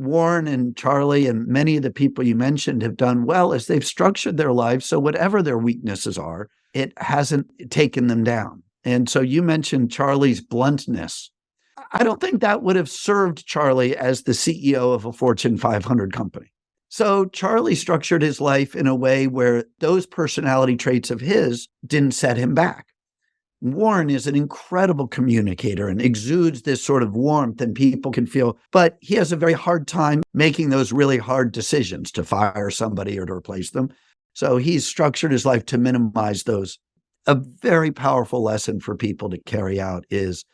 Warren and Charlie and many of the people you mentioned have done well is they've structured their lives so whatever their weaknesses are, it hasn't taken them down. And so you mentioned Charlie's bluntness. I don't think that would have served Charlie as the CEO of a Fortune 500 company. So Charlie structured his life in a way where those personality traits of his didn't set him back. Warren is an incredible communicator and exudes this sort of warmth and people can feel, but he has a very hard time making those really hard decisions to fire somebody or to replace them. So he's structured his life to minimize those. A very powerful lesson for people to carry out is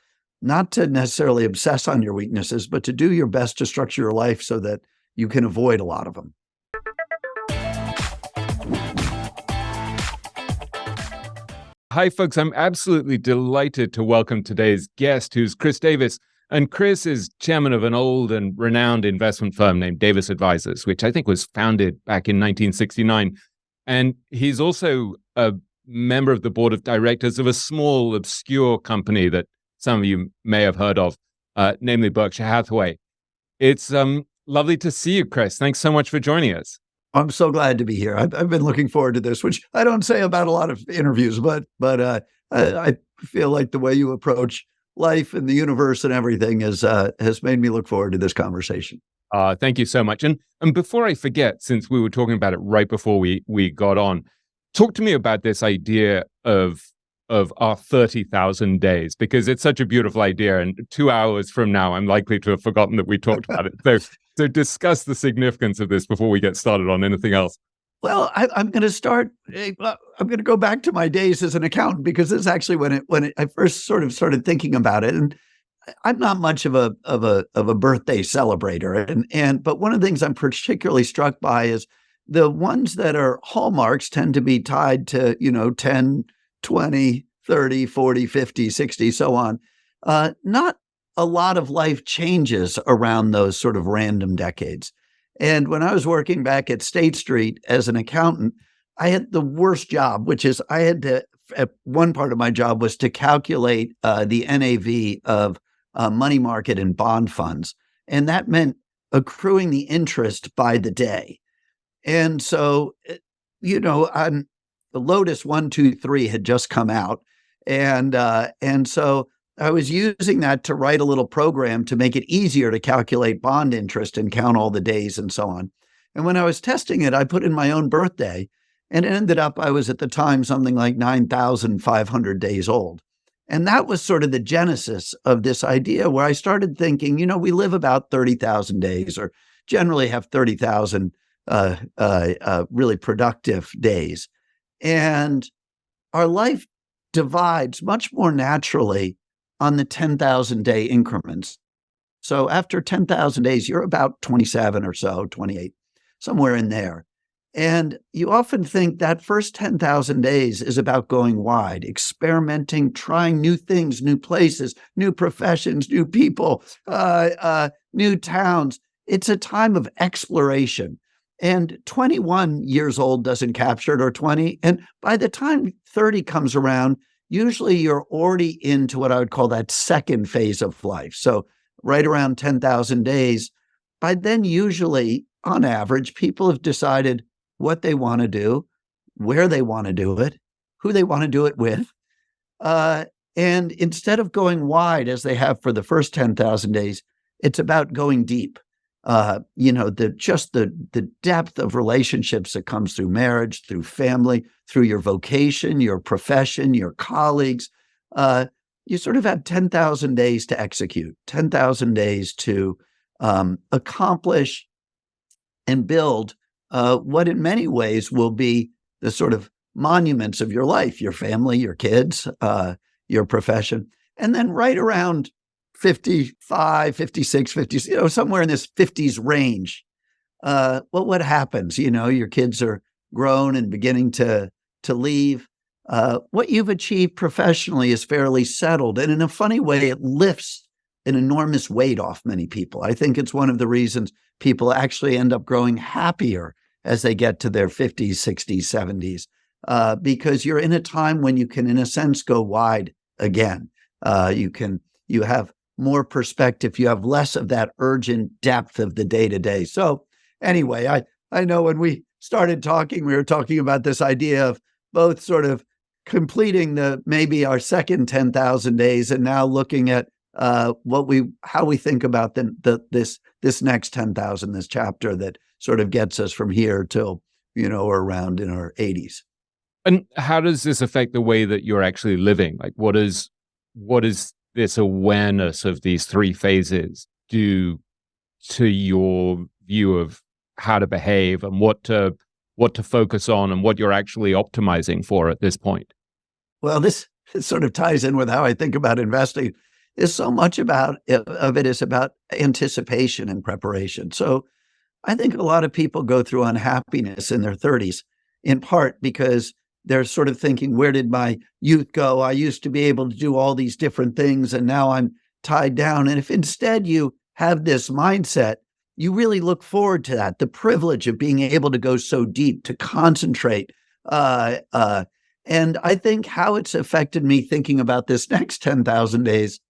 not to necessarily obsess on your weaknesses, but to do your best to structure your life so that you can avoid a lot of them. Hi, folks. I'm absolutely delighted to welcome today's guest, who's Chris Davis. And Chris is chairman of an old and renowned investment firm named Davis Advisors, which I think was founded back in 1969. And he's also a member of the board of directors of a small, obscure company that some of you may have heard of, namely Berkshire Hathaway. It's lovely to see you, Chris. Thanks so much for joining us. I'm so glad to be here. I've been looking forward to this, which I don't say about a lot of interviews, but I feel like the way you approach life and the universe and everything has made me look forward to this conversation. Thank you so much. And before I forget, since we were talking about it right before we got on, talk to me about this idea of our 30,000 days, because it's such a beautiful idea. And 2 hours from now, I'm likely to have forgotten that we talked about it. So discuss the significance of this before we get started on anything else. Well, I'm going to start. I'm going to go back to my days as an accountant because this is actually when I first sort of started thinking about it. And I'm not much of a birthday celebrator, but one of the things I'm particularly struck by is the ones that are hallmarks tend to be tied to 10, 20, 30, 40, 50, 60, so on. Not a lot of life changes around those sort of random decades. And when I was working back at State Street as an accountant, I had the worst job, which is I had to, one part of my job was to calculate the NAV of money market and bond funds. And that meant accruing the interest by the day. And so, the Lotus 1, 2, 3 had just come out. And so I was using that to write a little program to make it easier to calculate bond interest and count all the days and so on. And when I was testing it, I put in my own birthday and it ended up, I was at the time something like 9,500 days old. And that was sort of the genesis of this idea where I started thinking, we live about 30,000 days or generally have 30,000 really productive days. And our life divides much more naturally on the 10,000 day increments. So after 10,000 days, you're about 27 or so, 28, somewhere in there. And you often think that first 10,000 days is about going wide, experimenting, trying new things, new places, new professions, new people, new towns. It's a time of exploration. And 21 years old doesn't capture it, or 20. And by the time 30 comes around, usually you're already into what I would call that second phase of life. So right around 10,000 days, by then usually, on average, people have decided what they want to do, where they want to do it, who they want to do it with. And instead of going wide as they have for the first 10,000 days, it's about going deep. The depth of relationships that comes through marriage, through family, through your vocation, your profession, your colleagues. You sort of have 10,000 days to execute, 10,000 days to accomplish and build what in many ways will be the sort of monuments of your life, your family, your kids, your profession. And then right around 55, 56, 50, somewhere in this 50s range. What happens? Your kids are grown and beginning to leave. What you've achieved professionally is fairly settled. And in a funny way, it lifts an enormous weight off many people. I think it's one of the reasons people actually end up growing happier as they get to their 50s, 60s, 70s, because you're in a time when you can, in a sense, go wide again. You have more perspective. You have less of that urgent depth of the day-to-day. So anyway, I know when we started talking, we were talking about this idea of both sort of completing maybe our second 10,000 days, and now looking at how we think about this next 10,000, this chapter that sort of gets us from here till we're around in our 80s. And how does this affect the way that you're actually living? Like, what is this awareness of these three phases do to your view of how to behave and what to focus on and what you're actually optimizing for at this point? Well, this sort of ties in with how I think about investing. Is so much of it is about anticipation and preparation. So I think a lot of people go through unhappiness in their 30s, in part because they're sort of thinking, where did my youth go? I used to be able to do all these different things, and now I'm tied down. And if instead you have this mindset, you really look forward to that, the privilege of being able to go so deep, to concentrate. And I think how it's affected me thinking about this next 10,000 days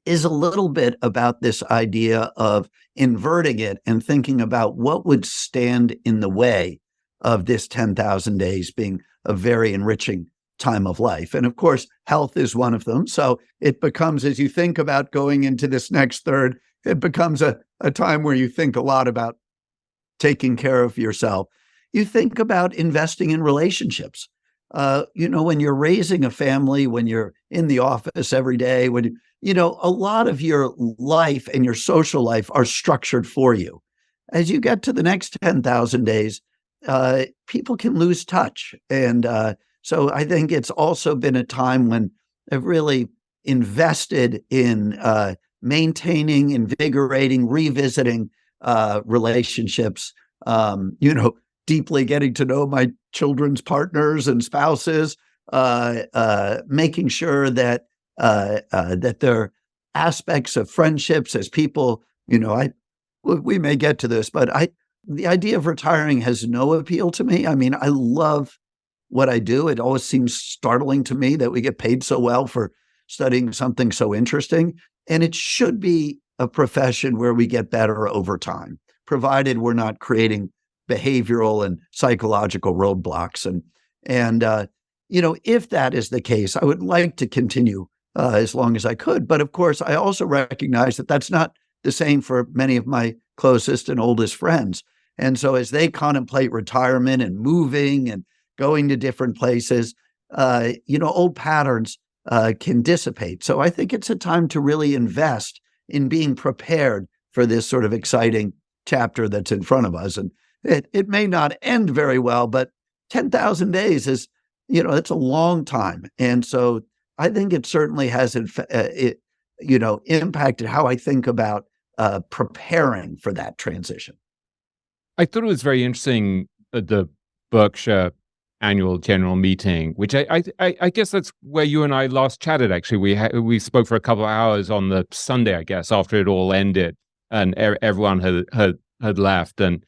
is a little bit about this idea of inverting it and thinking about what would stand in the way of this 10,000 days being a very enriching time of life. And of course, health is one of them. So it becomes, as you think about going into this next third, it becomes a time where you think a lot about taking care of yourself. You think about investing in relationships. When you're raising a family, when you're in the office every day, a lot of your life and your social life are structured for you. As you get to the next 10,000 days, people can lose touch. And so I think it's also been a time when I've really invested in maintaining, invigorating, revisiting relationships, deeply getting to know my children's partners and spouses, making sure that there are aspects of friendships as people, we may get to this, but the idea of retiring has no appeal to me. I mean, I love what I do. It always seems startling to me that we get paid so well for studying something so interesting. And it should be a profession where we get better over time, provided we're not creating behavioral and psychological roadblocks. And if that is the case, I would like to continue as long as I could. But of course, I also recognize that that's not the same for many of my closest and oldest friends. And so as they contemplate retirement and moving and going to different places, old patterns can dissipate. So I think it's a time to really invest in being prepared for this sort of exciting chapter that's in front of us. And it may not end very well, but 10,000 days is, it's a long time. And so I think it certainly has impacted how I think about preparing for that transition. I thought it was very interesting at the Berkshire annual general meeting, which I guess that's where you and I last chatted. Actually, we spoke for a couple of hours on the Sunday, I guess, after it all ended, and everyone had left, and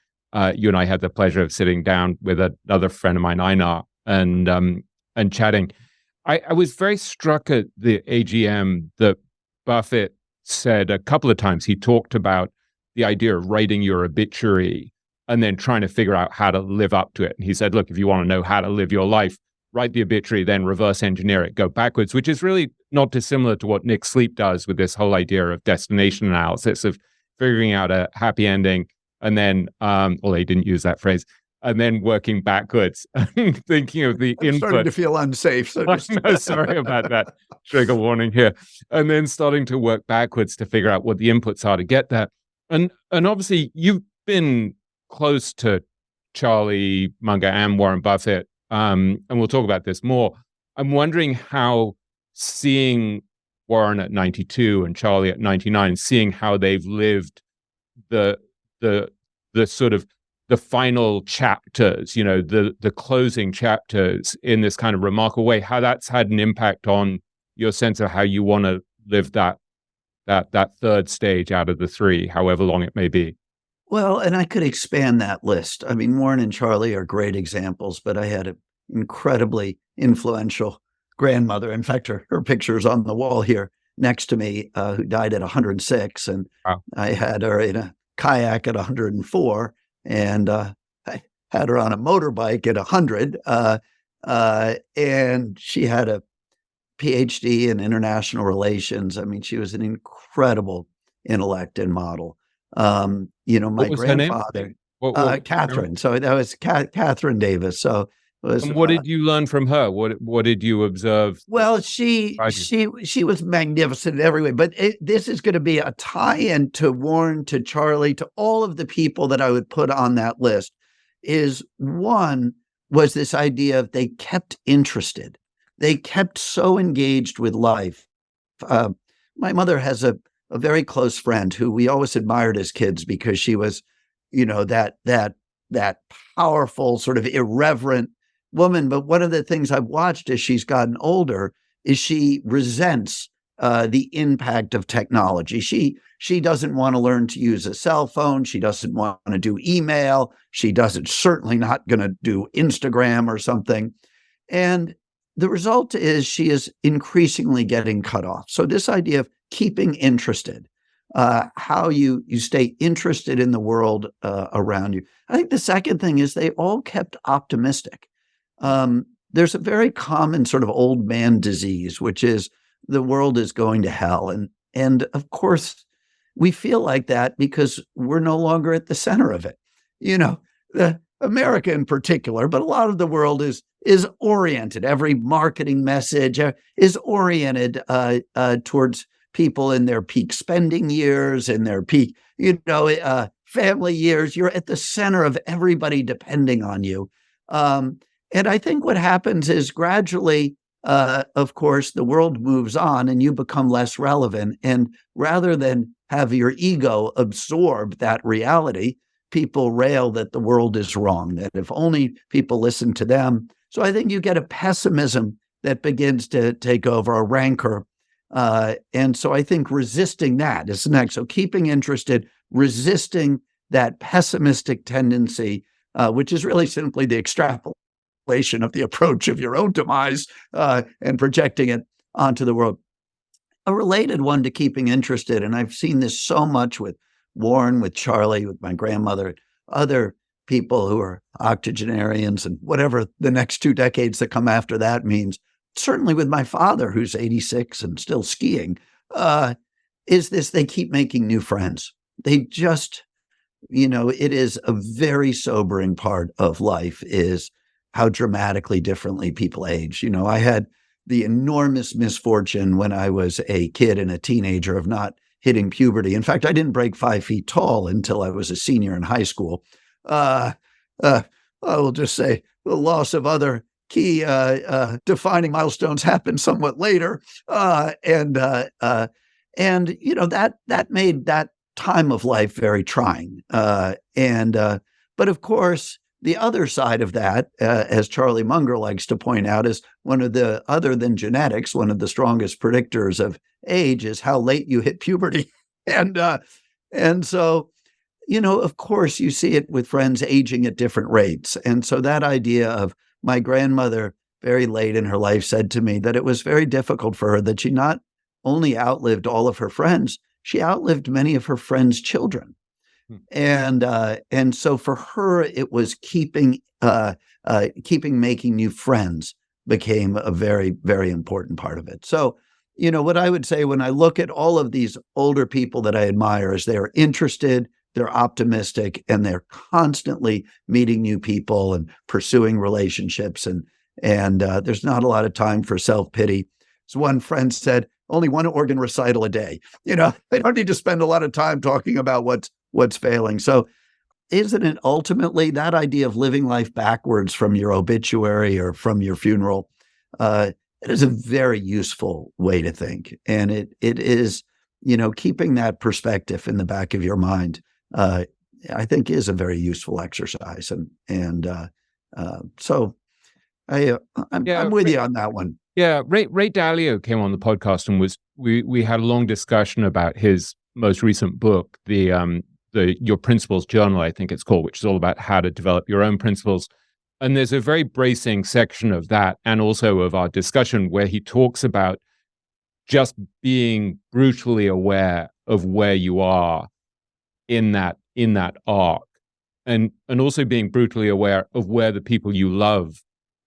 you and I had the pleasure of sitting down with another friend of mine, Einar, and chatting. I was very struck at the AGM that Buffett said a couple of times. He talked about the idea of writing your obituary and then trying to figure out how to live up to it. And he said, look, if you want to know how to live your life, write the obituary, then reverse engineer it, go backwards, which is really not dissimilar to what Nick Sleep does with this whole idea of destination analysis, of figuring out a happy ending, and then, well, he didn't use that phrase, and then working backwards, thinking of the I'm input. starting to feel unsafe. So No, sorry about that. Trigger warning here. And then starting to work backwards to figure out what the inputs are to get there. And obviously, you've been close to Charlie Munger and Warren Buffett, and we'll talk about this more. I'm wondering how seeing Warren at 92 and Charlie at 99, seeing how they've lived the sort of the final chapters, the closing chapters in this kind of remarkable way, how that's had an impact on your sense of how you want to live that third stage out of the three, however long it may be. Well, and I could expand that list. I mean, Warren and Charlie are great examples, but I had an incredibly influential grandmother. In fact, her picture is on the wall here, next to me who died at 106, and Wow. I had her in a kayak at 104, and I had her on a motorbike at 100, and she had a PhD in international relations. I mean, she was an incredible intellect and model. What My was her name? grandfather, What Catherine. So that was Catherine Davis. So it was. and what did you learn from her? What did you observe? Well, she was magnificent in every way. But this is going to be a tie-in to Warren, to Charlie, to all of the people that I would put on that list. Is one was this idea of they kept interested. They kept so engaged with life. My mother has a very close friend who we always admired as kids because she was, that powerful, sort of irreverent woman. But one of the things I've watched as she's gotten older is she resents the impact of technology. She doesn't want to learn to use a cell phone. She doesn't want to do email. She doesn't certainly not going to do Instagram or something. And the result is she is increasingly getting cut off. So this idea of keeping interested, how you stay interested in the world around you. I think the second thing is they all kept optimistic. There's a very common sort of old man disease, which is the world is going to hell. And of course, we feel like that because we're no longer at the center of it. America in particular, but a lot of the world is oriented. Every marketing message is oriented towards people in their peak spending years, in their peak, family years. You're at the center of everybody depending on you. And I think what happens is gradually, of course, the world moves on and you become less relevant. And rather than have your ego absorb that reality, people rail that the world is wrong, that if only people listen to them. So I think you get a pessimism that begins to take over, a rancor. And so I think resisting that is next. So keeping interested, resisting that pessimistic tendency, which is really simply the extrapolation of the approach of your own demise and projecting it onto the world. A related one to keeping interested, and I've seen this so much with Warren, with Charlie, with my grandmother, other people who are octogenarians and whatever the next 2 decades that come after that means, certainly with my father, who's 86 and still skiing, is this: they keep making new friends. They just, it is a very sobering part of life is how dramatically differently people age. I had the enormous misfortune when I was a kid and a teenager of not hitting puberty. In fact, I didn't break 5 feet tall until I was a senior in high school. I will just say the loss of other key defining milestones happened somewhat later, and that made that time of life very trying. But of course, the other side of that, as Charlie Munger likes to point out, is one of the, other than genetics, one of the strongest predictors of age is how late you hit puberty. And so, of course, you see it with friends aging at different rates. And so that idea of my grandmother, very late in her life, said to me that it was very difficult for her, that she not only outlived all of her friends, she outlived many of her friends' children. And so for her, it was keeping making new friends became a very, very important part of it. So, what I would say when I look at all of these older people that I admire is they're interested, they're optimistic, and they're constantly meeting new people and pursuing relationships. And there's not a lot of time for self-pity. As one friend said, only one organ recital a day. They don't need to spend a lot of time talking about what's failing. So isn't it ultimately that idea of living life backwards from your obituary or from your funeral? It is a very useful way to think. And it is, keeping that perspective in the back of your mind, I think is a very useful exercise. So I'm with you on that one. Yeah, Ray Dalio came on the podcast and we had a long discussion about his most recent book, the Your Principles Journal, I think it's called, which is all about how to develop your own principles. And there's a very bracing section of that and also of our discussion where he talks about just being brutally aware of where you are in that arc, and also being brutally aware of where the people you love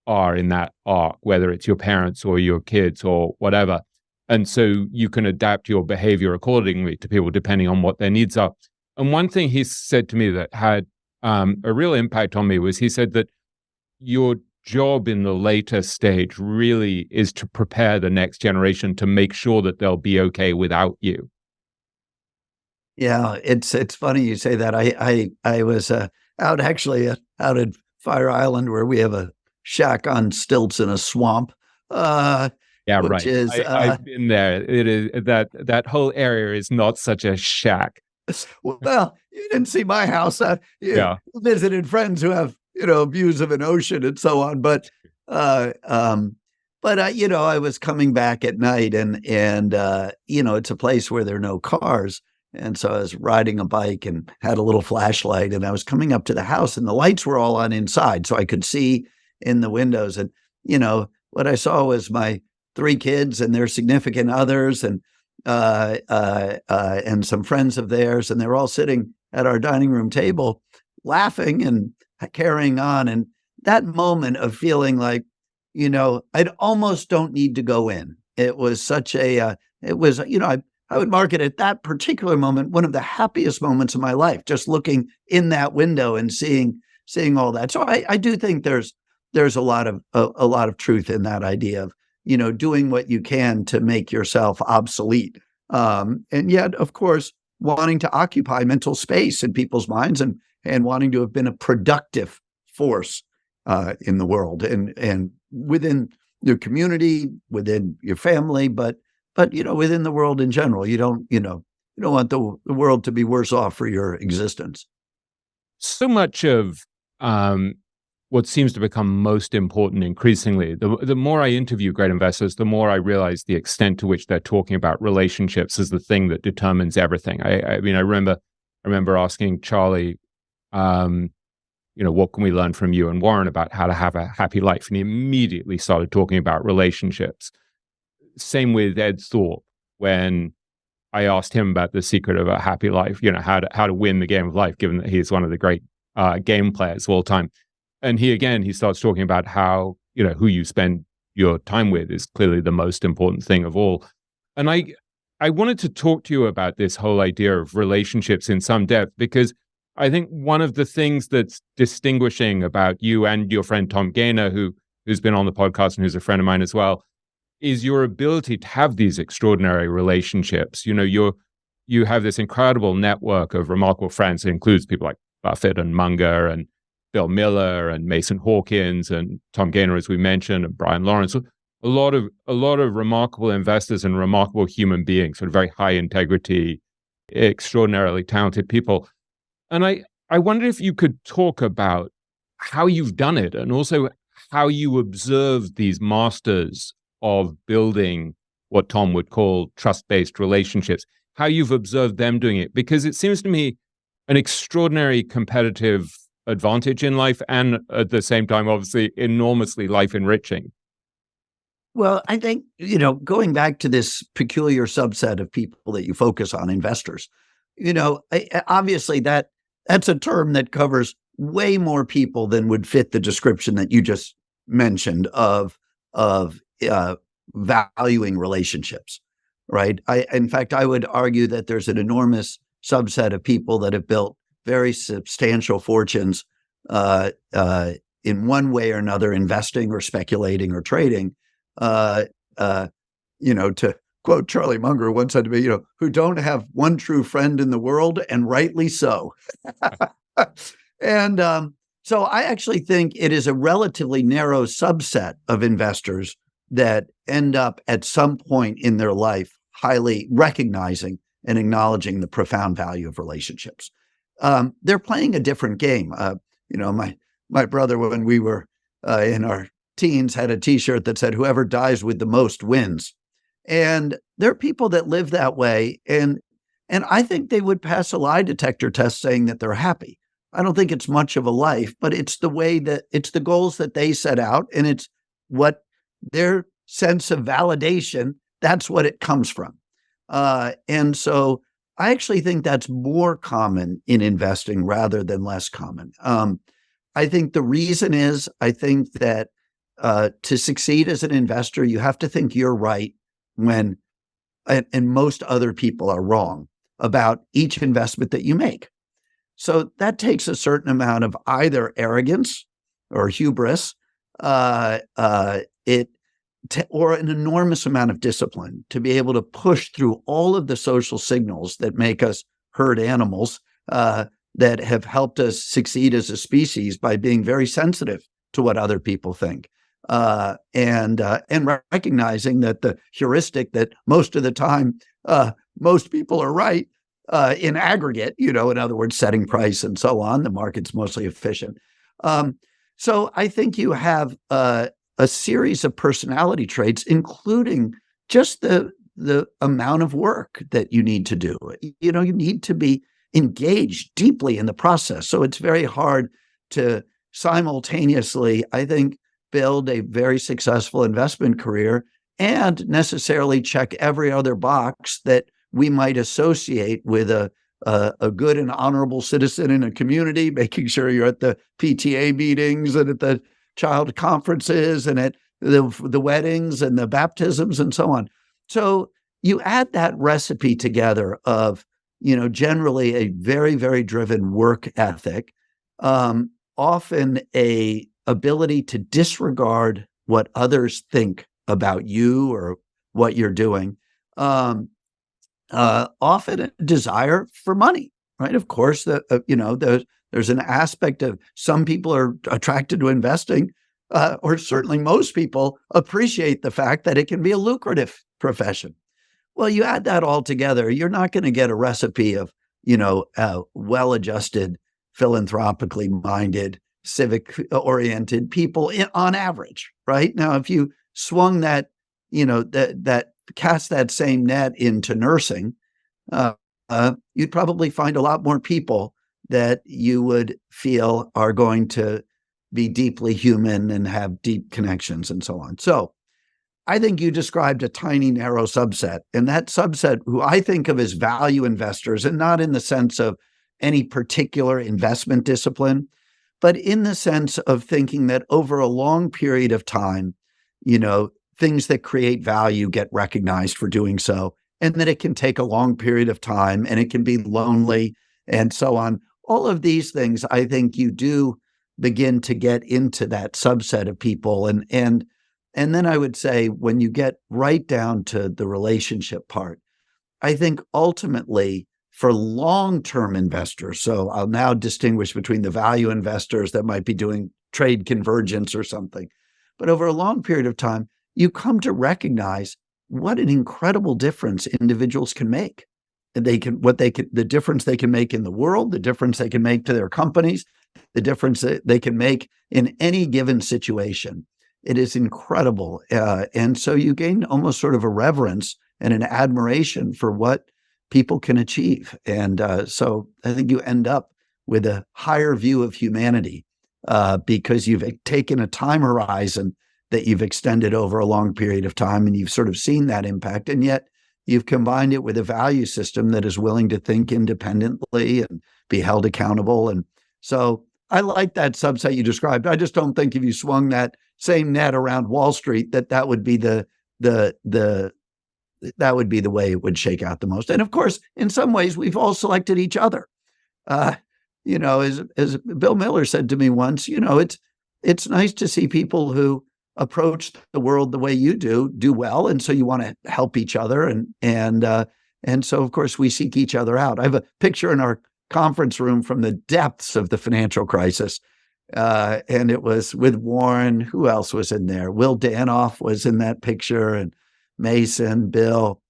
are in that arc, whether it's your parents or your kids or whatever. And so you can adapt your behavior accordingly to people depending on what their needs are. And one thing he said to me that had a real impact on me was he said that your job in the later stage really is to prepare the next generation to make sure that they'll be okay without you. Yeah, it's funny you say that. I was out at Fire Island, where we have a shack on stilts in a swamp. Yeah, which right. is I've been there. It is that whole area is not such a shack. well, you didn't see my house. You Yeah. visited friends who have views of an ocean and so on. But I was coming back at night, and it's a place where there are no cars. And so I was riding a bike and had a little flashlight, and I was coming up to the house, and the lights were all on inside, so I could see in the windows. And what I saw was my 3 kids and their significant others, and some friends of theirs, and they're all sitting at our dining room table, laughing and carrying on. And that moment of feeling like, I almost don't need to go in. It was such a, I would mark it at that particular moment one of the happiest moments of my life, just looking in that window and seeing all that. So I do think there's a lot of truth in that idea of doing what you can to make yourself obsolete, and yet, of course, wanting to occupy mental space in people's minds, and wanting to have been a productive force in the world, and within your community, within your family, but within the world in general. You don't want the world to be worse off for your existence. So much of what seems to become most important increasingly, the more I interview great investors, the more I realize the extent to which they're talking about relationships as the thing that determines everything. I remember asking Charlie, what can we learn from you and Warren about how to have a happy life? And he immediately started talking about relationships. Same with Ed Thorpe, when I asked him about the secret of a happy life, how to win the game of life, given that he's one of the great game players of all time. And he starts talking about how, who you spend your time with is clearly the most important thing of all. And I wanted to talk to you about this whole idea of relationships in some depth, because I think one of the things that's distinguishing about you and your friend Tom Gaynor, who's been on the podcast and who's a friend of mine as well, is your ability to have these extraordinary relationships. You have this incredible network of remarkable friends. It includes people like Buffett and Munger and Bill Miller and Mason Hawkins and Tom Gaynor, as we mentioned, and Brian Lawrence. A lot of remarkable investors and remarkable human beings, sort of very high integrity, extraordinarily talented people. And I wonder if you could talk about how you've done it, and also how you observe these masters of building what Tom would call trust-based relationships, how you've observed them doing it, because it seems to me an extraordinary competitive advantage in life, and at the same time, obviously, enormously life-enriching. Well, I think, going back to this peculiar subset of people that you focus on, investors, obviously that's a term that covers way more people than would fit the description that you just mentioned of valuing relationships, right? In fact, I would argue that there's an enormous subset of people that have built very substantial fortunes in one way or another, investing or speculating or trading. To quote Charlie Munger once said to me, who don't have one true friend in the world, and rightly so. And so I actually think it is a relatively narrow subset of investors that end up at some point in their life highly recognizing and acknowledging the profound value of relationships. They're playing a different game. My brother, when we were in our teens, had a T-shirt that said, "Whoever dies with the most wins." And there are people that live that way, and I think they would pass a lie detector test saying that they're happy. I don't think it's much of a life, but it's the goals that they set out, and it's what their sense of validation that's what it comes from. And so I actually think that's more common in investing rather than less common. I think the reason is I think that to succeed as an investor, you have to think you're right when and most other people are wrong about each investment that you make. So that takes a certain amount of either arrogance or hubris, or an enormous amount of discipline to be able to push through all of the social signals that make us herd animals, that have helped us succeed as a species by being very sensitive to what other people think. And recognizing that the heuristic that most of the time most people are right in aggregate, in other words, setting price and so on. The market's mostly efficient. So I think you have a series of personality traits, including just the amount of work that you need to do. You need to be engaged deeply in the process. So it's very hard to simultaneously, I think, build a very successful investment career and necessarily check every other box that we might associate with a good and honorable citizen in a community, making sure you're at the PTA meetings and at the child conferences and at the weddings and the baptisms and so on. So you add that recipe together of, generally a very, very driven work ethic, often a ability to disregard what others think about you or what you're doing, often a desire for money, right? Of course, there's an aspect of some people are attracted to investing, or certainly most people appreciate the fact that it can be a lucrative profession. Well, you add that all together, you're not going to get a recipe of, well-adjusted, philanthropically minded, civic-oriented people on average, right? Now, if you swung that, cast that same net into nursing, you'd probably find a lot more people that you would feel are going to be deeply human and have deep connections and so on. So I think you described a tiny, narrow subset, and that subset, who I think of as value investors, and not in the sense of any particular investment discipline, but in the sense of thinking that over a long period of time, things that create value get recognized for doing so, and that it can take a long period of time and it can be lonely and so on. All of these things, I think you do begin to get into that subset of people. And then I would say, when you get right down to the relationship part, I think ultimately for long-term investors, so I'll now distinguish between the value investors that might be doing trade convergence or something, but over a long period of time, you come to recognize what an incredible difference individuals can make. The difference they can make in the world, the difference they can make to their companies, the difference that they can make in any given situation. It is incredible. And so you gain almost sort of a reverence and an admiration for what people can achieve. And so I think you end up with a higher view of humanity because you've taken a time horizon that you've extended over a long period of time, and you've sort of seen that impact. And yet you've combined it with a value system that is willing to think independently and be held accountable. And so I like that subset you described. I just don't think if you swung that same net around Wall Street, that would be the way it would shake out the most. And of course, in some ways, we've all selected each other. As Bill Miller said to me once, it's nice to see people who approach the world the way you do well, and so you want to help each other, and so of course we seek each other out. I have a picture in our conference room from the depths of the financial crisis, and it was with Warren. Who else was in there? Will Danoff was in that picture, and Mason, Bill.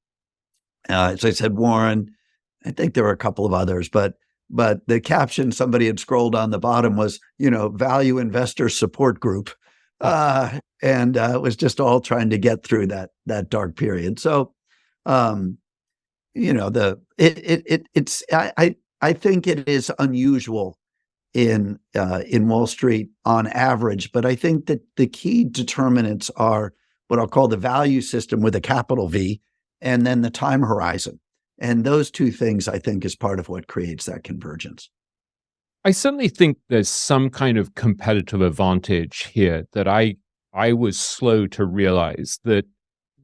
As I said, Warren. I think there were a couple of others, but the caption somebody had scrolled on the bottom was, Value Investor Support Group. And it was just all trying to get through that dark period. So, I think it is unusual in Wall Street on average, but I think that the key determinants are what I'll call the value system with a capital V, and then the time horizon. And those two things, I think, is part of what creates that convergence. I certainly think there's some kind of competitive advantage here that I was slow to realize, that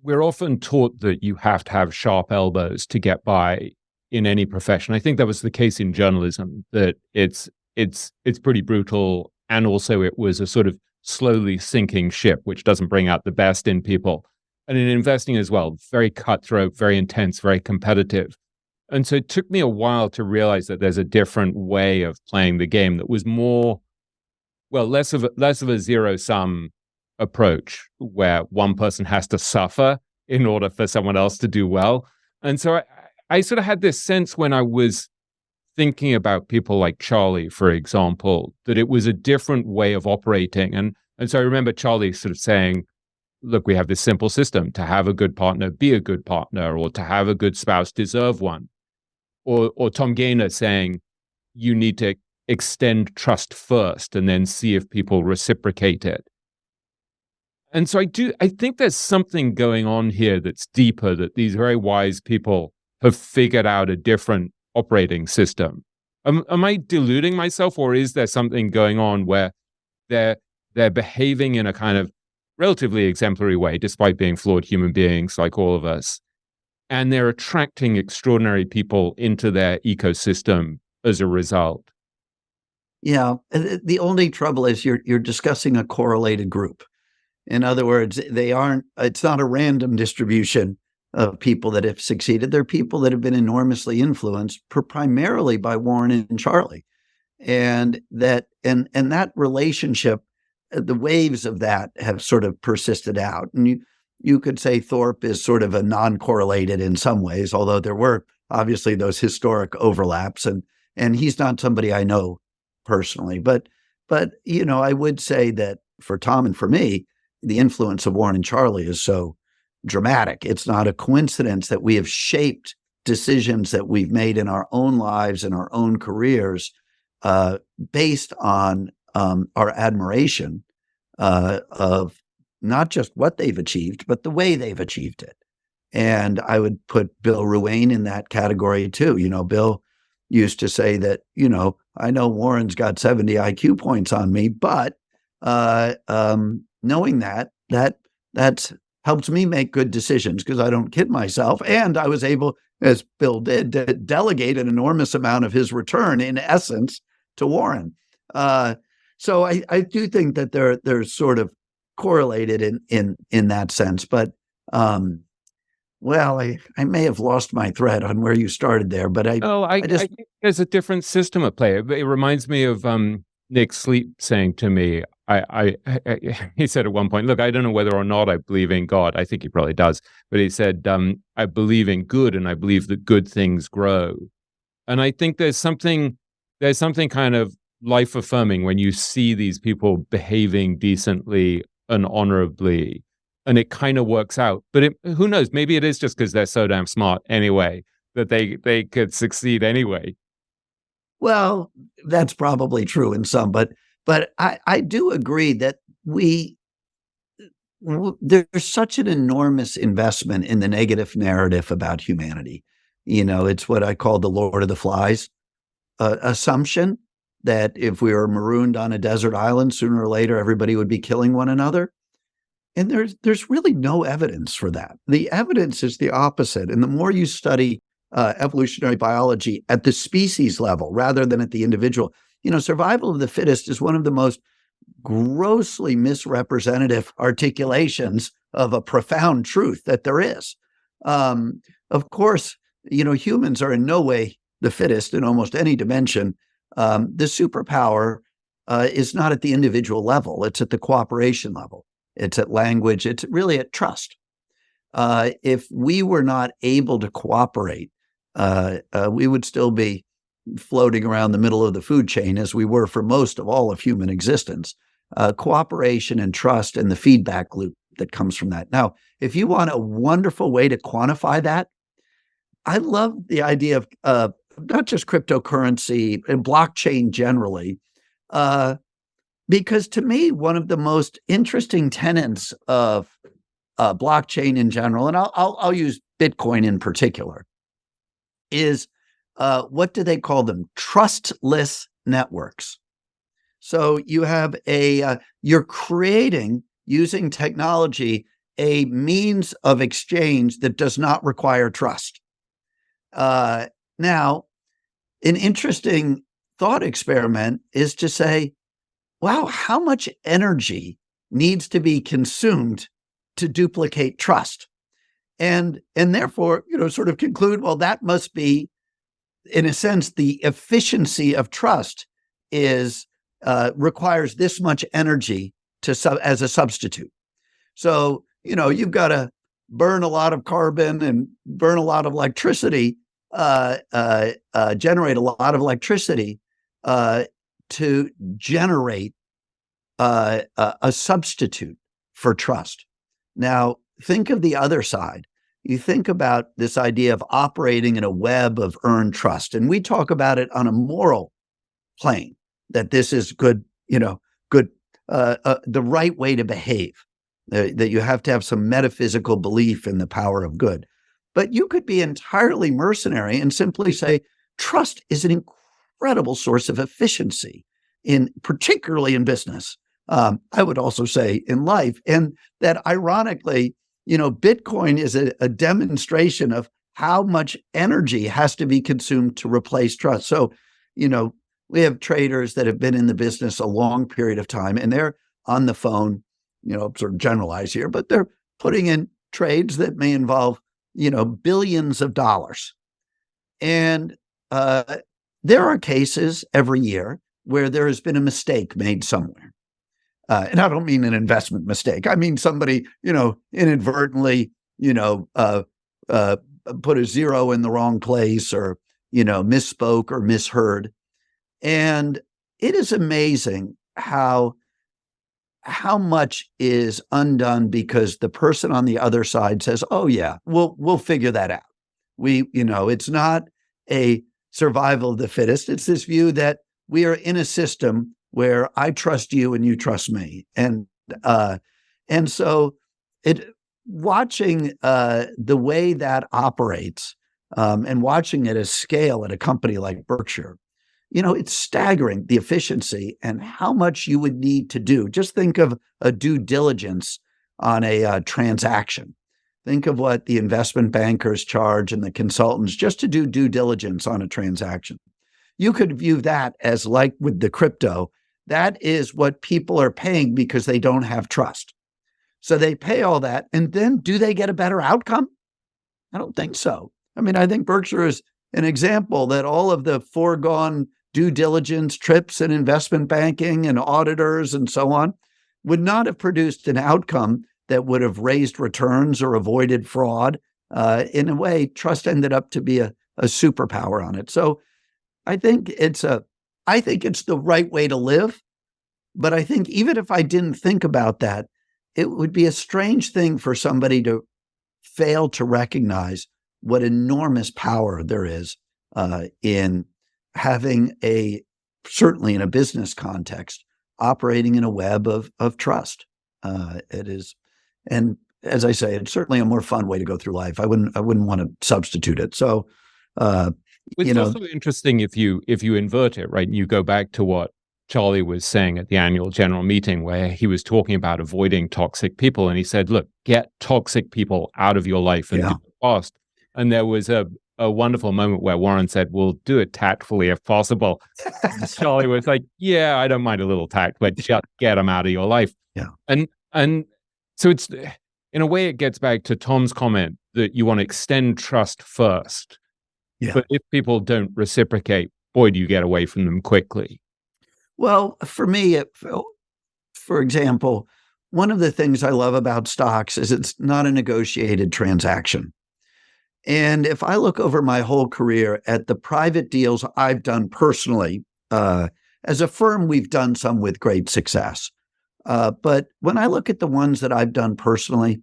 we're often taught that you have to have sharp elbows to get by in any profession. I think that was the case in journalism, that it's pretty brutal, and also it was a sort of slowly sinking ship, which doesn't bring out the best in people. And in investing as well, very cutthroat, very intense, very competitive. And so it took me a while to realize that there's a different way of playing the game that was more, well, less of a zero-sum approach where one person has to suffer in order for someone else to do well. And so I sort of had this sense when I was thinking about people like Charlie, for example, that it was a different way of operating. And so I remember Charlie sort of saying, look, we have this simple system: to have a good partner, be a good partner, or to have a good spouse, deserve one. Or Tom Gaynor saying, you need to extend trust first and then see if people reciprocate it. And so I think there's something going on here that's deeper, that these very wise people have figured out a different operating system. Am I deluding myself, or is there something going on where they're behaving in a kind of relatively exemplary way, despite being flawed human beings like all of us, and they're attracting extraordinary people into their ecosystem as a result? Yeah, the only trouble is you're discussing a correlated group. In other words, it's not a random distribution of people that have succeeded. They're people that have been enormously influenced primarily by Warren and Charlie. And that relationship, the waves of that have sort of persisted out. And you could say Thorpe is sort of a non-correlated in some ways, although there were obviously those historic overlaps, and he's not somebody I know personally. But I would say that for Tom and for me, the influence of Warren and Charlie is so dramatic. It's not a coincidence that we have shaped decisions that we've made in our own lives and our own careers based on our admiration of not just what they've achieved, but the way they've achieved it. And I would put Bill Ruane in that category too. Bill used to say that, I know Warren's got 70 IQ points on me, but knowing that's helps me make good decisions because I don't kid myself. And I was able, as Bill did, to delegate an enormous amount of his return, in essence, to Warren. So I do think that they're sort of correlated in that sense. But well, I may have lost my thread on where you started there, but I think there's a different system at play. It reminds me of Nick Sleep saying to me, he said at one point, look, I don't know whether or not I believe in God. I think he probably does. But he said, I believe in good, and I believe that good things grow. And I think there's something kind of life affirming when you see these people behaving decently and honorably, and it kind of works out. But who knows? Maybe it is just because they're so damn smart anyway that they could succeed anyway. Well, that's probably true in some, but I do agree that there's such an enormous investment in the negative narrative about humanity. It's what I call the Lord of the Flies assumption that if we were marooned on a desert island, sooner or later everybody would be killing one another. And there's really no evidence for that. The evidence is the opposite. And the more you study evolutionary biology at the species level rather than at the individual, survival of the fittest is one of the most grossly misrepresentative articulations of a profound truth that there is. Of course, humans are in no way the fittest in almost any dimension. The superpower is not at the individual level. It's at the cooperation level. It's at language. It's really at trust. If we were not able to cooperate, we would still be floating around the middle of the food chain as we were for most of all of human existence. Cooperation and trust and the feedback loop that comes from that. Now, if you want a wonderful way to quantify that, I love the idea of not just cryptocurrency and blockchain generally, because to me, one of the most interesting tenets of blockchain in general, and I'll use Bitcoin in particular, is what do they call them? Trustless networks. So you have you're creating, using technology, a means of exchange that does not require trust. Now, an interesting thought experiment is to say, wow, how much energy needs to be consumed to duplicate trust? And therefore, sort of conclude, well, that must be, in a sense, the efficiency of trust is requires this much energy as a substitute. So, you've got to burn a lot of carbon and burn a lot of electricity, generate a lot of electricity to generate a substitute for trust. Now, think of the other side. You think about this idea of operating in a web of earned trust, and we talk about it on a moral plane, that this is good, good, the right way to behave, that you have to have some metaphysical belief in the power of good. But you could be entirely mercenary and simply say, trust is an incredible source of efficiency, particularly in business. I would also say in life, and that ironically, Bitcoin is a demonstration of how much energy has to be consumed to replace trust. So, we have traders that have been in the business a long period of time, and they're on the phone, sort of generalize here, but they're putting in trades that may involve, billions of dollars. And there are cases every year where there has been a mistake made somewhere. And I don't mean an investment mistake. I mean somebody, inadvertently, put a zero in the wrong place, or, misspoke or misheard. And it is amazing how much is undone because the person on the other side says, "Oh yeah, we'll figure that out." It's not a survival of the fittest. It's this view that we are in a system where I trust you and you trust me, and so watching the way that operates, and watching it as scale at a company like Berkshire. It's staggering, the efficiency and how much you would need to do. Just think of a due diligence on a transaction. Think of what the investment bankers charge and the consultants just to do due diligence on a transaction. You could view that as, like with the crypto, that is what people are paying because they don't have trust. So they pay all that, and then do they get a better outcome? I don't think so. I mean, I think Berkshire is an example that all of the foregone due diligence trips and investment banking and auditors and so on would not have produced an outcome that would have raised returns or avoided fraud. In a way, trust ended up to be a superpower on it. So I think it's the right way to live. But I think even if I didn't think about that, it would be a strange thing for somebody to fail to recognize what enormous power there is in having certainly in a business context, operating in a web of trust. It is, and as I say, it's certainly a more fun way to go through life. I wouldn't want to substitute it. So, it's also interesting if you invert it, right? And you go back to what Charlie was saying at the annual general meeting, where he was talking about avoiding toxic people, and he said, "Look, get toxic people out of your life and do it fast." And there was a wonderful moment where Warren said, "We'll do it tactfully if possible." Charlie was like, "Yeah, I don't mind a little tact, but just get them out of your life." Yeah. And so it's, in a way, it gets back to Tom's comment that you want to extend trust first. Yeah. But if people don't reciprocate, boy, do you get away from them quickly. Well, for me, for example, one of the things I love about stocks is it's not a negotiated transaction. And if I look over my whole career at the private deals I've done personally, as a firm, we've done some with great success. But when I look at the ones that I've done personally,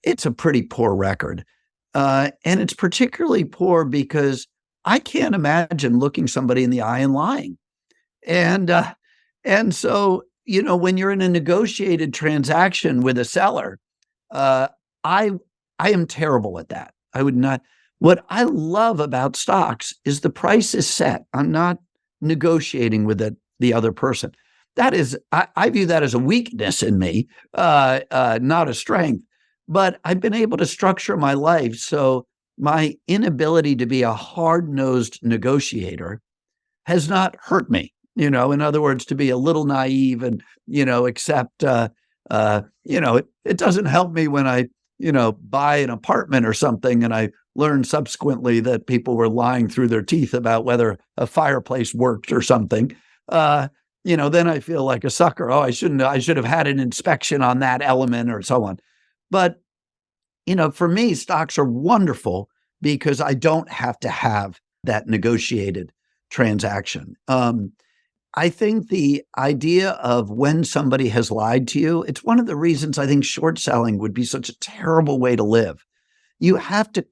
it's a pretty poor record. And it's particularly poor because I can't imagine looking somebody in the eye and lying. And so, when you're in a negotiated transaction with a seller, Uh, I I am terrible at that. I would not. What I love about stocks is the price is set. I'm not negotiating with the other person. That is, I view that as a weakness in me, not a strength. But I've been able to structure my life so my inability to be a hard-nosed negotiator has not hurt me. In other words, to be a little naive and accept. It doesn't help me when I buy an apartment or something, and I learn subsequently that people were lying through their teeth about whether a fireplace worked or something. Then I feel like a sucker. Oh, I should have had an inspection on that element or so on. But for me, stocks are wonderful because I don't have to have that negotiated transaction. I think the idea of when somebody has lied to you, it's one of the reasons I think short selling would be such a terrible way to live. You have to,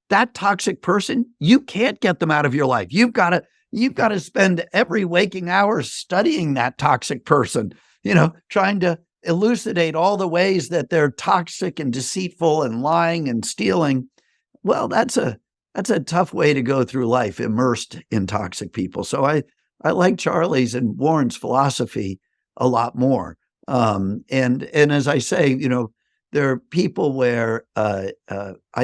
that toxic person, you can't get them out of your life. You've got to spend every waking hour studying that toxic person, trying to elucidate all the ways that they're toxic and deceitful and lying and stealing. Well, that's a tough way to go through life immersed in toxic people. So I like Charlie's and Warren's philosophy a lot more. And as I say, there are people where I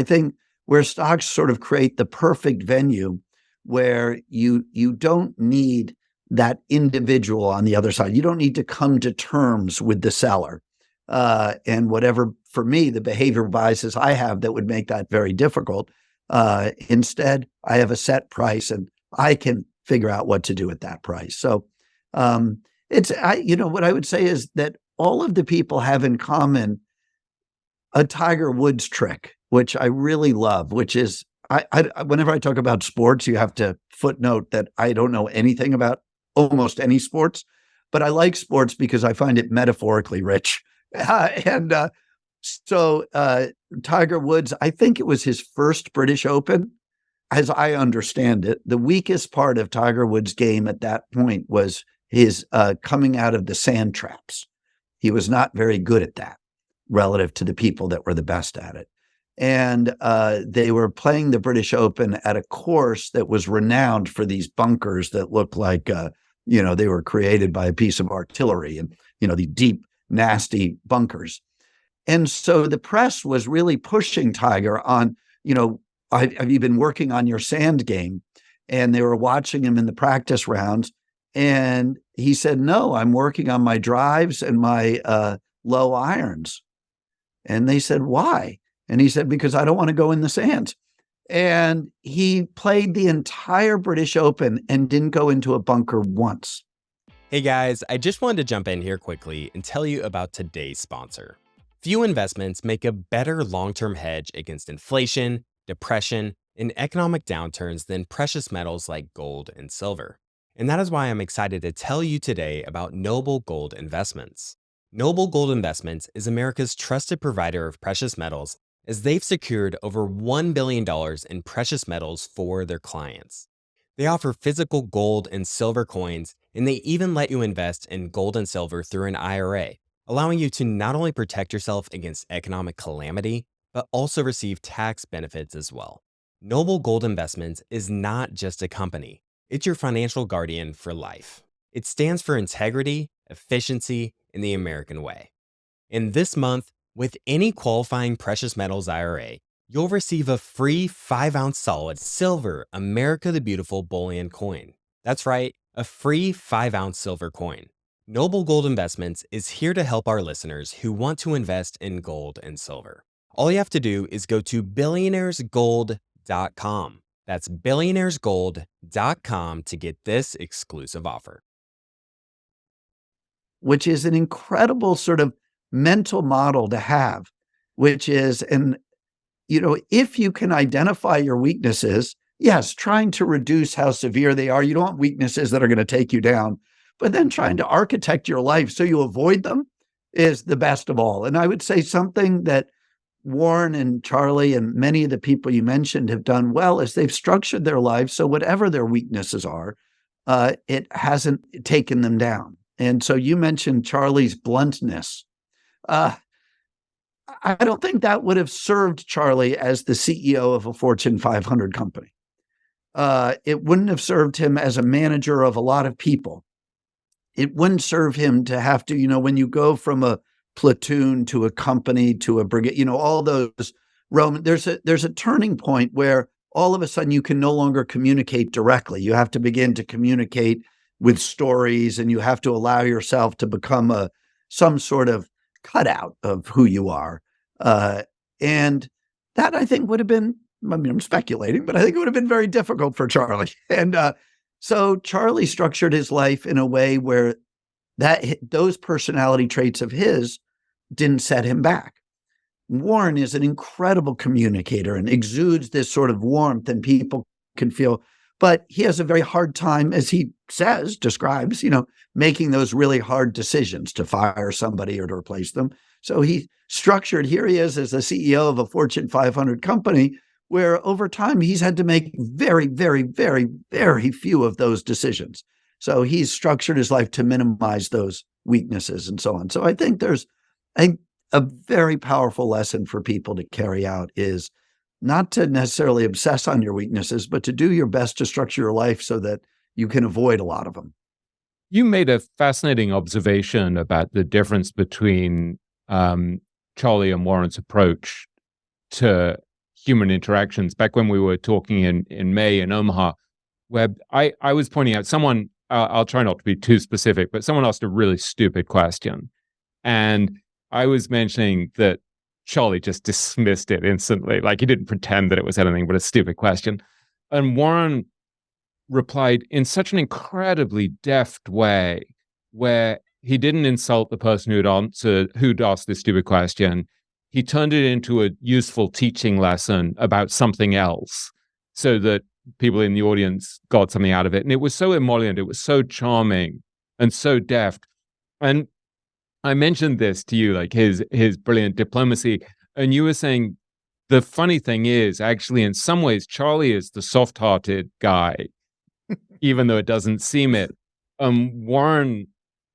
think where stocks sort of create the perfect venue where you don't need that individual on the other side. You don't need to come to terms with the seller. And whatever, for me, the behavior biases I have that would make that very difficult. Instead, I have a set price and I can figure out what to do at that price. So what I would say is that all of the people have in common a Tiger Woods trick, which I really love, which is whenever I talk about sports, you have to footnote that I don't know anything about almost any sports, but I like sports because I find it metaphorically rich. So Tiger Woods, I think it was his first British Open. As I understand it, the weakest part of Tiger Woods' game at that point was his coming out of the sand traps. He was not very good at that relative to the people that were the best at it. And they were playing the British Open at a course that was renowned for these bunkers that looked like, they were created by a piece of artillery and, the deep, nasty bunkers. And so the press was really pushing Tiger on, have you been working on your sand game? And they were watching him in the practice rounds. And he said, no, I'm working on my drives and my low irons. And they said, why? And he said, because I don't want to go in the sand. And he played the entire British Open and didn't go into a bunker once. Hey guys, I just wanted to jump in here quickly and tell you about today's sponsor. Few investments make a better long-term hedge against inflation, depression, and economic downturns than precious metals like gold and silver. And that is why I'm excited to tell you today about Noble Gold Investments. Noble Gold Investments is America's trusted provider of precious metals, as they've secured over $1 billion in precious metals for their clients. They offer physical gold and silver coins, and they even let you invest in gold and silver through an IRA, allowing you to not only protect yourself against economic calamity, but also receive tax benefits as well. Noble Gold Investments is not just a company, it's your financial guardian for life. It stands for integrity, efficiency, and the American way. And this month, with any qualifying precious metals IRA, you'll receive a free 5-ounce solid silver America the Beautiful bullion coin. That's right, a free 5-ounce silver coin. Noble Gold Investments is here to help our listeners who want to invest in gold and silver. All you have to do is go to billionairesgold.com. That's billionairesgold.com to get this exclusive offer. Which is an incredible sort of mental model to have, which is, if you can identify your weaknesses, yes, trying to reduce how severe they are. You don't want weaknesses that are going to take you down, but then trying to architect your life so you avoid them is the best of all. And I would say something that Warren and Charlie and many of the people you mentioned have done well is they've structured their lives so whatever their weaknesses are, it hasn't taken them down. And so you mentioned Charlie's bluntness. I don't think that would have served Charlie as the CEO of a Fortune 500 company. It wouldn't have served him as a manager of a lot of people. It wouldn't serve him to have to, when you go from a platoon to a company to a brigade, all those Roman, there's a turning point where all of a sudden you can no longer communicate directly. You have to begin to communicate with stories, and you have to allow yourself to become some sort of cutout of who you are. And that, I think, would have been, I'm speculating, but I think it would have been very difficult for Charlie. And so Charlie structured his life in a way where those personality traits of his didn't set him back. Warren is an incredible communicator and exudes this sort of warmth, and people can feel, but he has a very hard time, as he describes, making those really hard decisions to fire somebody or to replace them. So here he is as the CEO of a Fortune 500 company, where over time he's had to make very, very, very, very few of those decisions. So he's structured his life to minimize those weaknesses and so on. So I think there's a very powerful lesson for people to carry out is not to necessarily obsess on your weaknesses, but to do your best to structure your life so that you can avoid a lot of them. You made a fascinating observation about the difference between Charlie and Warren's approach to human interactions back when we were talking in May in Omaha, where I was pointing out someone, I'll try not to be too specific, but someone asked a really stupid question. And I was mentioning that Charlie just dismissed it instantly. Like, he didn't pretend that it was anything but a stupid question. And Warren replied in such an incredibly deft way, where he didn't insult the person who'd asked this stupid question. He turned it into a useful teaching lesson about something else so that people in the audience got something out of it. And it was so emollient, it was so charming and so deft. And I mentioned this to you, like his brilliant diplomacy, and you were saying the funny thing is, actually, in some ways, Charlie is the soft-hearted guy, even though it doesn't seem it. Warren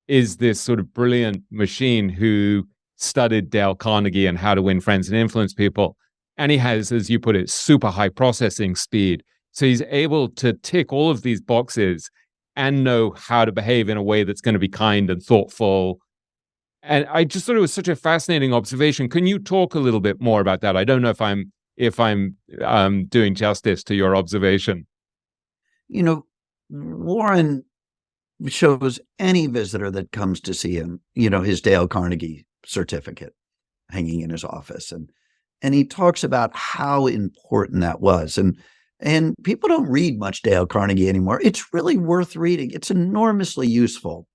is this sort of brilliant machine who studied Dale Carnegie and how to win friends and influence people. And he has, as you put it, super high processing speed. So he's able to tick all of these boxes and know how to behave in a way that's going to be kind and thoughtful. And I just thought it was such a fascinating observation. Can you talk a little bit more about that? I don't know if I'm doing justice to your observation. Warren shows any visitor that comes to see him, his Dale Carnegie certificate hanging in his office. And he talks about how important that was. And people don't read much Dale Carnegie anymore. It's really worth reading. It's enormously useful.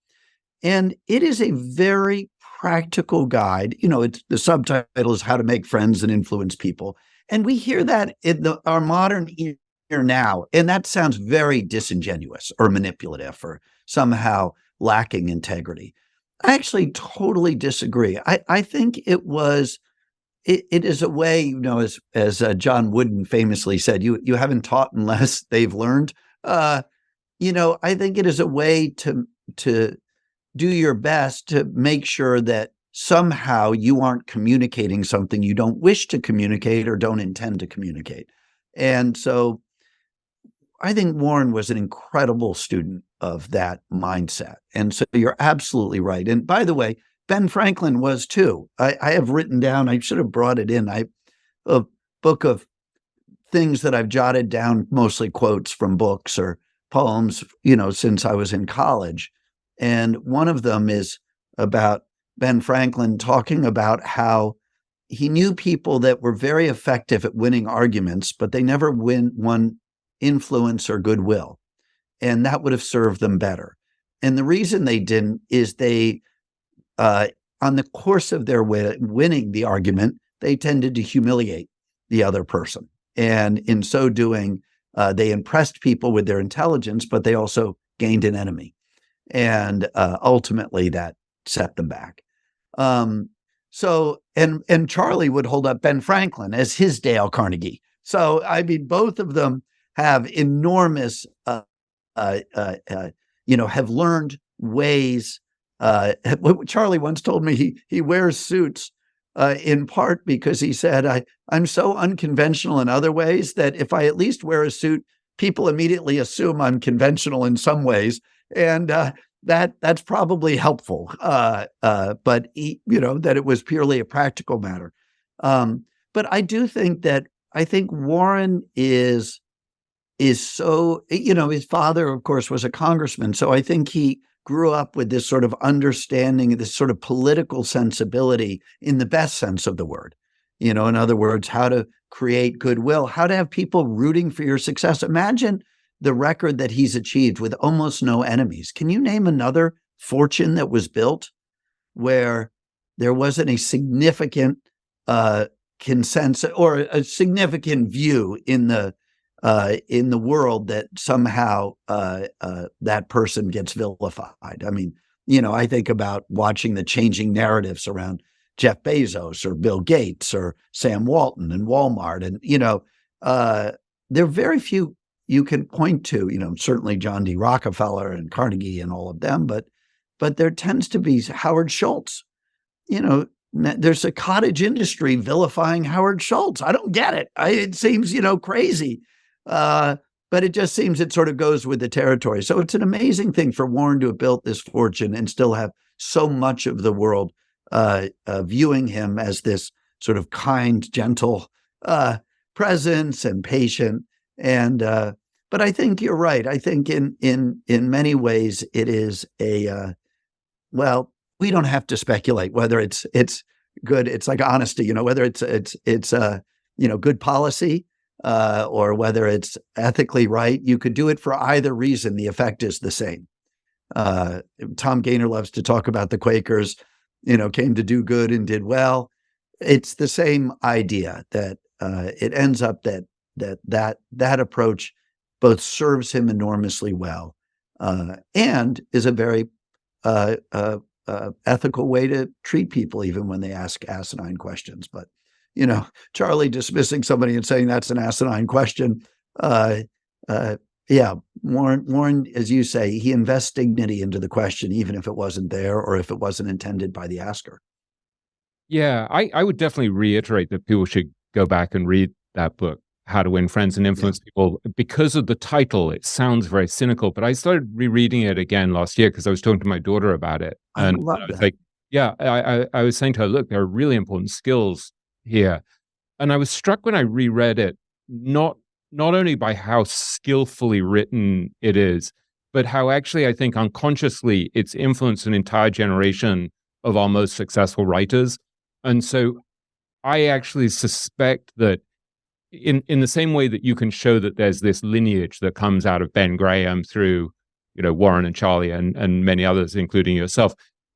And it is a very practical guide. The subtitle is How to Make Friends and Influence People. And we hear that in our modern ear now, and that sounds very disingenuous or manipulative or somehow lacking integrity. I actually totally disagree. I think it is a way, as John Wooden famously said, you haven't taught unless they've learned. I think it is a way to do your best to make sure that somehow you aren't communicating something you don't wish to communicate or don't intend to communicate. And so I think Warren was an incredible student of that mindset. And so you're absolutely right. And by the way, Ben Franklin was too. I have written down, I should have brought it in, a book of things that I've jotted down, mostly quotes from books or poems, since I was in college. And one of them is about Ben Franklin talking about how he knew people that were very effective at winning arguments, but they never won influence or goodwill. And that would have served them better. And the reason they didn't is they, on the course of their winning the argument, they tended to humiliate the other person. And in so doing, they impressed people with their intelligence, but they also gained an enemy. And ultimately that set them back. So Charlie would hold up Ben Franklin as his Dale Carnegie. So, I mean, both of them have enormous, have learned ways. Charlie once told me he wears suits in part because he said, I'm so unconventional in other ways that if I at least wear a suit, people immediately assume I'm conventional in some ways. And that's probably helpful. But that it was purely a practical matter. But I do think Warren is so, his father, of course, was a congressman. So I think he grew up with this sort of understanding, this sort of political sensibility in the best sense of the word. In other words, how to create goodwill, how to have people rooting for your success. Imagine the record that he's achieved with almost no enemies. Can you name another fortune that was built where there wasn't a significant consensus or a significant view in the world that somehow that person gets vilified? I mean, I think about watching the changing narratives around Jeff Bezos or Bill Gates or Sam Walton and Walmart. And, there are very few you can point to, certainly John D. Rockefeller and Carnegie and all of them, but there tends to be Howard Schultz. There's a cottage industry vilifying Howard Schultz. I don't get it. It seems, crazy. But it just seems it sort of goes with the territory. So it's an amazing thing for Warren to have built this fortune and still have so much of the world viewing him as this sort of kind, gentle presence and patient. And but I think you're right. I think in many ways it is well, we don't have to speculate whether it's good. It's like honesty, whether it's good policy or whether it's ethically right. You could do it for either reason. The effect is the same. Tom Gaynor loves to talk about the Quakers, came to do good and did well. It's the same idea that it ends up that approach both serves him enormously well and is a very ethical way to treat people, even when they ask asinine questions. But, Charlie dismissing somebody and saying that's an asinine question. Yeah, Warren, as you say, he invests dignity into the question, even if it wasn't there or if it wasn't intended by the asker. Yeah, I would definitely reiterate that people should go back and read that book, How to Win Friends and Influence People. Because of the title, it sounds very cynical, but I started rereading it again last year because I was talking to my daughter about it. And I love I was that. like, yeah, I was saying to her, look, there are really important skills here. And I was struck when I reread it, not only by how skillfully written it is, but how actually I think unconsciously it's influenced an entire generation of our most successful writers. And so I actually suspect that in the same way that you can show that there's this lineage that comes out of Ben Graham through, Warren and Charlie and many others, including yourself,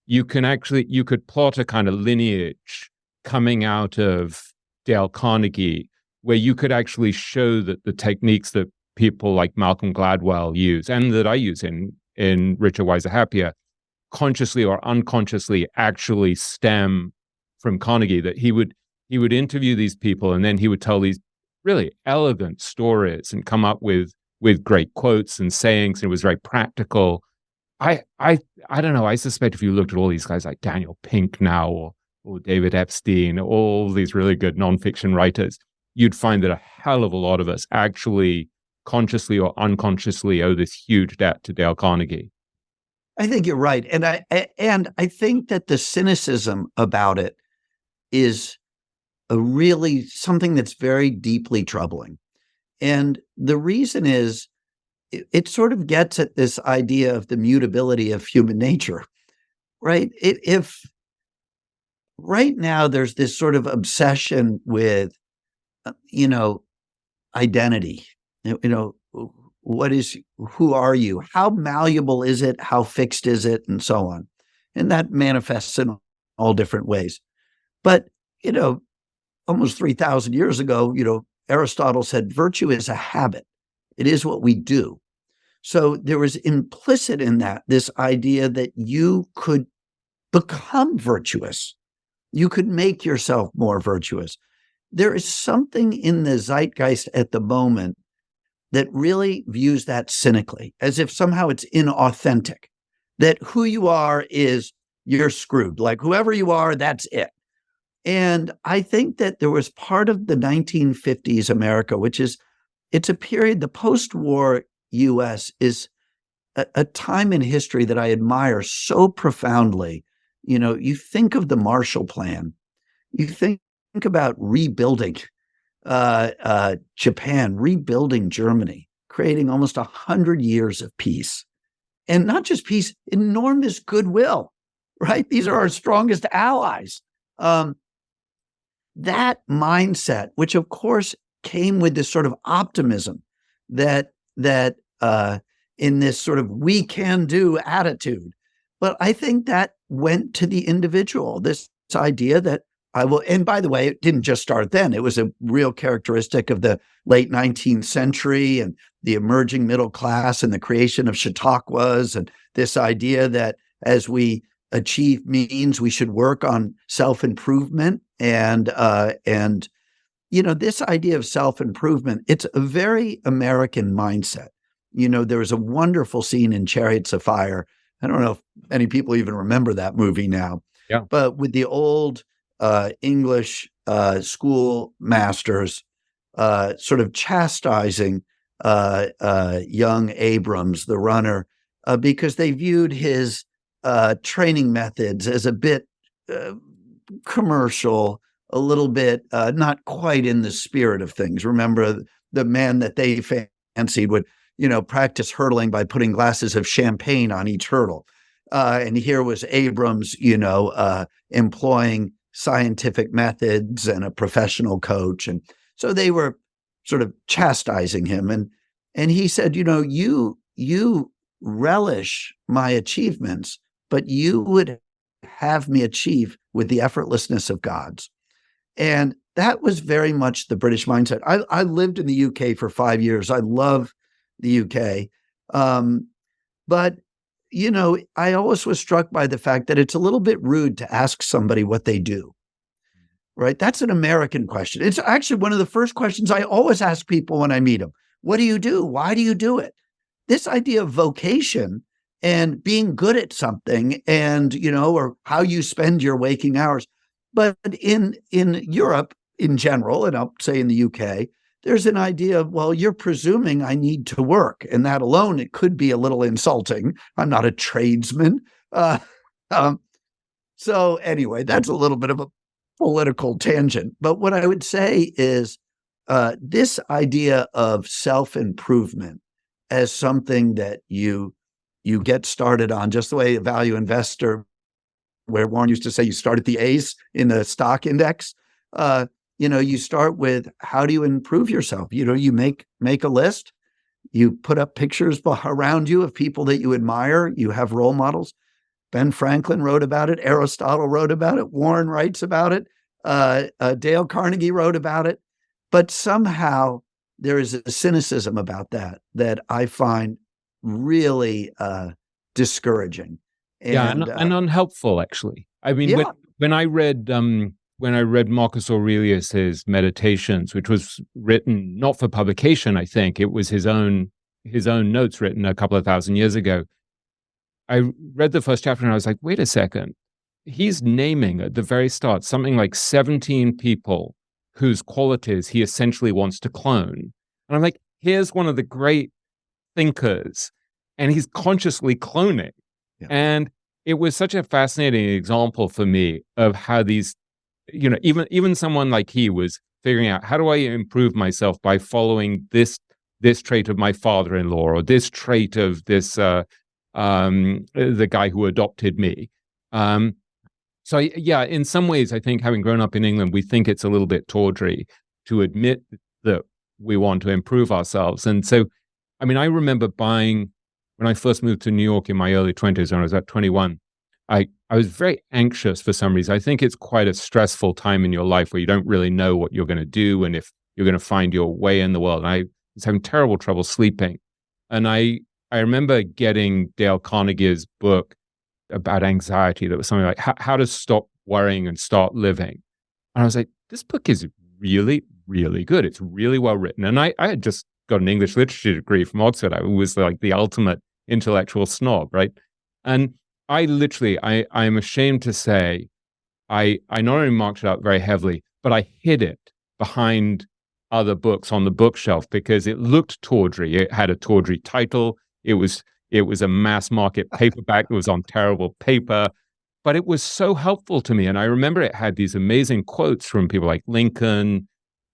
you could plot a kind of lineage coming out of Dale Carnegie, where you could actually show that the techniques that people like Malcolm Gladwell use and that I use in Richer, Wiser, Happier, consciously or unconsciously actually stem from Carnegie. That he would interview these people and then he would tell these really elegant stories and come up with great quotes and sayings, and it was very practical. I don't know. I suspect if you looked at all these guys like Daniel Pink now or David Epstein, all these really good nonfiction writers, you'd find that a hell of a lot of us actually consciously or unconsciously owe this huge debt to Dale Carnegie. I think you're right. And I think that the cynicism about it is really something that's very deeply troubling. And the reason is it sort of gets at this idea of the mutability of human nature, right? If right now there's this sort of obsession with, identity, who are you? How malleable is it? How fixed is it? And so on. And that manifests in all different ways. But, almost 3,000 years ago, Aristotle said virtue is a habit. It is what we do. So there was implicit in that this idea that you could become virtuous. You could make yourself more virtuous. There is something in the zeitgeist at the moment that really views that cynically, as if somehow it's inauthentic, that who you are is you're screwed. Like whoever you are, that's it. And I think that there was part of the 1950s America, it's a period, the post-war US is a time in history that I admire so profoundly. You think of the Marshall Plan, you think about rebuilding Japan, rebuilding Germany, creating almost 100 years of peace. And not just peace, enormous goodwill, right? These are our strongest allies. That mindset, which of course came with this sort of optimism that in this sort of we can do attitude. But I think that went to the individual, this idea that I will, and by the way, it didn't just start then. It was a real characteristic of the late 19th century and the emerging middle class and the creation of chautauquas and this idea that as we achieve means, we should work on self-improvement. And this idea of self-improvement, it's a very American mindset. There was a wonderful scene in Chariots of Fire. I don't know if any people even remember that movie now. Yeah. But with the old English school masters sort of chastising young Abrams, the runner, because they viewed his training methods as a bit commercial, a little bit not quite in the spirit of things. Remember, the man that they fancied would, practice hurdling by putting glasses of champagne on each hurdle. And here was Abrams, employing scientific methods and a professional coach. And so they were sort of chastising him. And he said, you relish my achievements, but you would have me achieve with the effortlessness of God's. And that was very much the British mindset. I lived in the UK for 5 years. I love the UK. But, I always was struck by the fact that it's a little bit rude to ask somebody what they do, right? That's an American question. It's actually one of the first questions I always ask people when I meet them. What do you do? Why do you do it? This idea of vocation and being good at something and, or how you spend your waking hours. But in Europe in general, and I'll say in the UK, there's an idea of, well, you're presuming I need to work. And that alone, it could be a little insulting. I'm not a tradesman. So anyway, that's a little bit of a political tangent. But what I would say is this idea of self-improvement as something that you get started on, just the way a value investor, where Warren used to say you start at the A's in the stock index. You start with, how do you improve yourself? You make a list, you put up pictures around you of people that you admire, you have role models. Ben Franklin wrote about it, Aristotle wrote about it, Warren writes about it, Dale Carnegie wrote about it. But somehow there is a cynicism about that I find really discouraging. And unhelpful, actually. I mean, yeah. when I read Marcus Aurelius's Meditations, which was written not for publication, I think it was his own notes written a couple of thousand years ago. I read the first chapter and I was like, wait a second. He's naming at the very start something like 17 people whose qualities he essentially wants to clone. And I'm like, here's one of the great thinkers, and he's consciously cloning. Yeah. And it was such a fascinating example for me of how these, even someone like he was figuring out, how do I improve myself by following this trait of my father-in-law, or this trait of this the guy who adopted me. So in some ways, I think having grown up in England, we think it's a little bit tawdry to admit that we want to improve ourselves. And so, I mean, I remember when I first moved to New York in my early 20s, when I was at 21, I was very anxious for some reason. I think it's quite a stressful time in your life where you don't really know what you're going to do and if you're going to find your way in the world. And I was having terrible trouble sleeping. And I remember getting Dale Carnegie's book about anxiety that was something like how to stop worrying and start living. And I was like, this book is really, really good. It's really well written. And I had just got an English literature degree from Oxford. I was like the ultimate intellectual snob, right? And I am ashamed to say, I not only marked it up very heavily, but I hid it behind other books on the bookshelf because it looked tawdry. It had a tawdry title. It was a mass market paperback. It was on terrible paper, but it was so helpful to me. And I remember it had these amazing quotes from people like Lincoln,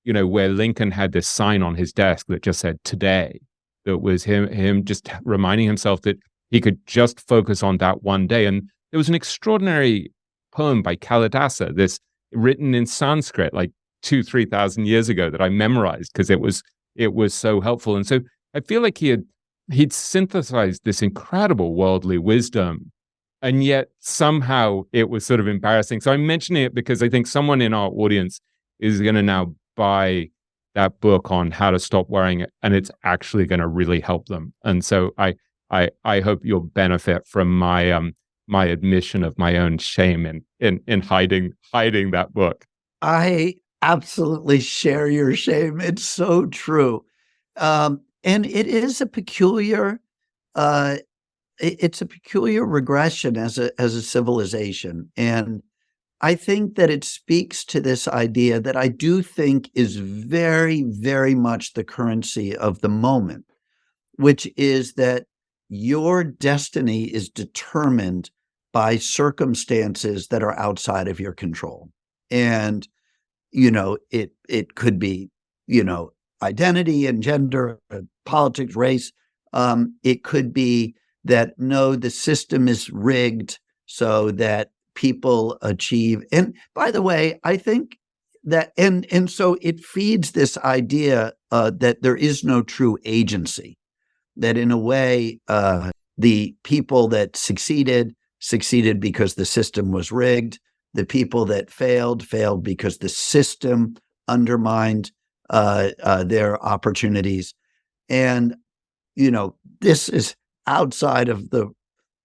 where Lincoln had this sign on his desk that just said "Today." That was him just reminding himself that he could just focus on that one day. And there was an extraordinary poem by Kalidasa, this written in Sanskrit, like 3,000 years ago, that I memorized because it was so helpful. And so I feel like he'd synthesized this incredible worldly wisdom, and yet somehow it was sort of embarrassing. So I'm mentioning it because I think someone in our audience is going to now buy that book on how to stop worrying, and it's actually going to really help them. And so I hope you'll benefit from my my admission of my own shame in hiding that book. I absolutely share your shame. It's so true. And it is a peculiar it's a peculiar regression as a civilization. And I think that it speaks to this idea that I do think is very, very much the currency of the moment, which is that your destiny is determined by circumstances that are outside of your control. And, it could be, identity and gender, politics, race. It could be that, no, the system is rigged so that people achieve. And by the way, I think that, and so it feeds this idea that there is no true agency, that in a way, the people that succeeded because the system was rigged. The people that failed because the system undermined their opportunities. And, this is outside of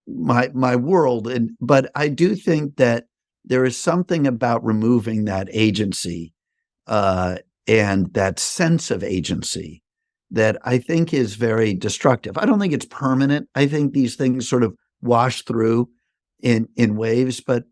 my world. But I do think that there is something about removing that agency and that sense of agency that I think is very destructive. I don't think it's permanent. I think these things sort of wash through in waves, but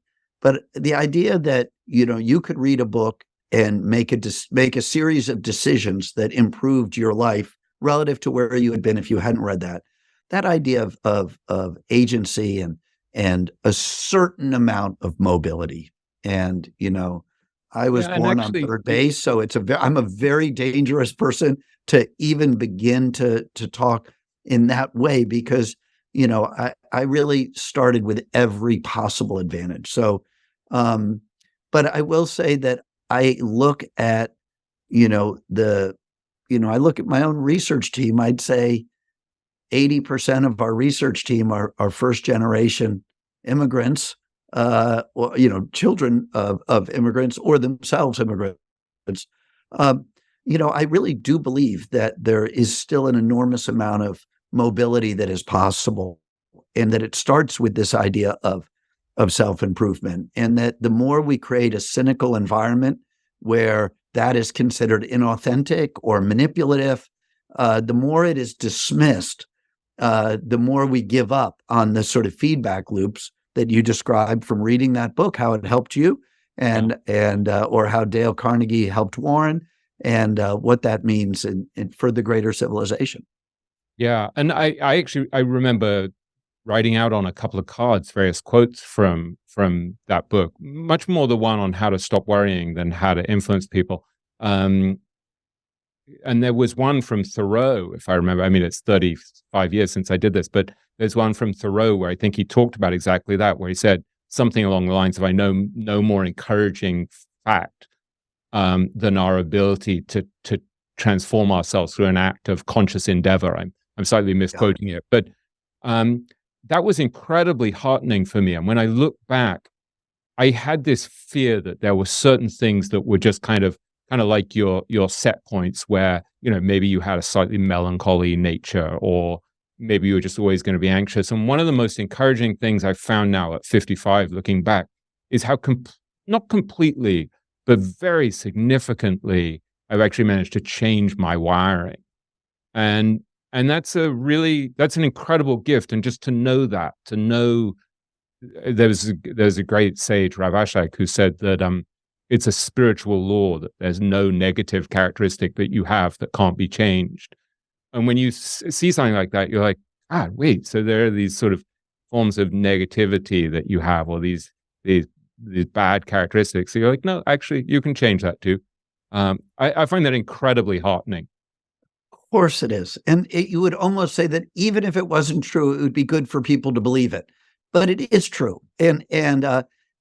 the idea that, you could read a book and make a series of decisions that improved your life relative to where you had been if you hadn't read that idea of agency and a certain amount of mobility. And, I was born on third base, so I'm a very dangerous person to even begin to talk in that way because, I really started with every possible advantage. So, but I will say that I look at, I look at my own research team. I'd say 80% of our research team are first generation immigrants, or, children of immigrants or themselves immigrants. I really do believe that there is still an enormous amount of mobility that is possible, and that it starts with this idea of self-improvement, and that the more we create a cynical environment where that is considered inauthentic or manipulative, the more it is dismissed, the more we give up on the sort of feedback loops that you described from reading that book, how it helped you, and or how Dale Carnegie helped Warren, and what that means for the greater civilization. Yeah, and I remember writing out on a couple of cards various quotes from that book, much more the one on how to stop worrying than how to influence people. And there was one from Thoreau, if I remember. I mean, it's 35 years since I did this, but there's one from Thoreau where I think he talked about exactly that, where he said something along the lines of, I know no more encouraging fact than our ability to transform ourselves through an act of conscious endeavor. I'm slightly misquoting it, but that was incredibly heartening for me. And when I look back, I had this fear that there were certain things that were just kind of like your set points where, maybe you had a slightly melancholy nature, or maybe you were just always going to be anxious. And one of the most encouraging things I've found now at 55, looking back, is how not completely, but very significantly, I've actually managed to change my wiring. And that's an incredible gift. And just to know there's a great sage, Ravashak, who said that it's a spiritual law that there's no negative characteristic that you have that can't be changed. And when you see something like that, you're like, wait, so there are these sort of forms of negativity that you have, or these bad characteristics. So you're like, no, actually, you can change that too. I find that incredibly heartening. Of course it is. And you would almost say that even if it wasn't true, it would be good for people to believe it. But it is true. And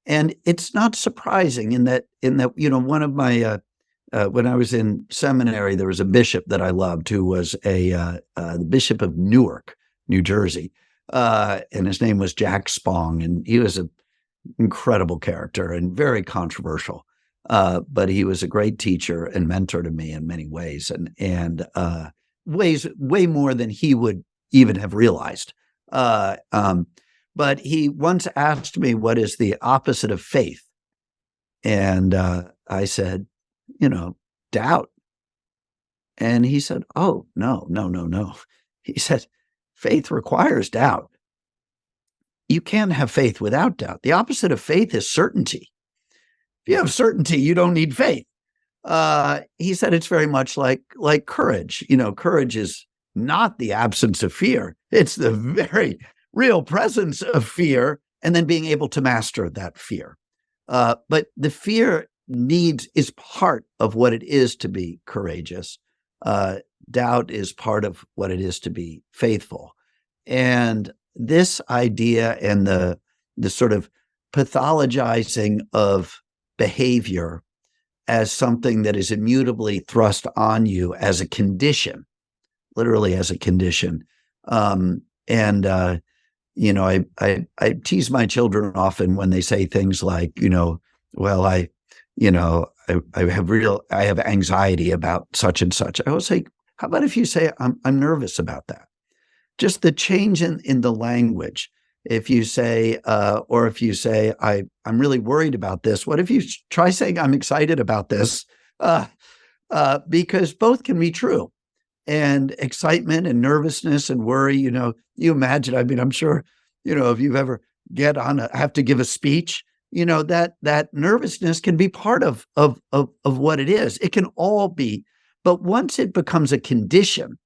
it's not surprising in that, one of my, when I was in seminary, there was a bishop that I loved who was the Bishop of Newark, New Jersey. And his name was Jack Spong. And he was an incredible character and very controversial. But he was a great teacher and mentor to me in many ways, and ways way more than he would even have realized. But he once asked me, what is the opposite of faith? And I said, doubt. And he said, oh, no. He said, faith requires doubt. You can't have faith without doubt. The opposite of faith is certainty. If you have certainty, you don't need faith. He said it's very much like courage. Courage is not the absence of fear. It's the very real presence of fear, and then being able to master that fear. But the fear is part of what it is to be courageous. Doubt is part of what it is to be faithful. And this idea and the sort of pathologizing of behavior as something that is immutably thrust on you as a condition, literally as a condition. I tease my children often when they say things like, well, I have anxiety about such and such. I always say, how about if you say, I'm nervous about that? Just the change in the language. If you say, or if you say, I'm really worried about this, what if you try saying, I'm excited about this? Because both can be true. And excitement and nervousness and worry, you imagine, I'm sure, if you've ever have to give a speech, that nervousness can be part of what it is. It can all be, but once it becomes a condition,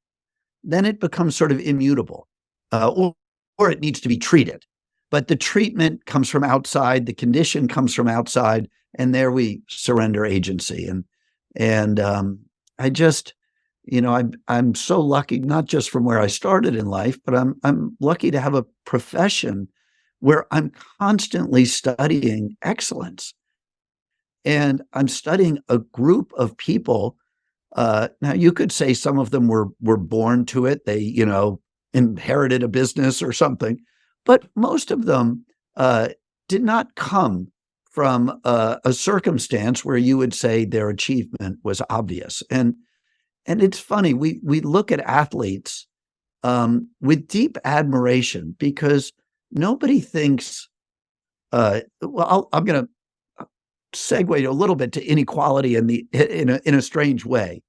then it becomes sort of immutable, or it needs to be treated. But the treatment comes from outside, the condition comes from outside, and there we surrender agency. And I just, I'm so lucky, not just from where I started in life, but I'm lucky to have a profession where I'm constantly studying excellence. And I'm studying a group of people. Now, you could say some of them were born to it. They, inherited a business or something. But most of them did not come from a circumstance where you would say their achievement was obvious. And it's funny, we look at athletes with deep admiration because nobody thinks, I'm going to segue a little bit to inequality in a strange way.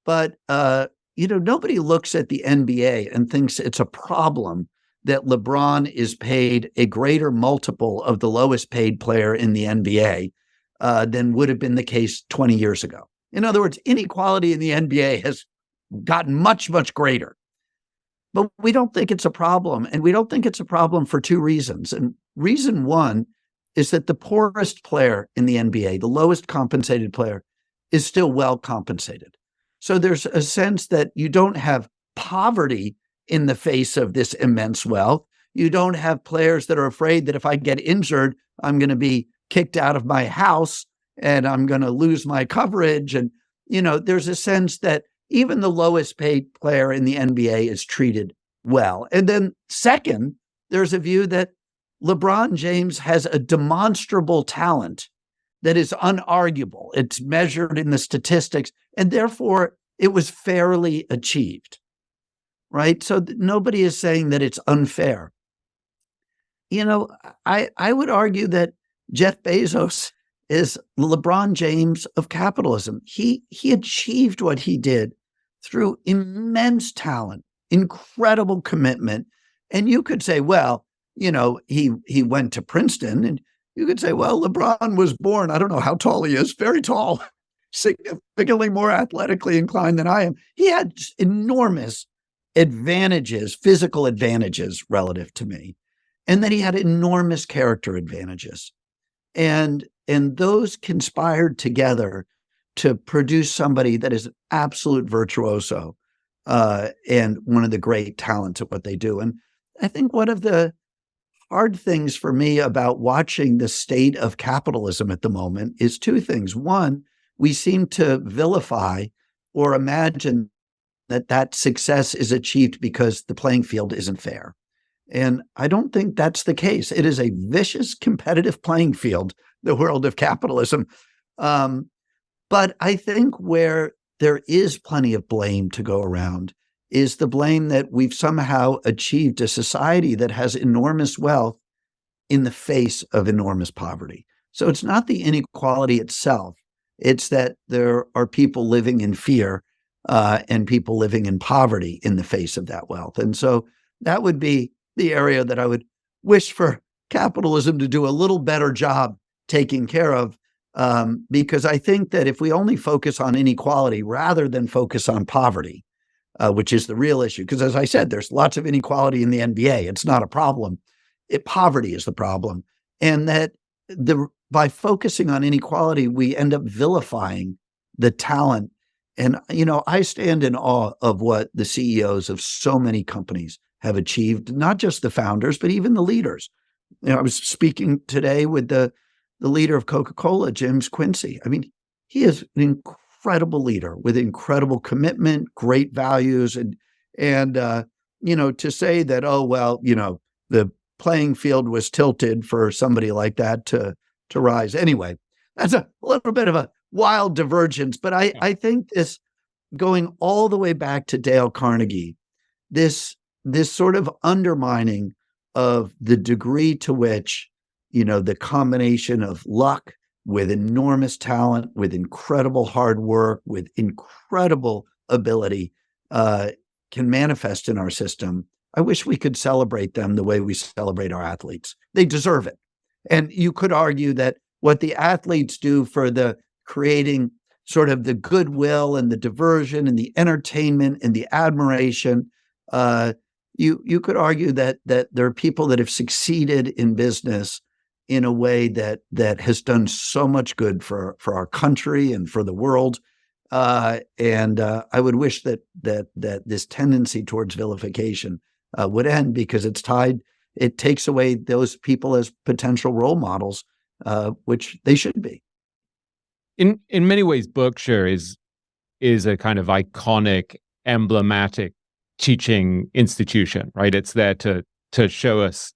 But, nobody looks at the NBA and thinks it's a problem that LeBron is paid a greater multiple of the lowest paid player in the NBA than would have been the case 20 years ago. In other words, inequality in the NBA has gotten much, much greater. But we don't think it's a problem. And we don't think it's a problem for two reasons. And reason one is that the poorest player in the NBA, the lowest compensated player, is still well compensated. So there's a sense that you don't have poverty in the face of this immense wealth. You don't have players that are afraid that if I get injured, I'm going to be kicked out of my house and I'm going to lose my coverage. And, there's a sense that even the lowest paid player in the NBA is treated well. And then second, there's a view that LeBron James has a demonstrable talent that is unarguable. It's measured in the statistics, and therefore it was fairly achieved, right? So nobody is saying that it's unfair. I would argue that Jeff Bezos is LeBron James of capitalism. He achieved what he did through immense talent, incredible commitment. And you could say, well, he went to Princeton, and you could say, well, LeBron was born, I don't know how tall he is, very tall, significantly more athletically inclined than I am. He had enormous advantages, physical advantages relative to me. And then he had enormous character advantages. And those conspired together to produce somebody that is an absolute virtuoso and one of the great talents at what they do. And I think one of the hard things for me about watching the state of capitalism at the moment is two things. One, we seem to vilify or imagine that success is achieved because the playing field isn't fair. And I don't think that's the case. It is a vicious competitive playing field, the world of capitalism. But I think where there is plenty of blame to go around is the blame that we've somehow achieved a society that has enormous wealth in the face of enormous poverty. So it's not the inequality itself. It's that there are people living in fear and people living in poverty in the face of that wealth. And so that would be the area that I would wish for capitalism to do a little better job taking care of, because I think that if we only focus on inequality rather than focus on poverty, which is the real issue, because as I said, there's lots of inequality in the NBA. It's not a problem. Poverty is the problem. And that by focusing on inequality, we end up vilifying the talent. And, I stand in awe of what the CEOs of so many companies have achieved, not just the founders, but even the leaders. I was speaking today with the leader of Coca-Cola, James Quincy. I mean, he is an incredible leader with incredible commitment, great values. And to say that, oh, well, the playing field was tilted for somebody like that to rise. Anyway, that's a little bit of a wild divergence. But I think this, going all the way back to Dale Carnegie, this sort of undermining of the degree to which, the combination of luck with enormous talent, with incredible hard work, with incredible ability can manifest in our system. I wish we could celebrate them the way we celebrate our athletes. They deserve it. And you could argue that what the athletes do for the creating sort of the goodwill and the diversion and the entertainment and the admiration, you could argue that there are people that have succeeded in business in a way that has done so much good for our country and for the world. And I would wish that this tendency towards vilification would end, because it takes away those people as potential role models, which they should be. In many ways, Berkshire is a kind of iconic, emblematic teaching institution, right? It's there to show us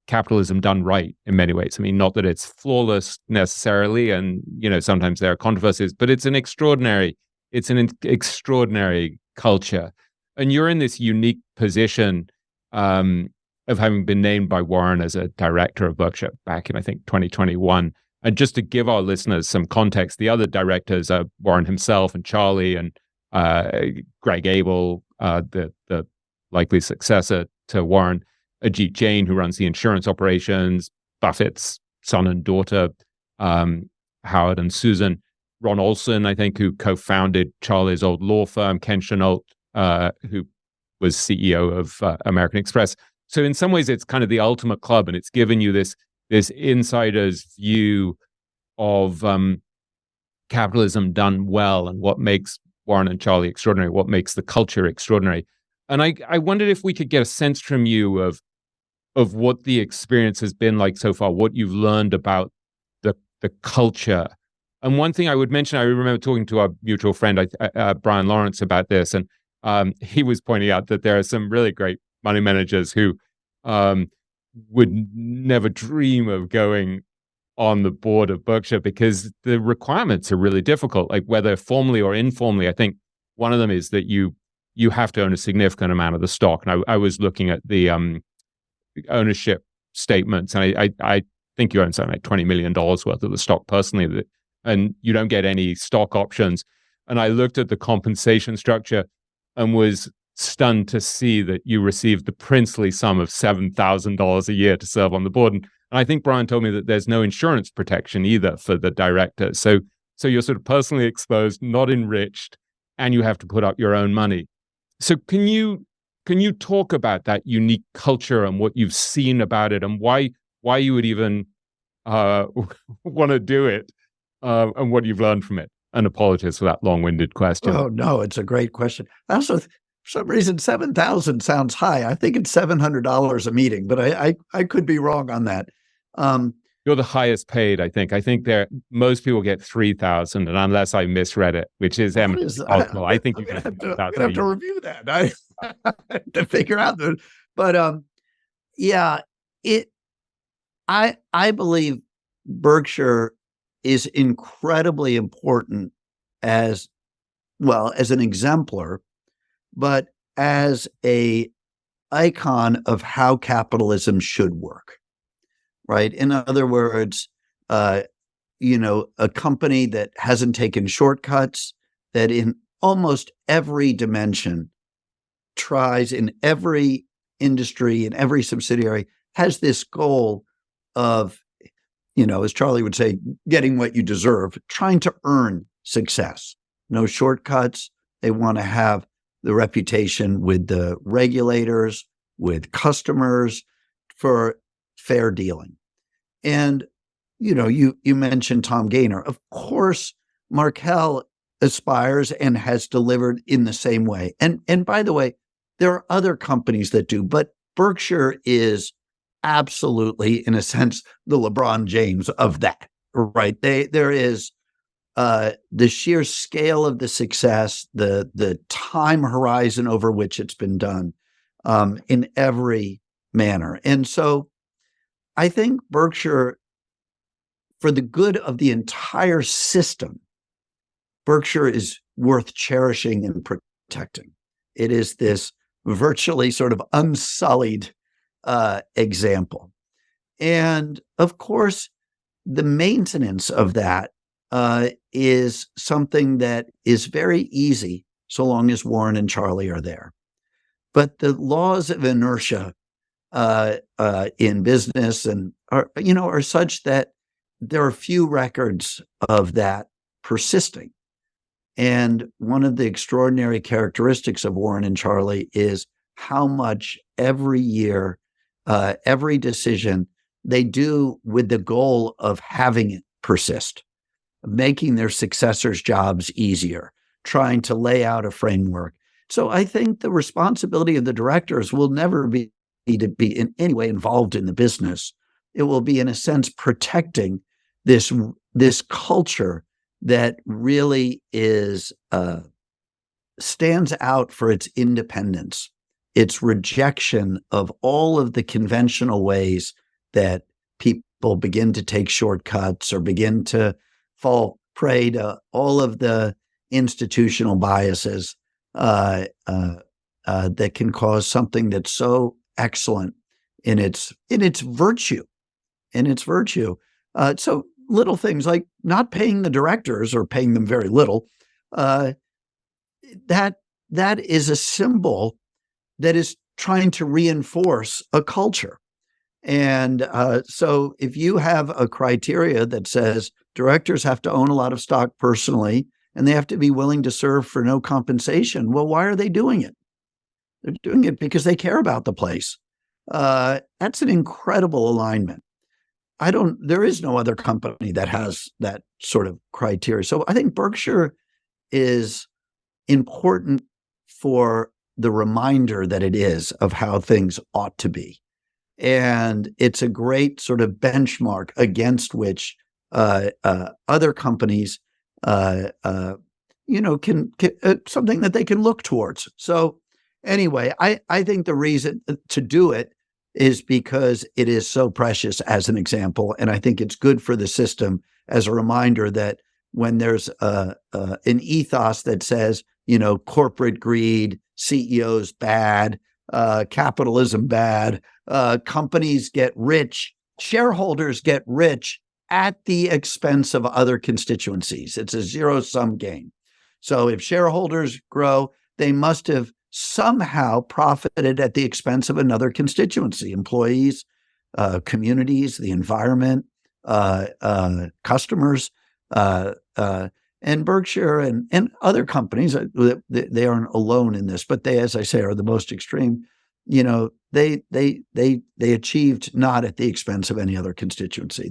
capitalism done right in many ways. I mean, not that it's flawless necessarily, and sometimes there are controversies, but it's an extraordinary culture. And you're in this unique position of having been named by Warren as a director of Berkshire back in, I think, 2021. And just to give our listeners some context, the other directors are Warren himself and Charlie and Greg Abel, the likely successor to Warren, Ajit Jain, who runs the insurance operations, Buffett's son and daughter, Howard and Susan, Ron Olson, I think, who co-founded Charlie's old law firm, Ken Chenault, who was CEO of American Express. So in some ways, it's kind of the ultimate club, and it's given you this insider's view of capitalism done well and what makes Warren and Charlie extraordinary, what makes the culture extraordinary. And I wondered if we could get a sense from you of what the experience has been like so far, what you've learned about the culture. And one thing I would mention, I remember talking to our mutual friend, Brian Lawrence, about this, and he was pointing out that there are some really great money managers who would never dream of going on the board of Berkshire because the requirements are really difficult, like whether formally or informally. I think one of them is that you have to own a significant amount of the stock. And I was looking at the ownership statements, and I think you own something like $20 million worth of the stock personally, and you don't get any stock options. And I looked at the compensation structure and was stunned to see that you received the princely sum of $7,000 a year to serve on the board. And I think Brian told me that there's no insurance protection either for the director. So you're sort of personally exposed, not enriched, and you have to put up your own money. So can you talk about that unique culture and what you've seen about it, and why you would even want to do it, and what you've learned from it? And apologies for that long-winded question. Oh, no, it's a great question. Also, for some reason, 7,000 sounds high. I think it's $700 a meeting, but I could be wrong on that. You're the highest paid, I think. I think most people get 3,000, and unless I misread it, which is possible. I think you can have to review that. I have to figure out that. But yeah, I believe Berkshire is incredibly important as an exemplar, but as a icon of how capitalism should work, right? In other words, a company that hasn't taken shortcuts, that in almost every dimension tries, in every industry, in every subsidiary, has this goal of, as Charlie would say, getting what you deserve, trying to earn success. No shortcuts. They want to have the reputation with the regulators, with customers, for fair dealing. And, you mentioned Tom Gaynor. Of course, Markel aspires and has delivered in the same way. And by the way, there are other companies that do, but Berkshire is absolutely, in a sense, the LeBron James of that, right? There is the sheer scale of the success, the time horizon over which it's been done, in every manner. And so I think Berkshire, for the good of the entire system, Berkshire is worth cherishing and protecting. It is this virtually sort of unsullied example. And of course, the maintenance of that is something that is very easy so long as Warren and Charlie are there. But the laws of inertia in business are such that there are few records of that persisting. And one of the extraordinary characteristics of Warren and Charlie is how much every year, every decision they do with the goal of having it persist, making their successors' jobs easier, trying to lay out a framework. So I think the responsibility of the directors will never be to be in any way involved in the business. It will be, in a sense, protecting this culture that really stands out for its independence, its rejection of all of the conventional ways that people begin to take shortcuts or begin to fall prey to all of the institutional biases that can cause something that's so excellent in its virtue. So little things like not paying the directors or paying them very little, that is a symbol that is trying to reinforce a culture. And so if you have a criteria that says directors have to own a lot of stock personally and they have to be willing to serve for no compensation, well, why are they doing it? They're doing it because they care about the place. That's an incredible alignment. There is no other company that has that sort of criteria. So I think Berkshire is important for the reminder that it is of how things ought to be. And it's a great sort of benchmark against which other companies, can something that they can look towards. So anyway, I think the reason to do it is because it is so precious as an example. And I think it's good for the system as a reminder that when there's an ethos that says, corporate greed, CEOs bad, capitalism bad, companies get rich, shareholders get rich at the expense of other constituencies. It's a zero-sum game. So if shareholders grow, they must have somehow profited at the expense of another constituency, employees, communities, the environment, customers, and Berkshire and other companies. They aren't alone in this, but they, as I say, are the most extreme. They achieved not at the expense of any other constituency.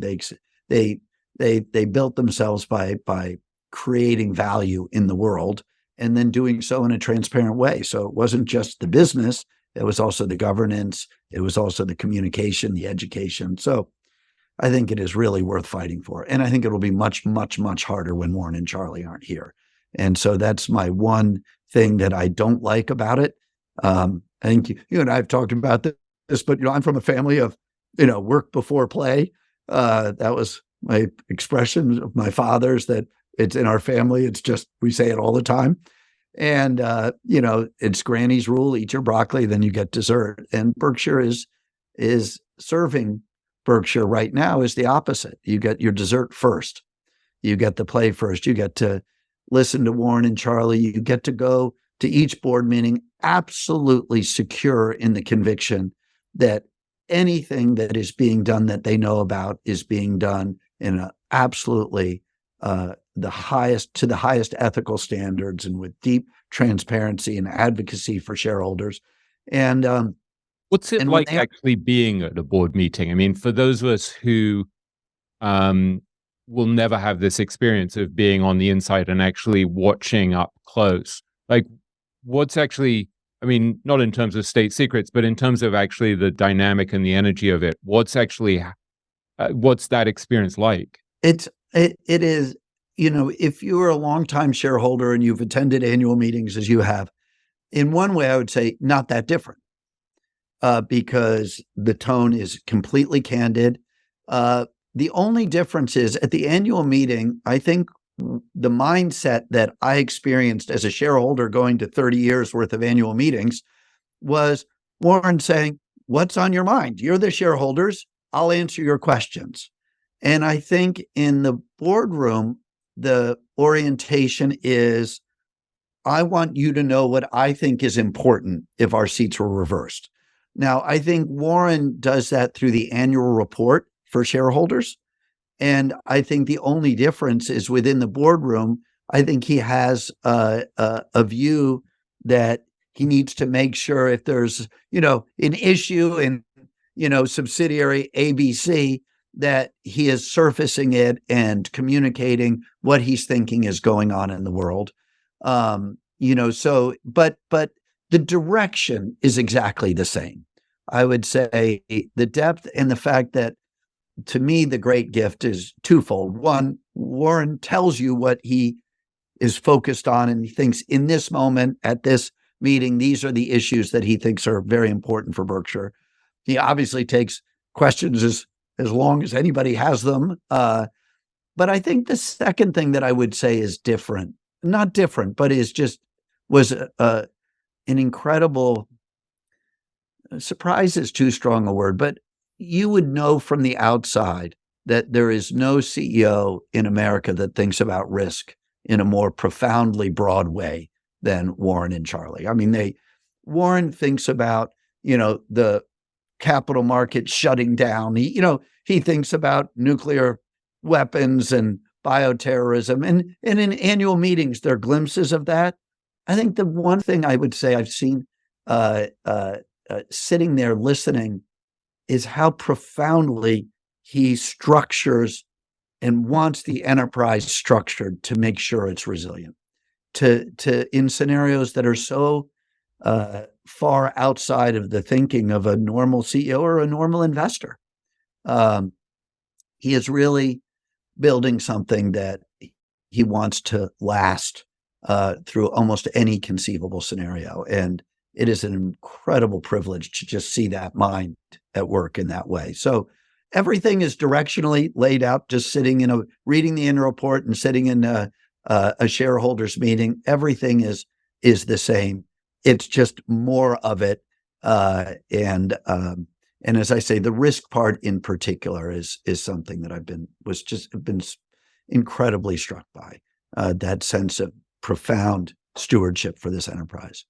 They built themselves by creating value in the world and then doing so in a transparent way. So it wasn't just the business, it was also the governance, it was also the communication, the education. So I think it is really worth fighting for. And I think it'll be much, much, much harder when Warren and Charlie aren't here. And so that's my one thing that I don't like about it. I think you and I have talked about this, but I'm from a family of, work before play. That was my expression of my father's, that it's in our family. It's just, we say it all the time. And, it's Granny's rule: eat your broccoli, then you get dessert. And Berkshire is serving Berkshire right now is the opposite. You get your dessert first. You get the play first. You get to listen to Warren and Charlie. You get to go to each board meeting absolutely secure in the conviction that anything that is being done that they know about is being done in a absolutely the highest ethical standards and with deep transparency and advocacy for shareholders. And what's it like actually being at a board meeting? I mean, for those of us who will never have this experience of being on the inside and actually watching up close, like what's actually, I mean, not in terms of state secrets, but in terms of actually the dynamic and the energy of it, what's that experience like? It is, if you're a longtime shareholder and you've attended annual meetings as you have, in one way, I would say not that different. Because the tone is completely candid. The only difference is at the annual meeting, I think the mindset that I experienced as a shareholder going to 30 years worth of annual meetings was Warren saying, "What's on your mind? You're the shareholders. I'll answer your questions." And I think in the boardroom, the orientation is, I want you to know what I think is important if our seats were reversed. Now, I think Warren does that through the annual report for shareholders. And I think the only difference is within the boardroom, I think he has a view that he needs to make sure if there's, an issue in, subsidiary ABC, that he is surfacing it and communicating what he's thinking is going on in the world. But the direction is exactly the same. I would say the depth and the fact that, to me, the great gift is twofold. One, Warren tells you what he is focused on, and he thinks in this moment, at this meeting, these are the issues that he thinks are very important for Berkshire. He obviously takes questions as long as anybody has them. But I think the second thing that I would say is different, not different, but was an incredible, surprise is too strong a word, but you would know from the outside that there is no CEO in America that thinks about risk in a more profoundly broad way than Warren and Charlie. I mean, Warren thinks about, the capital market shutting down. He thinks about nuclear weapons and bioterrorism. And in annual meetings, there are glimpses of that. I think the one thing I would say I've seen sitting there listening is how profoundly he structures and wants the enterprise structured to make sure it's resilient to in scenarios that are so far outside of the thinking of a normal CEO or a normal investor. He is really building something that he wants to last through almost any conceivable scenario. And it is an incredible privilege to just see that mind at work in that way. So everything is directionally laid out, just sitting reading the annual report and sitting in a shareholders meeting. Everything is the same. It's just more of it. And as I say, the risk part in particular is something that I've been incredibly struck by, that sense of profound stewardship for this enterprise.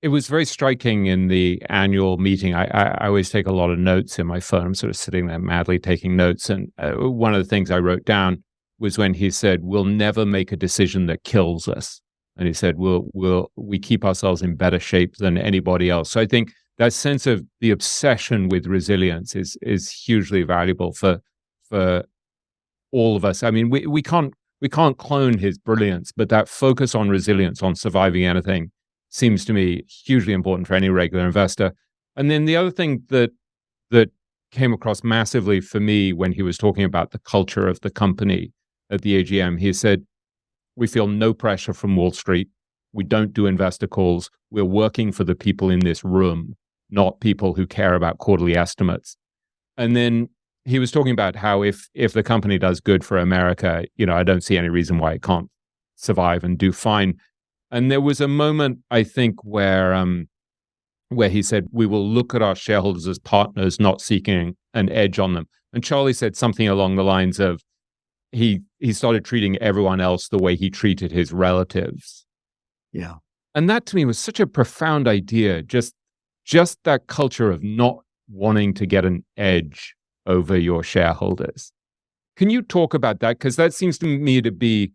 It was very striking in the annual meeting. I always take a lot of notes in my phone. I'm sort of sitting there madly taking notes. And one of the things I wrote down was when he said, "We'll never make a decision that kills us." And he said, we keep ourselves in better shape than anybody else. So I think that sense of the obsession with resilience is hugely valuable for all of us. I mean, we can't clone his brilliance, but that focus on resilience, on surviving anything, seems to me hugely important for any regular investor. And then the other thing that came across massively for me when he was talking about the culture of the company at the AGM, he said, "We feel no pressure from Wall Street. We don't do investor calls. We're working for the people in this room, not people who care about quarterly estimates." And then he was talking about how if the company does good for America, I don't see any reason why it can't survive and do fine. And there was a moment, I think, where he said, "We will look at our shareholders as partners, not seeking an edge on them." And Charlie said something along the lines of, he started treating everyone else the way he treated his relatives. Yeah. And that to me was such a profound idea, just that culture of not wanting to get an edge over your shareholders. Can you talk about that? Because that seems to me to be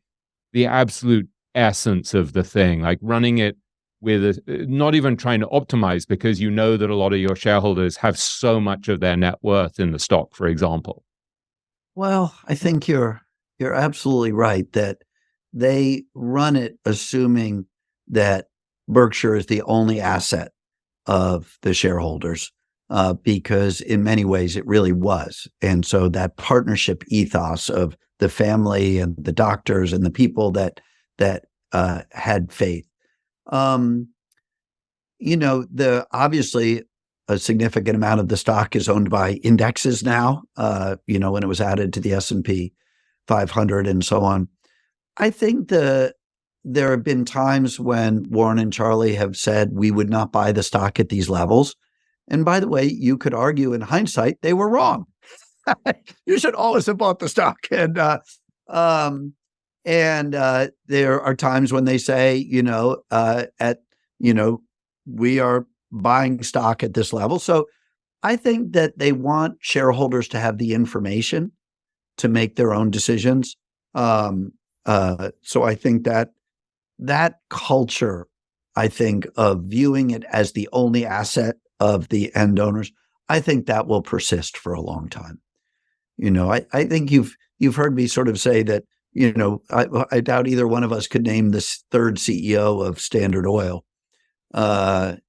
the absolute essence of the thing, like running it with not even trying to optimize, because you know that a lot of your shareholders have so much of their net worth in the stock, for example. Well, I think you're absolutely right that they run it assuming that Berkshire is the only asset of the shareholders, because in many ways it really was. And so that partnership ethos of the family and the doctors and the people that had faith. Obviously a significant amount of the stock is owned by indexes now, when it was added to the S&P 500 and so on. I think there have been times when Warren and Charlie have said we would not buy the stock at these levels. And by the way, you could argue in hindsight, they were wrong. You should always have bought the stock. And there are times when they say, we are buying stock at this level. So I think that they want shareholders to have the information to make their own decisions. So I think that culture, I think, of viewing it as the only asset of the end owners, I think that will persist for a long time. I think you've heard me sort of say that, I doubt either one of us could name this third CEO of Standard Oil. I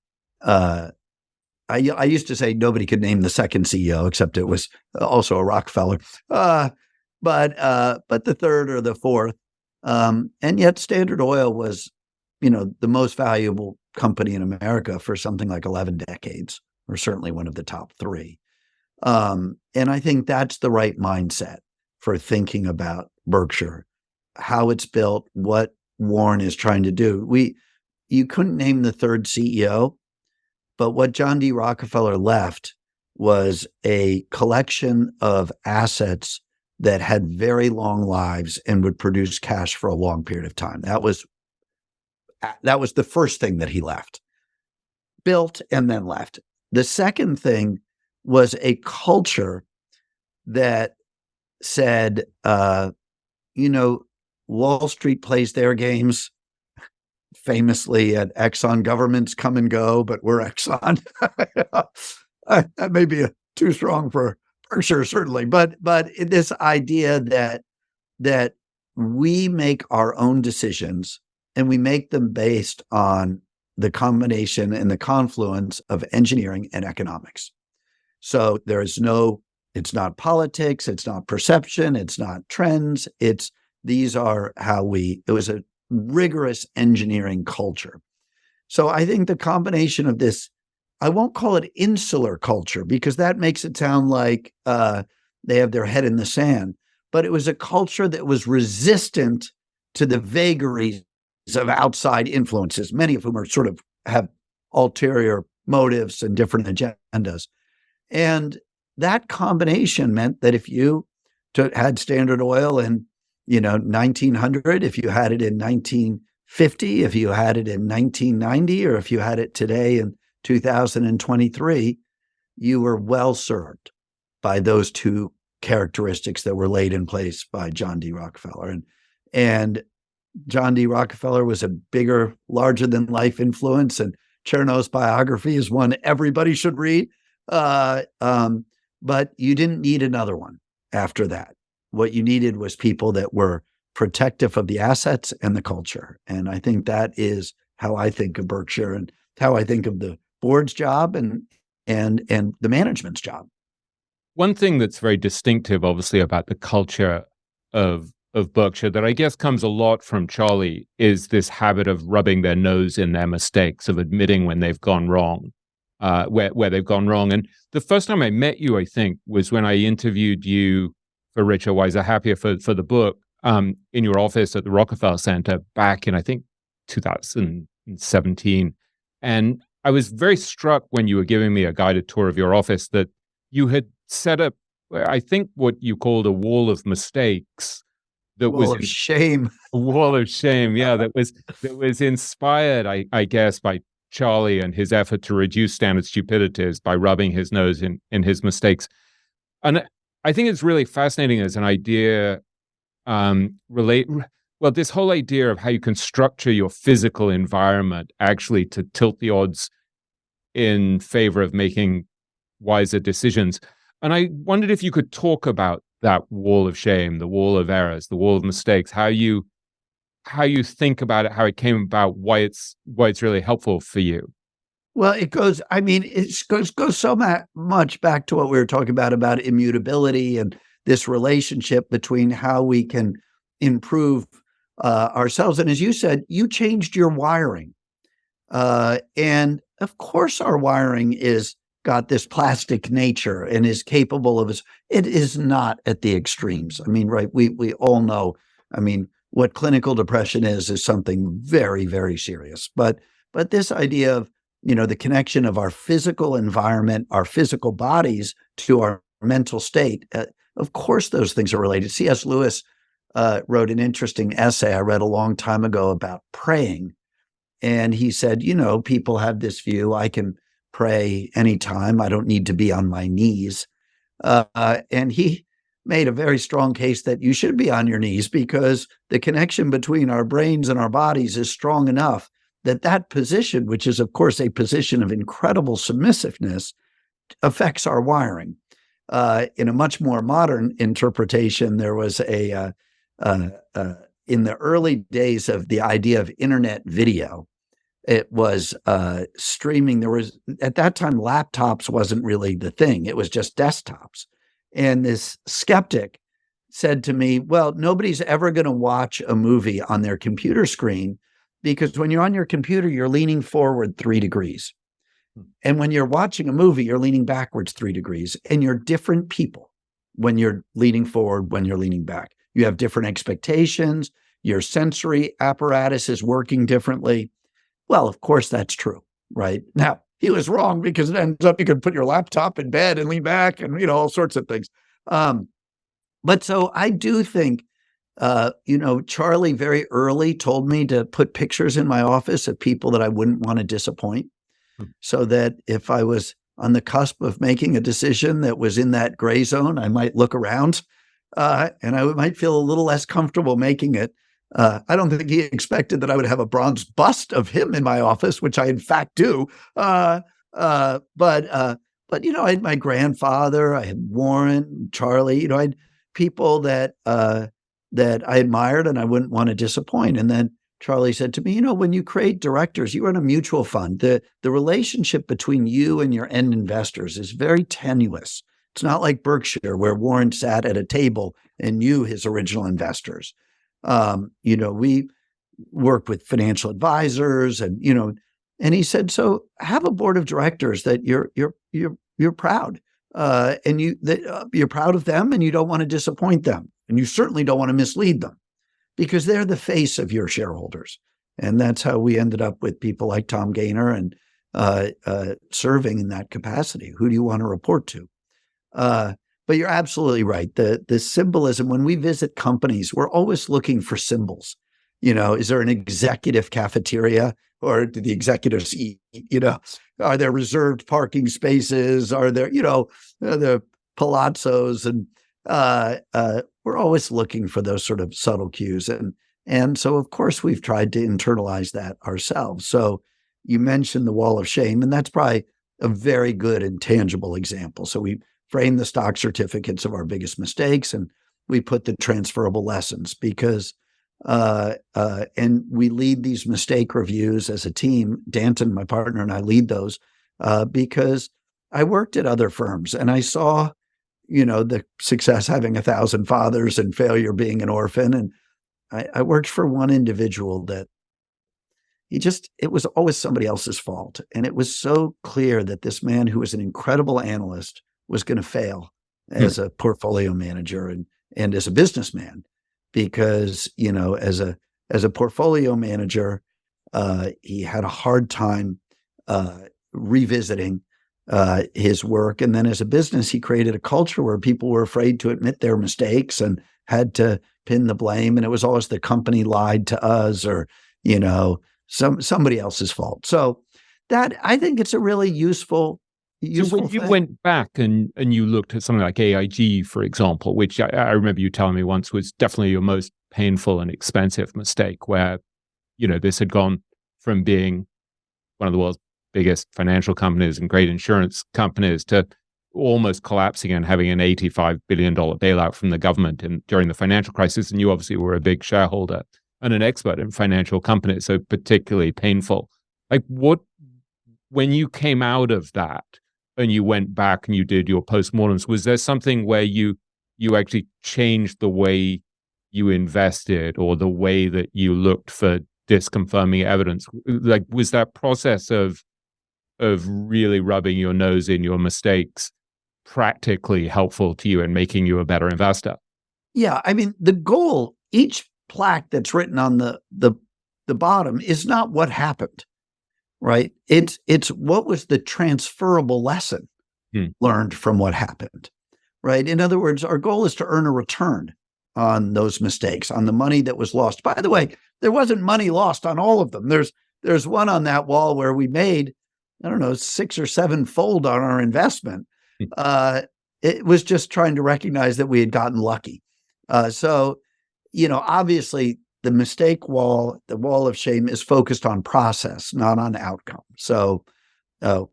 used to say nobody could name the second CEO, except it was also a Rockefeller. But the third or the fourth, and yet Standard Oil was, the most valuable company in America for something like 11 decades, or certainly one of the top three. And I think that's the right mindset for thinking about Berkshire, how it's built, what Warren is trying to do. You couldn't name the third CEO, but what John D. Rockefeller left was a collection of assets that had very long lives and would produce cash for a long period of time. That was the first thing that he left, built and then left. The second thing was a culture that said, Wall Street plays their games. Famously at Exxon, governments come and go, but we're Exxon. That may be too strong for Berkshire, certainly, but this idea that we make our own decisions and we make them based on the combination and the confluence of engineering and economics. So it's not politics, it's not perception, it's not trends, it was a rigorous engineering culture. So I think the combination of this, I won't call it insular culture because that makes it sound like they have their head in the sand, but it was a culture that was resistant to the vagaries of outside influences, many of whom are sort of have ulterior motives and different agendas. And that combination meant that if you had Standard Oil in 1900, if you had it in 1950, 1950, if you had it in 1990, or if you had it today in 2023, you were well served by those two characteristics that were laid in place by John D. Rockefeller. And John D. Rockefeller was a bigger, larger than life influence, and Cherno's biography is one everybody should read. But you didn't need another one after that. What you needed was people that were protective of the assets and the culture. And I think that is how I think of Berkshire and how I think of the board's job and the management's job. One thing that's very distinctive, obviously, about the culture of Berkshire that I guess comes a lot from Charlie is this habit of rubbing their nose in their mistakes, of admitting when they've gone wrong, where they've gone wrong. And the first time I met you, I think, was when I interviewed you for Richer, Wiser, Happier for the book in your office at the Rockefeller Center back in, I think, 2017. And I was very struck when you were giving me a guided tour of your office that you had set up, I think, what you called a wall of mistakes. That wall of shame. A wall of shame, yeah. That was inspired, I guess, by Charlie and his effort to reduce standard stupidities by rubbing his nose in his mistakes. And I think it's really fascinating as an idea, this whole idea of how you can structure your physical environment actually to tilt the odds in favor of making wiser decisions. And I wondered if you could talk about that wall of shame, the wall of errors, the wall of mistakes, how you think about it, how it came about, why it's really helpful for you. Well, it goes so much back to what we were talking about immutability and this relationship between how we can improve ourselves. And as you said, you changed your wiring. And of course, our wiring is got this plastic nature and is capable of it is not at the extremes. I mean, right. We all know, I mean, what clinical depression is something very, very serious. But this idea of, the connection of our physical environment, our physical bodies to our mental state, of course, those things are related. C.S. Lewis wrote an interesting essay I read a long time ago about praying. And he said, people have this view, I can pray anytime. I don't need to be on my knees. And he made a very strong case that you should be on your knees because the connection between our brains and our bodies is strong enough that position, which is, of course, a position of incredible submissiveness, affects our wiring. In a much more modern interpretation, there was in the early days of the idea of internet video, it was streaming. There was, at that time, laptops wasn't really the thing. It was just desktops. And this skeptic said to me, well, nobody's ever going to watch a movie on their computer screen because when you're on your computer, you're leaning forward 3 degrees. And when you're watching a movie, you're leaning backwards 3 degrees. And you're different people when you're leaning forward, when you're leaning back. You have different expectations. Your sensory apparatus is working differently. Well, of course, that's true, right? Now, he was wrong because it ends up you can put your laptop in bed and lean back and, all sorts of things. But so I do think, Charlie very early told me to put pictures in my office of people that I wouldn't want to disappoint so that if I was on the cusp of making a decision that was in that gray zone, I might look around and I might feel a little less comfortable making it. I don't think he expected that I would have a bronze bust of him in my office, which I in fact do. But I had my grandfather, I had Warren, Charlie. I had people that I admired and I wouldn't want to disappoint. And then Charlie said to me, when you create directors, you run a mutual fund. The relationship between you and your end investors is very tenuous. It's not like Berkshire, where Warren sat at a table and knew his original investors. We work with financial advisors and he said, so have a board of directors that you're proud and you're proud of them and you don't want to disappoint them. And you certainly don't want to mislead them because they're the face of your shareholders. And that's how we ended up with people like Tom Gaynor and serving in that capacity. Who do you want to report to? But you're absolutely right. The symbolism, when we visit companies, we're always looking for symbols. Is there an executive cafeteria, or do the executives eat? Are there reserved parking spaces? Are there, the palazzos? And we're always looking for those sort of subtle cues. And so, of course, we've tried to internalize that ourselves. So you mentioned the wall of shame, and that's probably a very good and tangible example. So we frame the stock certificates of our biggest mistakes, and we put the transferable lessons because, and we lead these mistake reviews as a team. Danton, my partner, and I lead those because I worked at other firms and I saw, the success having 1,000 fathers and failure being an orphan. And I worked for one individual that it was always somebody else's fault. And it was so clear that this man, who was an incredible analyst, was going to fail as a portfolio manager and as a businessman, because, as a portfolio manager, he had a hard time revisiting his work. And then as a business, he created a culture where people were afraid to admit their mistakes and had to pin the blame. And it was always the company lied to us, or, somebody else's fault. So that, I think it's a really useful So when you thing. went back and you looked at something like AIG, for example, which I remember you telling me once was definitely your most painful and expensive mistake, where, this had gone from being one of the world's biggest financial companies and great insurance companies to almost collapsing and having an $85 billion bailout from the government during the financial crisis. And you obviously were a big shareholder and an expert in financial companies, so particularly painful. Like when you came out of that and you went back and you did your postmortems, was there something where you actually changed the way you invested or the way that you looked for disconfirming evidence? Like, was that process of really rubbing your nose in your mistakes practically helpful to you in making you a better investor? Yeah, I mean, the goal, each plaque that's written on the bottom is not what happened, right? It's what was the transferable lesson learned from what happened, right? In other words, our goal is to earn a return on those mistakes, on the money that was lost. By the way, there wasn't money lost on all of them. There's one on that wall where we made, I don't know, 6 or 7 fold on our investment. It was just trying to recognize that we had gotten lucky. So, obviously the mistake wall, the wall of shame, is focused on process, not on outcome. So,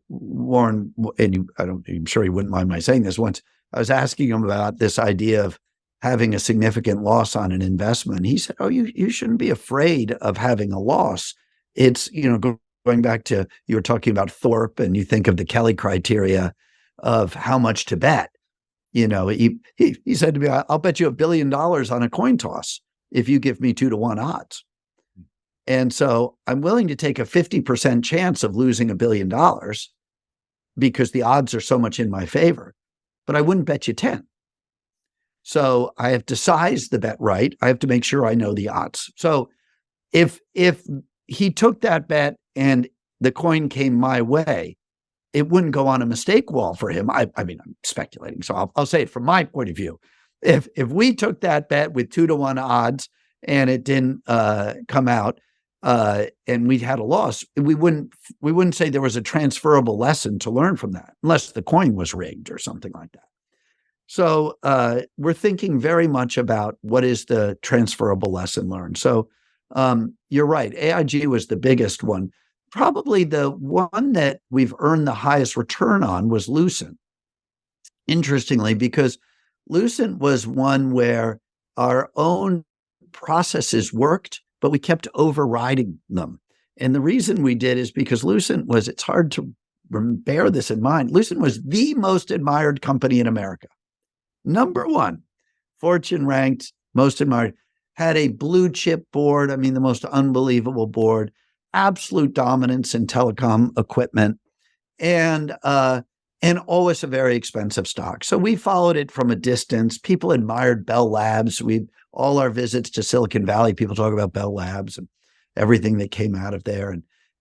Warren, and I'm sure he wouldn't mind my saying this, once I was asking him about this idea of having a significant loss on an investment. He said, "Oh, you shouldn't be afraid of having a loss. It's, going back to, you were talking about Thorpe, and you think of the Kelly criteria of how much to bet. He said to me, I'll bet you $1 billion on a coin toss if you give me 2-to-1 odds. And so I'm willing to take a 50% chance of losing $1 billion because the odds are so much in my favor, but I wouldn't bet you 10. So I have to size the bet right. I have to make sure I know the odds. So if he took that bet and the coin came my way, it wouldn't go on a mistake wall for him. I mean, I'm speculating, so I'll say it from my point of view. If we took that bet with 2-to-1 odds and it didn't come out, and we had a loss, we wouldn't say there was a transferable lesson to learn from that, unless the coin was rigged or something like that. So we're thinking very much about what is the transferable lesson learned. So you're right. AIG was the biggest one. Probably the one that we've earned the highest return on was Lucent. Interestingly, because Lucent was one where our own processes worked, but we kept overriding them. And the reason we did is because Lucent was, it's hard to bear this in mind, Lucent was the most admired company in America. Number one, Fortune ranked most admired, had a blue chip board. I mean, the most unbelievable board, absolute dominance in telecom equipment, and always a very expensive stock. So we followed it from a distance. People admired Bell Labs. All our visits to Silicon Valley, people talk about Bell Labs and everything that came out of there.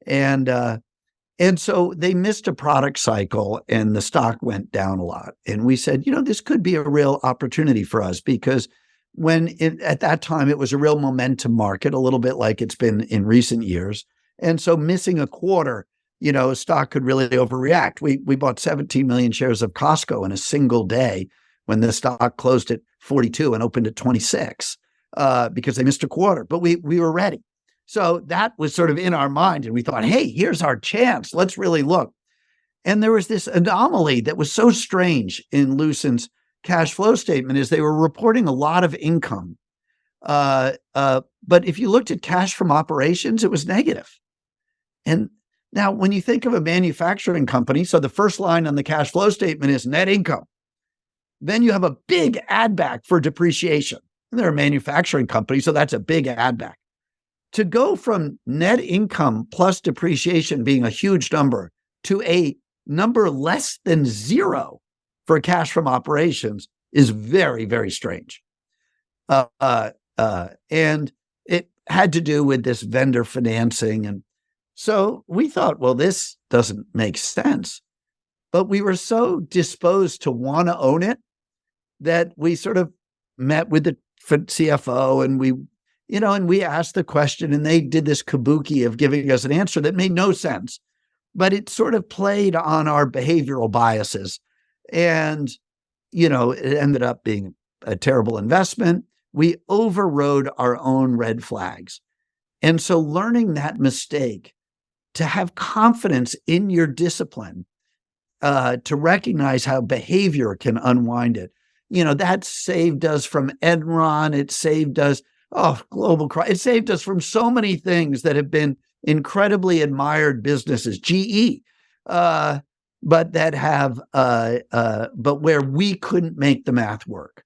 And so they missed a product cycle and the stock went down a lot. And we said, this could be a real opportunity for us because at that time it was a real momentum market, a little bit like it's been in recent years. And so missing a quarter, a stock could really overreact. We bought 17 million shares of Costco in a single day when the stock closed at 42 and opened at 26 because they missed a quarter. But we were ready. So that was sort of in our mind. And we thought, hey, here's our chance. Let's really look. And there was this anomaly that was so strange in Lucent's cash flow statement is they were reporting a lot of income. But if you looked at cash from operations, it was negative. And now when you think of a manufacturing company, so the first line on the cash flow statement is net income. Then you have a big add back for depreciation. And they're a manufacturing company, so that's a big add back. To go from net income plus depreciation being a huge number to a number less than zero for cash from operations is very, very strange. And it had to do with this vendor financing. And so we thought, well, this doesn't make sense. But we were so disposed to want to own it that we sort of met with the CFO and we asked the question and they did this kabuki of giving us an answer that made no sense, but it sort of played on our behavioral biases. And, it ended up being a terrible investment. We overrode our own red flags. And so learning that mistake, to have confidence in your discipline, to recognize how behavior can unwind it, that saved us from Enron. It saved us, global crisis. It saved us from so many things that have been incredibly admired businesses, GE, but that have, but where we couldn't make the math work.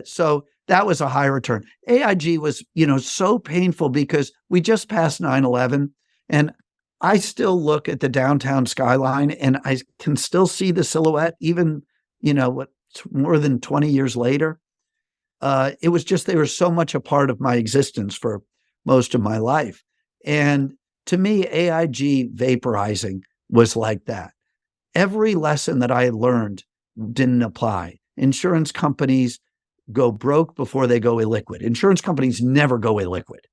So that was a high return. AIG was, so painful because we just passed 9/11, and I still look at the downtown skyline and I can still see the silhouette, even, more than 20 years later. It was just, they were so much a part of my existence for most of my life. And to me, AIG vaporizing was like that. Every lesson that I learned didn't apply. Insurance companies go broke before they go illiquid. Insurance companies never go illiquid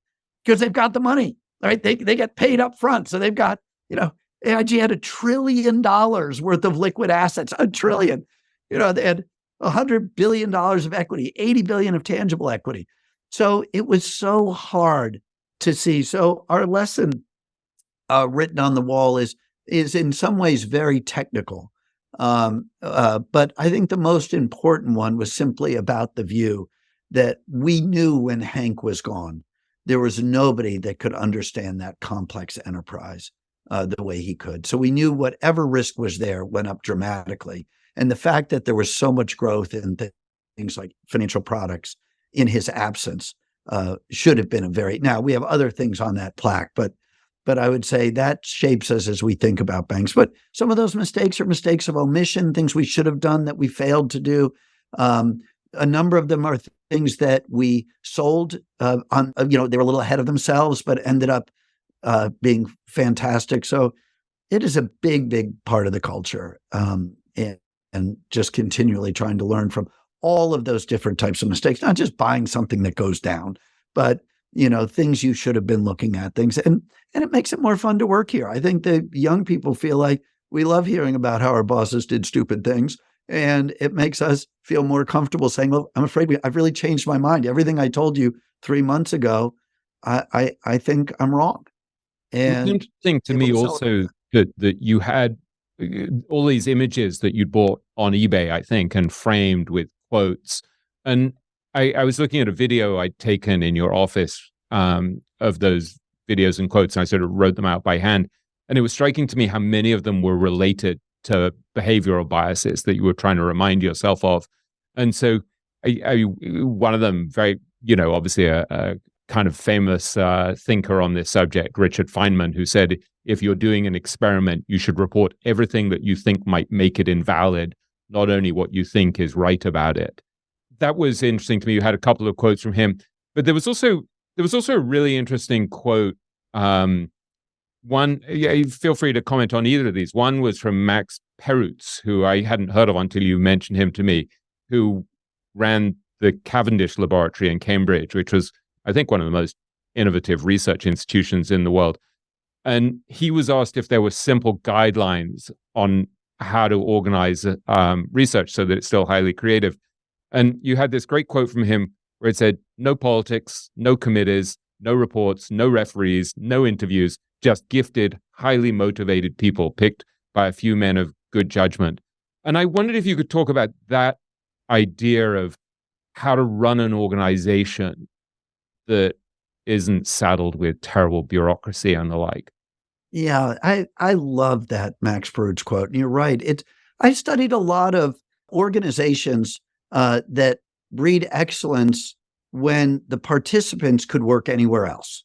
because they've got the money, right? They get paid up front. So they've got, AIG had $1 trillion worth of liquid assets, $1 trillion. They had $100 billion of equity, 80 billion of tangible equity. So it was so hard to see. So our lesson written on the wall is in some ways very technical. But I think the most important one was simply about the view that we knew when Hank was gone, there was nobody that could understand that complex enterprise the way he could. So we knew whatever risk was there went up dramatically. And the fact that there was so much growth in things like financial products in his absence should have been now we have other things on that plaque, but I would say that shapes us as we think about banks. But some of those mistakes are mistakes of omission, things we should have done that we failed to do. A number of them are things that we sold they were a little ahead of themselves, but ended up being fantastic. So it is a big, big part of the culture. And just continually trying to learn from all of those different types of mistakes, not just buying something that goes down, but, things you should have been looking at things. And it makes it more fun to work here. I think the young people feel like we love hearing about how our bosses did stupid things. And it makes us feel more comfortable saying, well, I'm afraid I've really changed my mind. Everything I told you 3 months ago, I think I'm wrong. And it's interesting to me also that you had all these images that you'd bought on eBay, I think, and framed with quotes. And I was looking at a video I'd taken in your office of those videos and quotes, and I sort of wrote them out by hand. And it was striking to me how many of them were related to behavioral biases that you were trying to remind yourself of. And so one of them, very, obviously a kind of famous thinker on this subject, Richard Feynman, who said, if you're doing an experiment, you should report everything that you think might make it invalid, not only what you think is right about it. That was interesting to me. You had a couple of quotes from him, but there was also a really interesting quote. One, feel free to comment on either of these. One was from Max Perutz, who I hadn't heard of until you mentioned him to me, who ran the Cavendish Laboratory in Cambridge, which was, I think, one of the most innovative research institutions in the world. And he was asked if there were simple guidelines on how to organize research so that it's still highly creative. And you had this great quote from him where it said, no politics, no committees, no reports, no referees, no interviews, just gifted, highly motivated people picked by a few men of good judgment. And I wondered if you could talk about that idea of how to run an organization that isn't saddled with terrible bureaucracy and the like. Yeah, I love that Max Bird's quote. And you're right. I studied a lot of organizations that breed excellence when the participants could work anywhere else,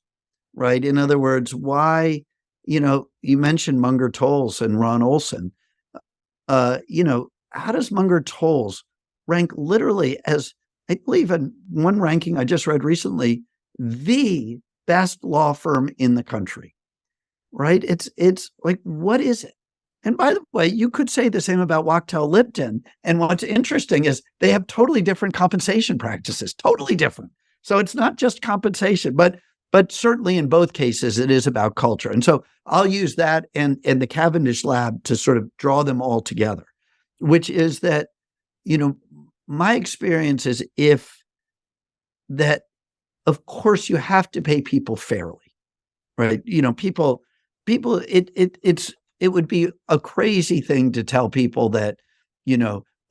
right? In other words, why, you mentioned Munger Tolles and Ron Olson. How does Munger Tolles rank literally as, I believe in one ranking I just read recently, the best law firm in the country, right? It's like, what is it? And by the way, you could say the same about Wachtell Lipton. And what's interesting is they have totally different compensation practices, totally different. So it's not just compensation, but certainly in both cases, it is about culture. And so I'll use that and the Cavendish Lab to sort of draw them all together, which is that, my experience is of course, you have to pay people fairly, right? It would be a crazy thing to tell people that,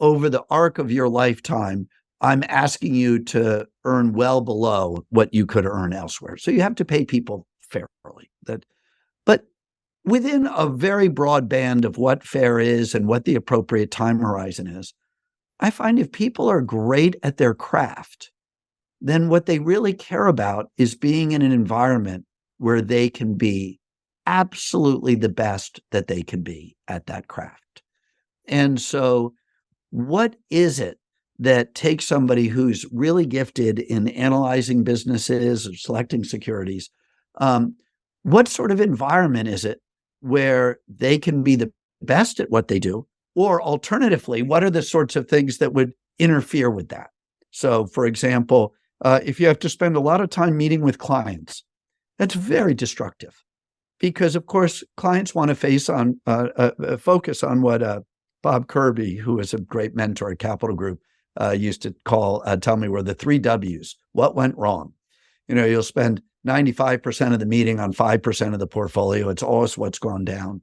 over the arc of your lifetime, I'm asking you to earn well below what you could earn elsewhere. So you have to pay people fairly. But within a very broad band of what fair is and what the appropriate time horizon is, I find if people are great at their craft, then what they really care about is being in an environment where they can be absolutely the best that they can be at that craft. And so what is it that takes somebody who's really gifted in analyzing businesses or selecting securities? What sort of environment is it where they can be the best at what they do? Or alternatively, what are the sorts of things that would interfere with that? So, for example, if you have to spend a lot of time meeting with clients, that's very destructive because, of course, clients want to focus on what Bob Kirby, who is a great mentor at Capital Group, used to tell me were the 3 W's. What went wrong? You'll spend 95% of the meeting on 5% of the portfolio. It's always what's gone down.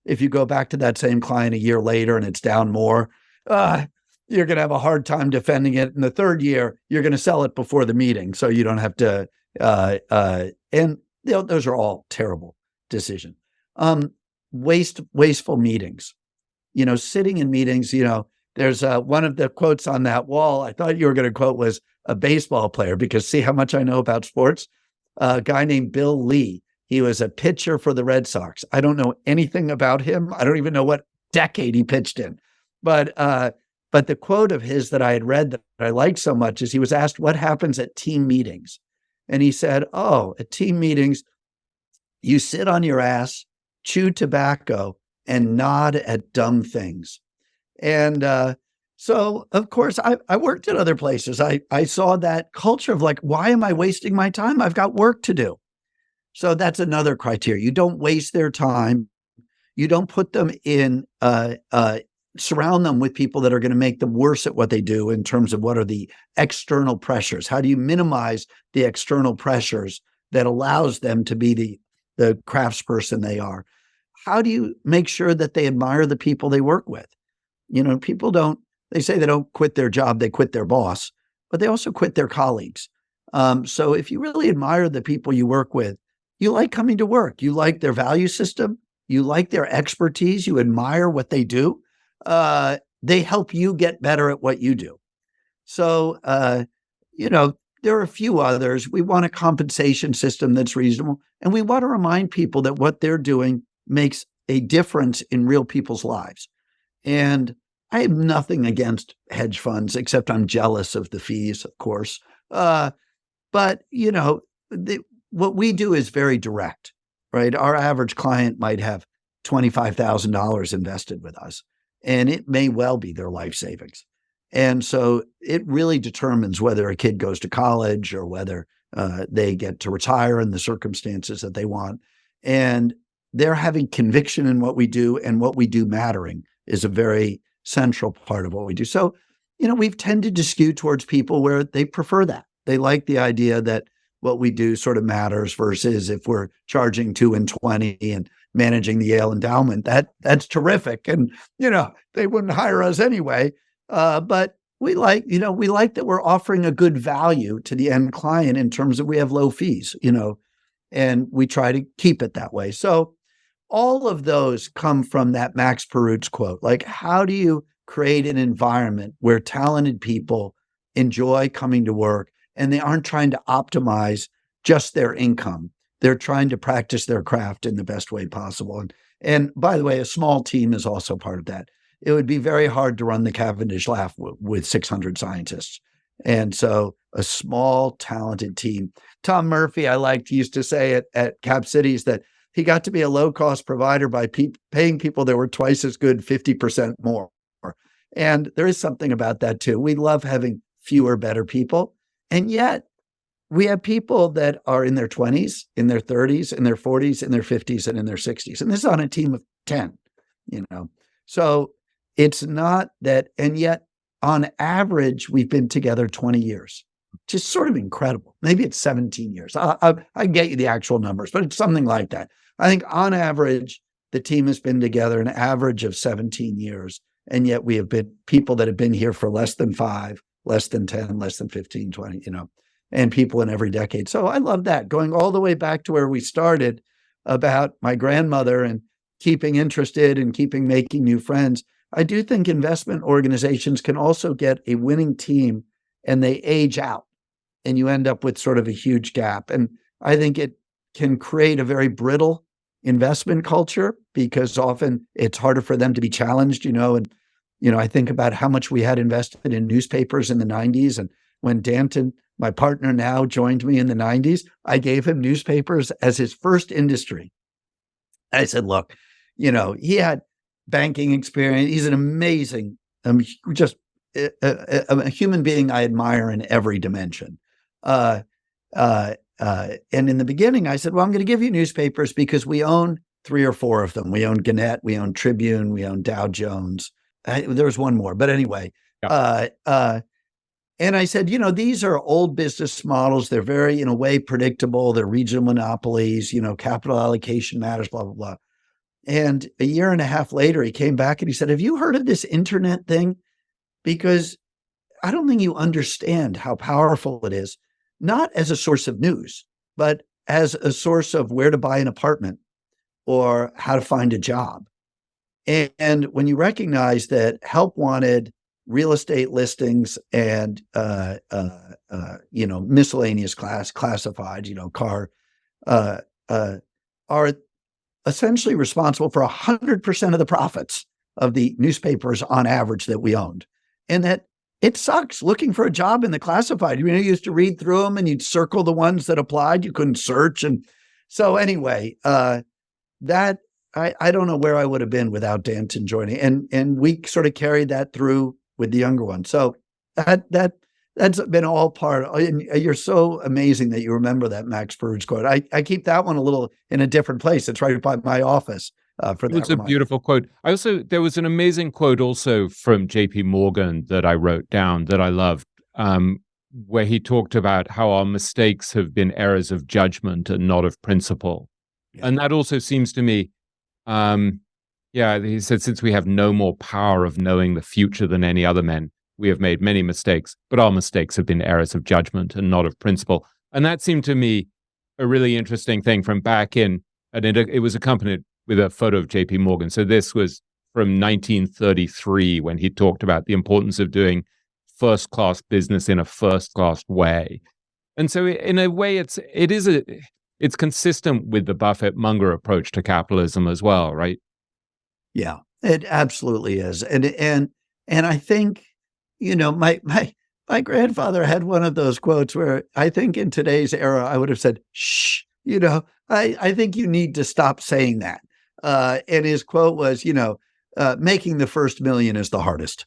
If you go back to that same client a year later and it's down more, you're going to have a hard time defending it. In the third year, you're going to sell it before the meeting, so you don't have to. Those are all terrible decisions. Wasteful meetings. Sitting in meetings. There's one of the quotes on that wall. I thought you were going to quote was a baseball player because see how much I know about sports. A guy named Bill Lee. He was a pitcher for the Red Sox. I don't know anything about him. I don't even know what decade he pitched in. But the quote of his that I had read that I liked so much is he was asked what happens at team meetings. And he said, at team meetings, you sit on your ass, chew tobacco, and nod at dumb things. And so, of course, I worked at other places. I saw that culture of like, why am I wasting my time? I've got work to do. So that's another criteria. You don't waste their time. You don't put them in, surround them with people that are going to make them worse at what they do in terms of what are the external pressures. How do you minimize the external pressures that allows them to be the craftsperson they are? How do you make sure that they admire the people they work with? People they say they don't quit their job, they quit their boss, but they also quit their colleagues. So if you really admire the people you work with, you like coming to work. You like their value system. You like their expertise. You admire what they do. They help you get better at what you do. So, there are a few others. We want a compensation system that's reasonable. And we want to remind people that what they're doing makes a difference in real people's lives. And I have nothing against hedge funds, except I'm jealous of the fees, of course. But, what we do is very direct, right? Our average client might have $25,000 invested with us, and it may well be their life savings. And so it really determines whether a kid goes to college or whether they get to retire in the circumstances that they want. And they're having conviction in what we do, and what we do mattering is a very central part of what we do. So, we've tended to skew towards people where they prefer that. They like the idea that what we do sort of matters versus if we're charging 2 and 20 and managing the Yale endowment, that's terrific. And, they wouldn't hire us anyway. But we like that we're offering a good value to the end client in terms of we have low fees, and we try to keep it that way. So all of those come from that Max Perutz quote. Like, how do you create an environment where talented people enjoy coming to work and they aren't trying to optimize just their income? They're trying to practice their craft in the best way possible. And by the way, a small team is also part of that. It would be very hard to run the Cavendish Lab with 600 scientists. And so a small, talented team. Tom Murphy, used to say at Cap Cities that he got to be a low-cost provider by paying people that were twice as good 50% more. And there is something about that too. We love having fewer, better people. And yet we have people that are in their 20s, in their 30s, in their 40s, in their 50s, and in their 60s. And this is on a team of 10, So it's not that, and yet on average, we've been together 20 years. Just sort of incredible. Maybe it's 17 years. I can get you the actual numbers, but it's something like that. I think on average, the team has been together an average of 17 years. And yet we have been people that have been here for less than 5, less than 10, less than 15, 20, and people in every decade. So I love that, going all the way back to where we started about my grandmother and keeping interested and keeping making new friends. I do think investment organizations can also get a winning team and they age out and you end up with sort of a huge gap. And I think it can create a very brittle investment culture because often it's harder for them to be challenged, and, I think about how much we had invested in newspapers in the 90s. And when Danton, my partner now, joined me in the 90s, I gave him newspapers as his first industry. I said, look, he had banking experience. He's an amazing, just a human being I admire in every dimension. And in the beginning, I said, well, I'm going to give you newspapers because we own 3 or 4 of them. We own Gannett, we own Tribune, we own Dow Jones. There was one more, but anyway. Yeah. And I said, these are old business models. They're very, in a way, predictable. They're regional monopolies, capital allocation matters, blah, blah, blah. And a year and a half later, he came back and he said, have you heard of this internet thing? Because I don't think you understand how powerful it is, not as a source of news, but as a source of where to buy an apartment or how to find a job. And when you recognize that help wanted real estate listings and, miscellaneous classified, car, are essentially responsible for 100% of the profits of the newspapers on average that we owned. And that it sucks looking for a job in the classified. You used to read through them and you'd circle the ones that applied. You couldn't search. And so anyway, that I don't know where I would have been without Danton joining. And we sort of carried that through with the younger one. So that's been all part of, and you're so amazing that you remember that Max Perutz quote. I keep that one a little in a different place. It's right by my office. For that. It's a beautiful quote. There was an amazing quote also from JP Morgan that I wrote down that I loved, where he talked about how our mistakes have been errors of judgment and not of principle. Yeah. And that also seems to me, he said, since we have no more power of knowing the future than any other men, we have made many mistakes, but our mistakes have been errors of judgment and not of principle. And that seemed to me a really interesting thing from back in, and it was accompanied with a photo of JP Morgan. So this was from 1933 when he talked about the importance of doing first-class business in a first-class way. And so in a way, it's consistent with the Buffett Munger approach to capitalism as well, right? Yeah, it absolutely is. And I think, my grandfather had one of those quotes where I think in today's era, I would have said, shh, I think you need to stop saying that. And his quote was, making the first million is the hardest.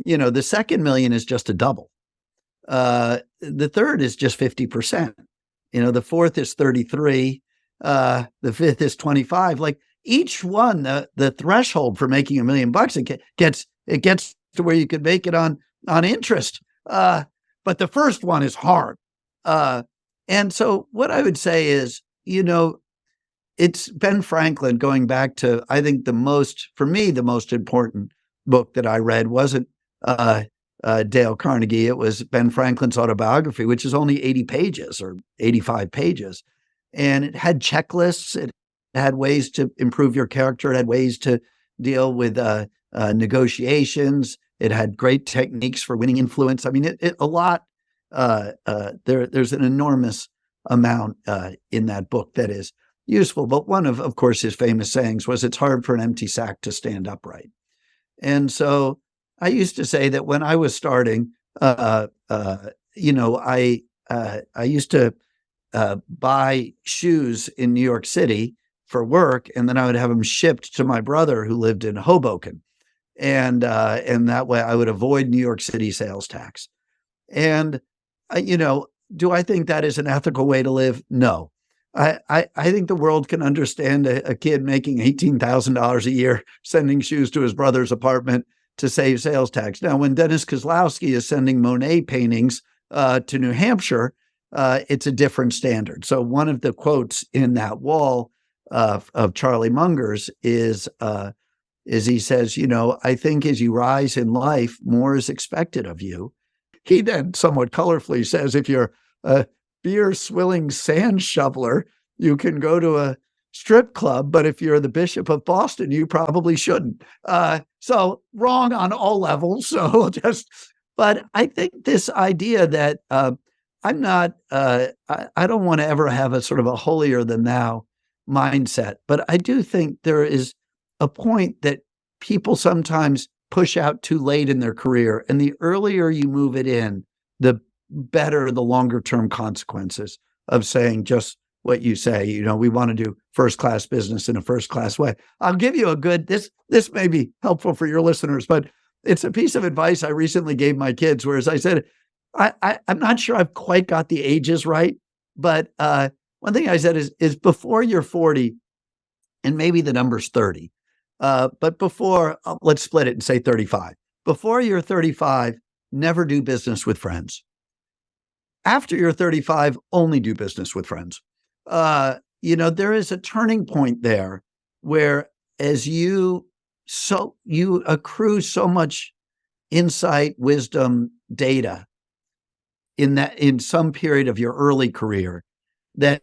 The second million is just a double. The third is just 50%. The fourth is 33. The fifth is 25. Like each one, the threshold for making $1 million, it gets to where you could make it on interest. But the first one is hard. And so what I would say is, it's Ben Franklin, going back to, I think the most important book that I read wasn't Dale Carnegie. It was Ben Franklin's autobiography, which is only 80 pages or 85 pages. And it had checklists. It had ways to improve your character. It had ways to deal with negotiations. It had great techniques for winning influence. I mean, there's an enormous amount in that book that is useful. But one of course, his famous sayings was, "It's hard for an empty sack to stand upright." And so I used to say that when I was starting, I used to buy shoes in New York City for work, and then I would have them shipped to my brother who lived in Hoboken, and that way I would avoid New York City sales tax. And do I think that is an ethical way to live? No. I think the world can understand a kid making $18,000 a year sending shoes to his brother's apartment to save sales tax. Now, when Dennis Kozlowski is sending Monet paintings to New Hampshire, it's a different standard. So one of the quotes in that wall of Charlie Munger's is he says, "I think as you rise in life, more is expected of you." He then somewhat colorfully says, if you're a beer swilling sand shoveler, you can go to a strip club, but if you're the Bishop of Boston, you probably shouldn't. So wrong on all levels. But I think this idea that I'm not, I don't want to ever have a sort of a holier than thou mindset, but I do think there is a point that people sometimes push out too late in their career. And the earlier you move it in, the better the longer term consequences of saying just what you say. We want to do first class business in a first class way. I'll give you this may be helpful for your listeners, but it's a piece of advice I recently gave my kids, whereas I said, I'm not sure I've quite got the ages right, but one thing I said is before you're 40, and maybe the number's 30, but before, let's split it and say 35. Before you're 35, never do business with friends. After you're 35, only do business with friends. There is a turning point there where as you accrue so much insight, wisdom, data in some period of your early career, that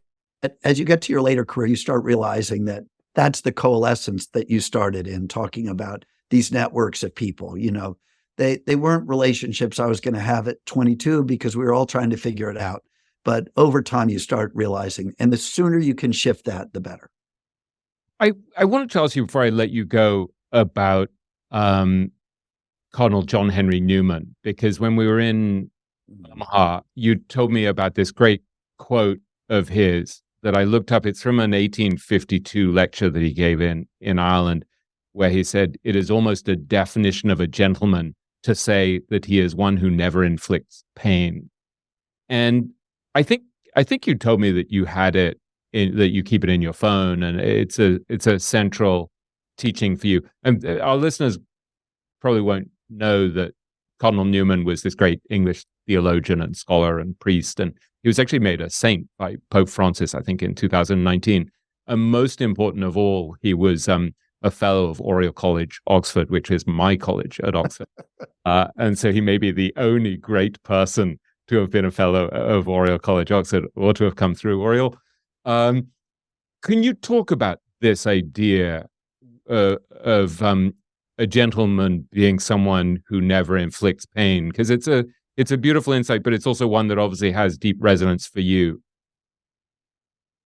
as you get to your later career, you start realizing that that's the coalescence that you started in, talking about these networks of people. They weren't relationships I was going to have at 22 because we were all trying to figure it out. But over time, you start realizing, and the sooner you can shift that, the better. I wanted to ask you before I let you go about Cardinal John Henry Newman, because when we were in Omaha, you told me about this great quote of his that I looked up. It's from an 1852 lecture that he gave in Ireland, where he said, "It is almost a definition of a gentleman to say that he is one who never inflicts pain." And I think you told me that you had it, that you keep it in your phone, and it's a central teaching for you. And our listeners probably won't know that Cardinal Newman was this great English theologian and scholar and priest, and he was actually made a saint by Pope Francis, I think, in 2019. And most important of all, he was a fellow of Oriel College, Oxford, which is my college at Oxford. And so he may be the only great person to have been a fellow of Oriel College, Oxford, or to have come through Oriel. Can you talk about this idea of a gentleman being someone who never inflicts pain? Because it's a beautiful insight, but it's also one that obviously has deep resonance for you.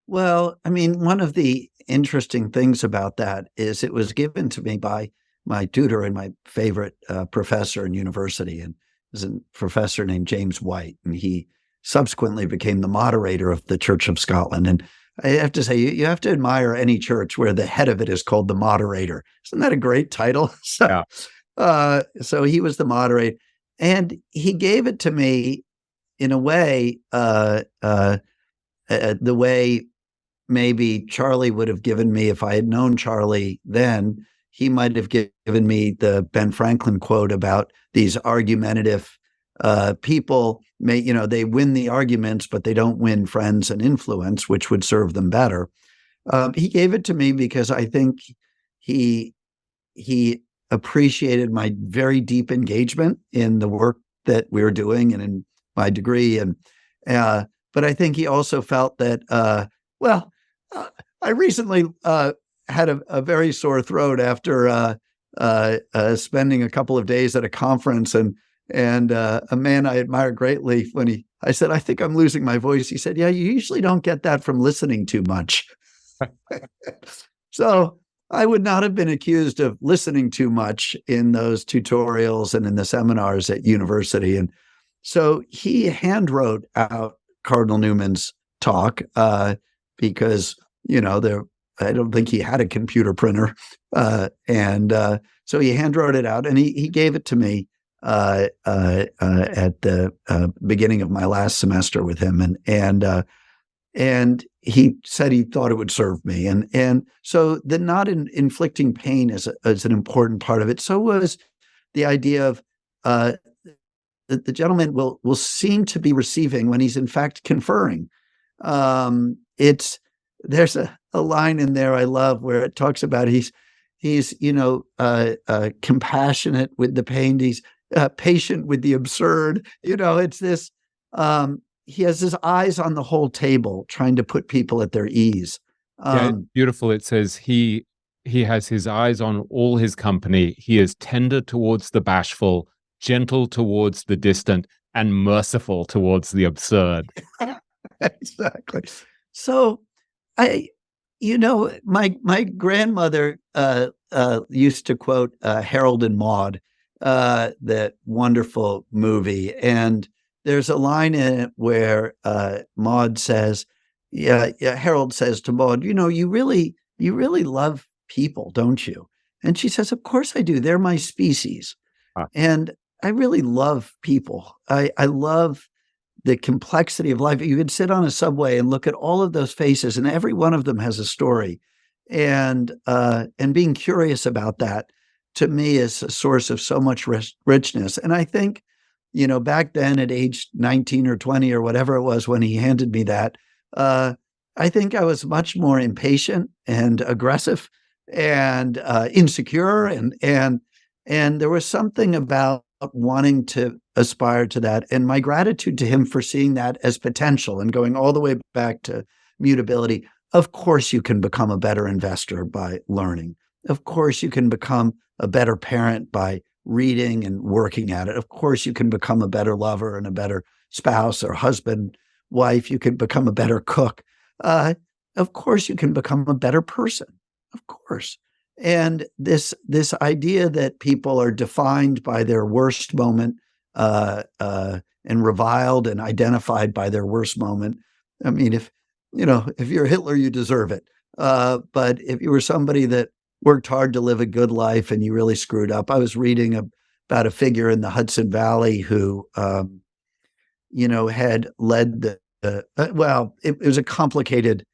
Well, I mean, one of the interesting things about that is it was given to me by my tutor and my favorite professor in university, and is a professor named James White, and he subsequently became the moderator of the Church of Scotland. And I have to say, you have to admire any church where the head of it is called the moderator. Isn't that a great title? So, yeah. So he was the moderator, and he gave it to me in a way, the way maybe Charlie would have given me if I had known Charlie then. He might have given me the Ben Franklin quote about these argumentative people. They win the arguments, but they don't win friends and influence, which would serve them better. He gave it to me because I think he appreciated my very deep engagement in the work that we were doing and in my degree. But I think he also felt that, I recently had a very sore throat after spending a couple of days at a conference, and a man I admire greatly, I said, I think I'm losing my voice. He said, yeah, you usually don't get that from listening too much. So I would not have been accused of listening too much in those tutorials and in the seminars at university. And so he hand wrote out Cardinal Newman's talk because, I don't think he had a computer printer. So he hand wrote it out, and he gave it to me at the beginning of my last semester with him. And he said he thought it would serve me. And so the not inflicting pain is an important part of it. So was the idea of the gentleman will seem to be receiving when he's in fact conferring. There's a line in there I love where it talks about he's compassionate with the pain. He's patient with the absurd. It's this. He has his eyes on the whole table, trying to put people at their ease. Beautiful. It says he has his eyes on all his company. He is tender towards the bashful, gentle towards the distant, and merciful towards the absurd. Exactly. So my grandmother used to quote Harold and Maude, that wonderful movie. And there's a line in it where Maude says, Harold says to Maude, you really love people, don't you? And she says, of course I do. They're my species. And I really love people. I love the complexity of life. You could sit on a subway and look at all of those faces, and every one of them has a story. And being curious about that, to me, is a source of so much richness. And I think, back then at age 19 or 20 or whatever it was when he handed me that, I think I was much more impatient and aggressive and insecure. And there was something about wanting to aspire to that. And my gratitude to him for seeing that as potential and going all the way back to mutability. Of course, you can become a better investor by learning. Of course, you can become a better parent by reading and working at it. Of course, you can become a better lover and a better spouse or husband, wife. You can become a better cook. Of course, you can become a better person. Of course. And this idea that people are defined by their worst moment and reviled and identified by their worst moment. I mean, if you're Hitler, you deserve it. But if you were somebody that worked hard to live a good life and you really screwed up. I was reading about a figure in the Hudson Valley who, had led it was a complicated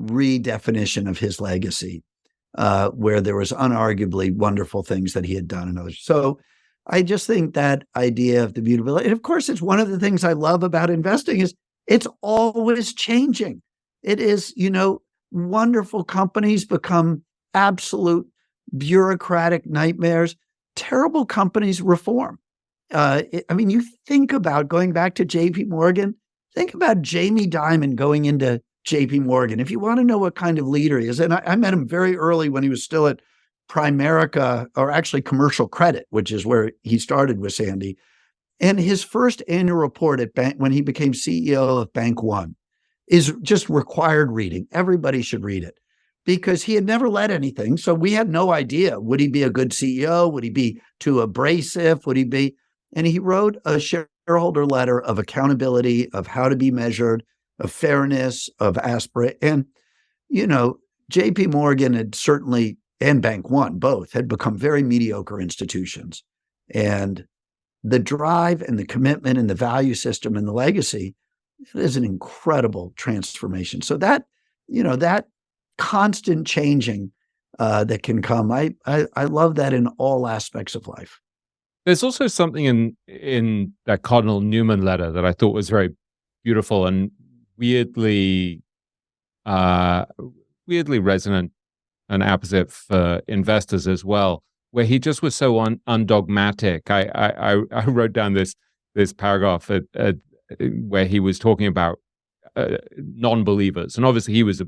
redefinition of his legacy, where there was unarguably wonderful things that he had done and others. So I just think that idea of the mutability, and of course, it's one of the things I love about investing is it's always changing. It is, wonderful companies become absolute bureaucratic nightmares. Terrible companies reform. You think about going back to J.P. Morgan, think about Jamie Dimon going into J.P. Morgan. If you want to know what kind of leader he is, and I met him very early when he was still at Primerica, or actually Commercial Credit, which is where he started with Sandy. And his first annual report when he became CEO of Bank One is just required reading. Everybody should read it because he had never led anything. So we had no idea. Would he be a good CEO? Would he be too abrasive? Would he be? And he wrote a shareholder letter of accountability, of how to be measured, of fairness, of aspirate. And, JP Morgan had certainly and Bank One, both had become very mediocre institutions. And the drive and the commitment and the value system and the legacy, it is an incredible transformation. So that, that constant changing that can come, I love that in all aspects of life. There's also something in that Cardinal Newman letter that I thought was very beautiful and weirdly resonant and apposite for investors as well, where he just was so undogmatic. I wrote down this paragraph where he was talking about non-believers, and obviously he was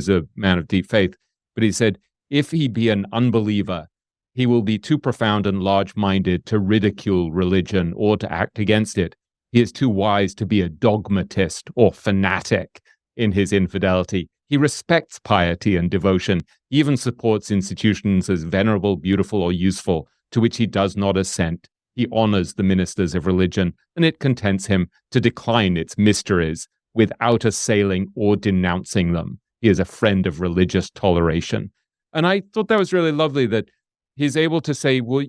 a man of deep faith, but he said, if he be an unbeliever, he will be too profound and large-minded to ridicule religion or to act against it. He is too wise to be a dogmatist or fanatic in his infidelity. He respects piety and devotion, he even supports institutions as venerable, beautiful, or useful, to which he does not assent. He honors the ministers of religion, and it contents him to decline its mysteries without assailing or denouncing them. He is a friend of religious toleration. And I thought that was really lovely that he's able to say, well,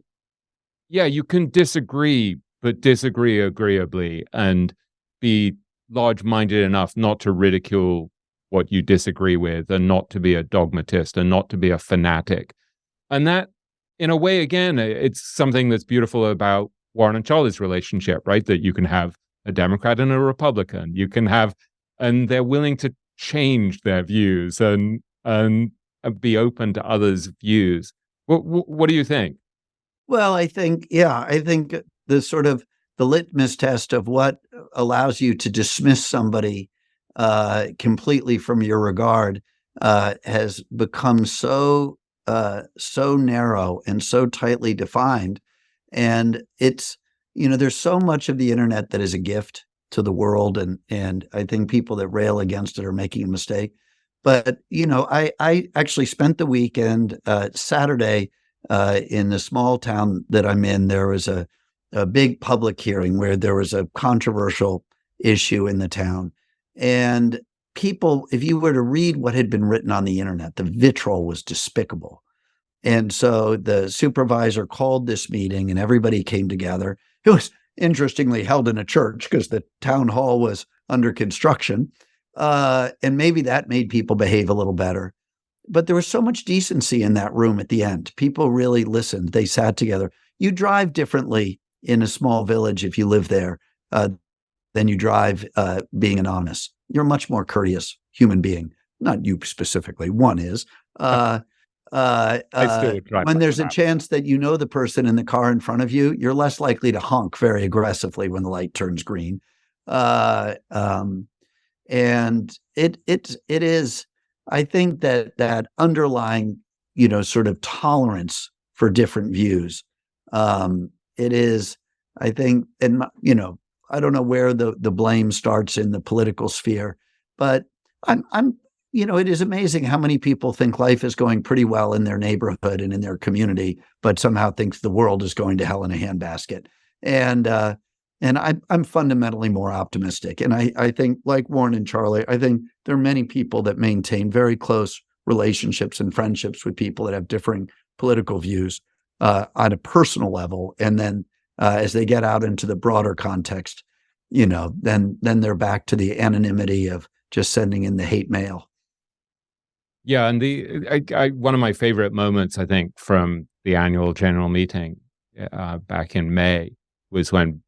yeah, you can disagree, but disagree agreeably and be large-minded enough not to ridicule what you disagree with and not to be a dogmatist and not to be a fanatic. And that, in a way, again, it's something that's beautiful about Warren and Charlie's relationship, right? That you can have a Democrat and a Republican. You can have, and they're willing to change their views and be open to others' views. What do you think? Well, I think the sort of the litmus test of what allows you to dismiss somebody completely from your regard has become so narrow and so tightly defined. And it's, there's so much of the internet that is a gift to the world. And I think people that rail against it are making a mistake. But, I actually spent the weekend, Saturday, in the small town that I'm in. There was a big public hearing where there was a controversial issue in the town. And people, if you were to read what had been written on the internet, the vitriol was despicable. And so the supervisor called this meeting and everybody came together. It was interestingly held in a church because the town hall was under construction. And maybe that made people behave a little better. But there was so much decency in that room at the end. People really listened. They sat together. You drive differently in a small village if you live there than you drive being anonymous. You're a much more courteous human being. Not you specifically. One is. I still would drive when there's a that. chance that you know the person in the car in front of you, you're less likely to honk very aggressively when the light turns green. And it is, I think that underlying, sort of tolerance for different views. It is, I think, and I don't know where the blame starts in the political sphere, but it is amazing how many people think life is going pretty well in their neighborhood and in their community, but somehow thinks the world is going to hell in a handbasket. And I'm fundamentally more optimistic. And I think, like Warren and Charlie, I think there are many people that maintain very close relationships and friendships with people that have differing political views on a personal level. And then as they get out into the broader context, then they're back to the anonymity of just sending in the hate mail. Yeah, and one of my favorite moments, I think, from the annual general meeting back in May was when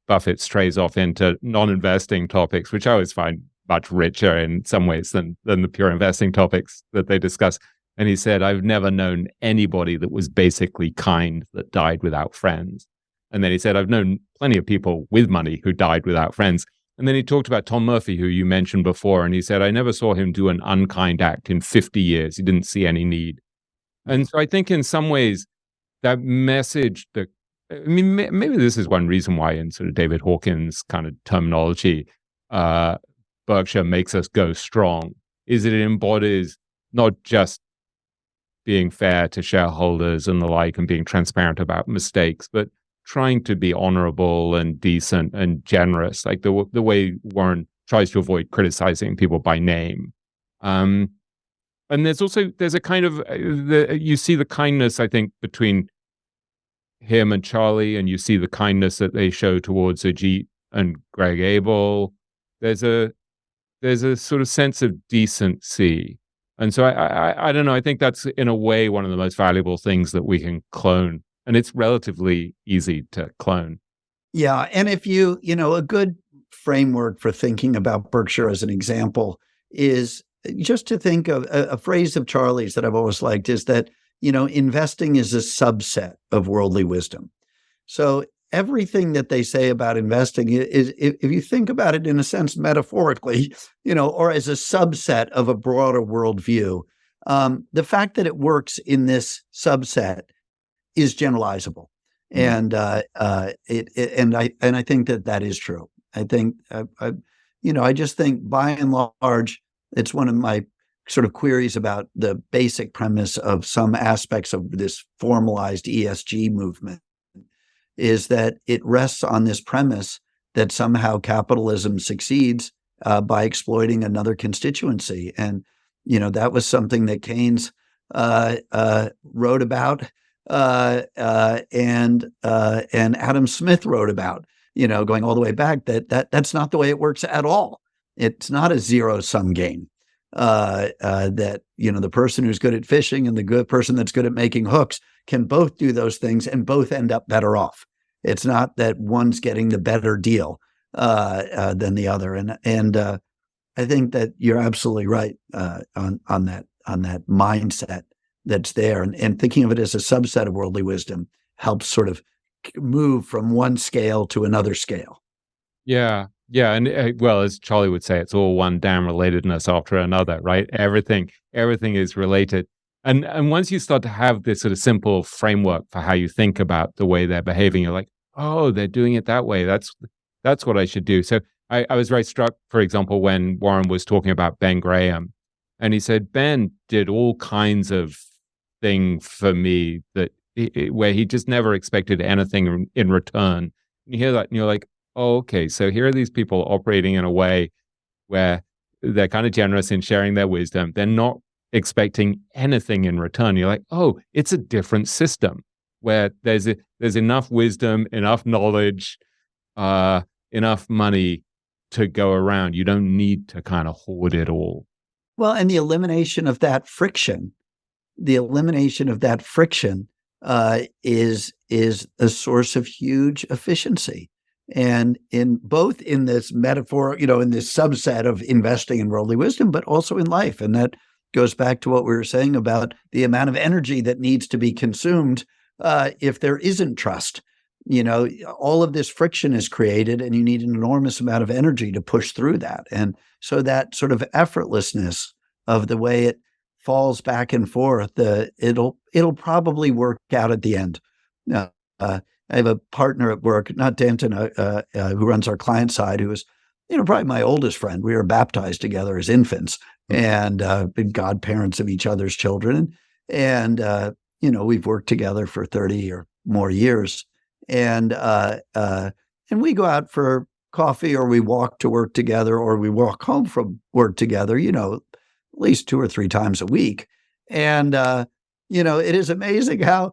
Buffett strays off into non-investing topics, which I always find much richer in some ways than the pure investing topics that they discuss. And he said, I've never known anybody that was basically kind that died without friends. And then he said, I've known plenty of people with money who died without friends. And then he talked about Tom Murphy, who you mentioned before. And he said, I never saw him do an unkind act in 50 years. He didn't see any need. And so I think in some ways that message that, maybe this is one reason why in sort of David Hawkins' kind of terminology, Berkshire makes us go strong, is that it embodies not just being fair to shareholders and the like and being transparent about mistakes, but trying to be honorable and decent and generous, like the way Warren tries to avoid criticizing people by name. And there's a kind of you see the kindness, I think, between him and Charlie, and you see the kindness that they show towards Ajit and Greg Abel. There's a sort of sense of decency. And so I don't know, I think that's in a way one of the most valuable things that we can clone. And it's relatively easy to clone. Yeah. And if a good framework for thinking about Berkshire as an example is just to think of a phrase of Charlie's that I've always liked is that, investing is a subset of worldly wisdom. So everything that they say about investing is, if you think about it in a sense metaphorically, or as a subset of a broader worldview, the fact that it works in this subset is generalizable, and I think that is true. I think I just think by and large, it's one of my sort of queries about the basic premise of some aspects of this formalized ESG movement is that it rests on this premise that somehow capitalism succeeds by exploiting another constituency. And, that was something that Keynes wrote about and Adam Smith wrote about, going all the way back, that's not the way it works at all. It's not a zero-sum game. That, the person who's good at fishing and the good person that's good at making hooks can both do those things and both end up better off. It's not that one's getting the better deal than the other. And I think that you're absolutely right on that mindset that's there. And thinking of it as a subset of worldly wisdom helps sort of move from one scale to another scale. Yeah. Yeah. And well, as Charlie would say, it's all one damn relatedness after another, right? Everything is related. And once you start to have this sort of simple framework for how you think about the way they're behaving, you're like, oh, they're doing it that way. That's what I should do. So I was very struck, for example, when Warren was talking about Ben Graham, and he said, Ben did all kinds of thing for me that where he just never expected anything in return. You hear that and you're like, oh, okay, so here are these people operating in a way where they're kind of generous in sharing their wisdom. They're not expecting anything in return. You're like, oh, it's a different system where there's enough wisdom, enough knowledge, enough money to go around. You don't need to kind of hoard it all. Well, and the elimination of that friction is a source of huge efficiency. And in this metaphor, in this subset of investing in worldly wisdom, but also in life. And that goes back to what we were saying about the amount of energy that needs to be consumed if there isn't trust. All of this friction is created and you need an enormous amount of energy to push through that. And so that sort of effortlessness of the way it falls back and forth, it'll probably work out at the end. I have a partner at work, not Danton, who runs our client side, who is, probably my oldest friend. We were baptized together as infants and been godparents of each other's children. And we've worked together for 30 or more years. And we go out for coffee, or we walk to work together, or we walk home from work together, at least 2 or 3 times a week. And, it is amazing how,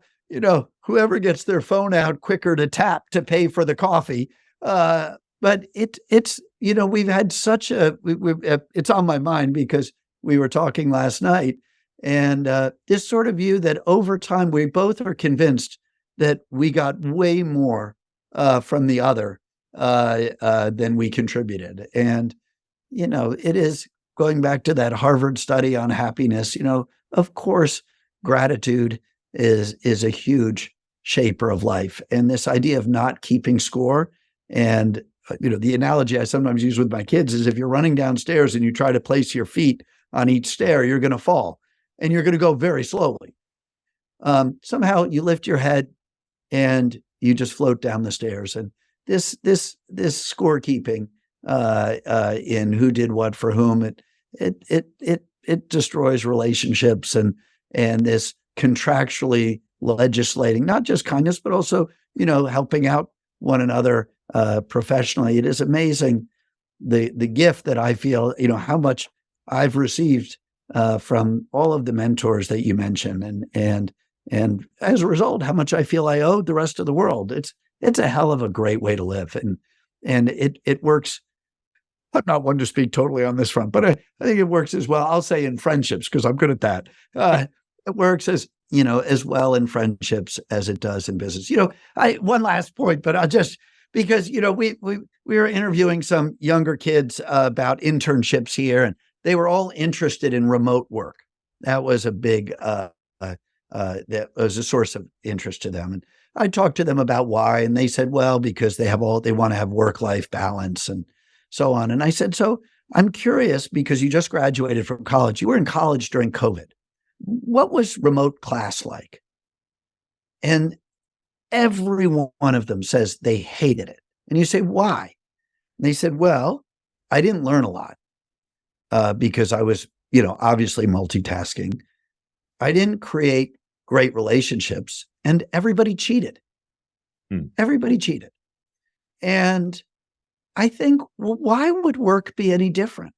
whoever gets their phone out quicker to tap to pay for the coffee. But it's, we've had such it's on my mind because we were talking last night, and this sort of view that over time, we both are convinced that we got way more from the other than we contributed. And, it is going back to that Harvard study on happiness. Of course, gratitude is a huge shaper of life. And this idea of not keeping score, and, the analogy I sometimes use with my kids is if you're running downstairs and you try to place your feet on each stair, you're going to fall and you're going to go very slowly. Somehow you lift your head and you just float down the stairs. And this scorekeeping in who did what for whom, it destroys relationships and this contractually legislating, not just kindness, but also, helping out one another professionally. It is amazing the gift that I feel, how much I've received from all of the mentors that you mentioned, and as a result, how much I feel I owe the rest of the world. It's a hell of a great way to live, and it works. I'm not one to speak totally on this front, but I think it works as well. I'll say in friendships, because I'm good at that. It works as well in friendships as it does in business. One last point, but I'll just, because we were interviewing some younger kids about internships here, and they were all interested in remote work. That was a big that was a source of interest to them. And I talked to them about why, and they said, well, because they want to have work-life balance and so on. And I said, so I'm curious, because you just graduated from college. You were in college during COVID. What was remote class like? And every one of them says they hated it. And you say, why? And they said, well, I didn't learn a lot because I was, obviously multitasking. I didn't create great relationships, and everybody cheated. Everybody cheated. And I think, well, why would work be any different?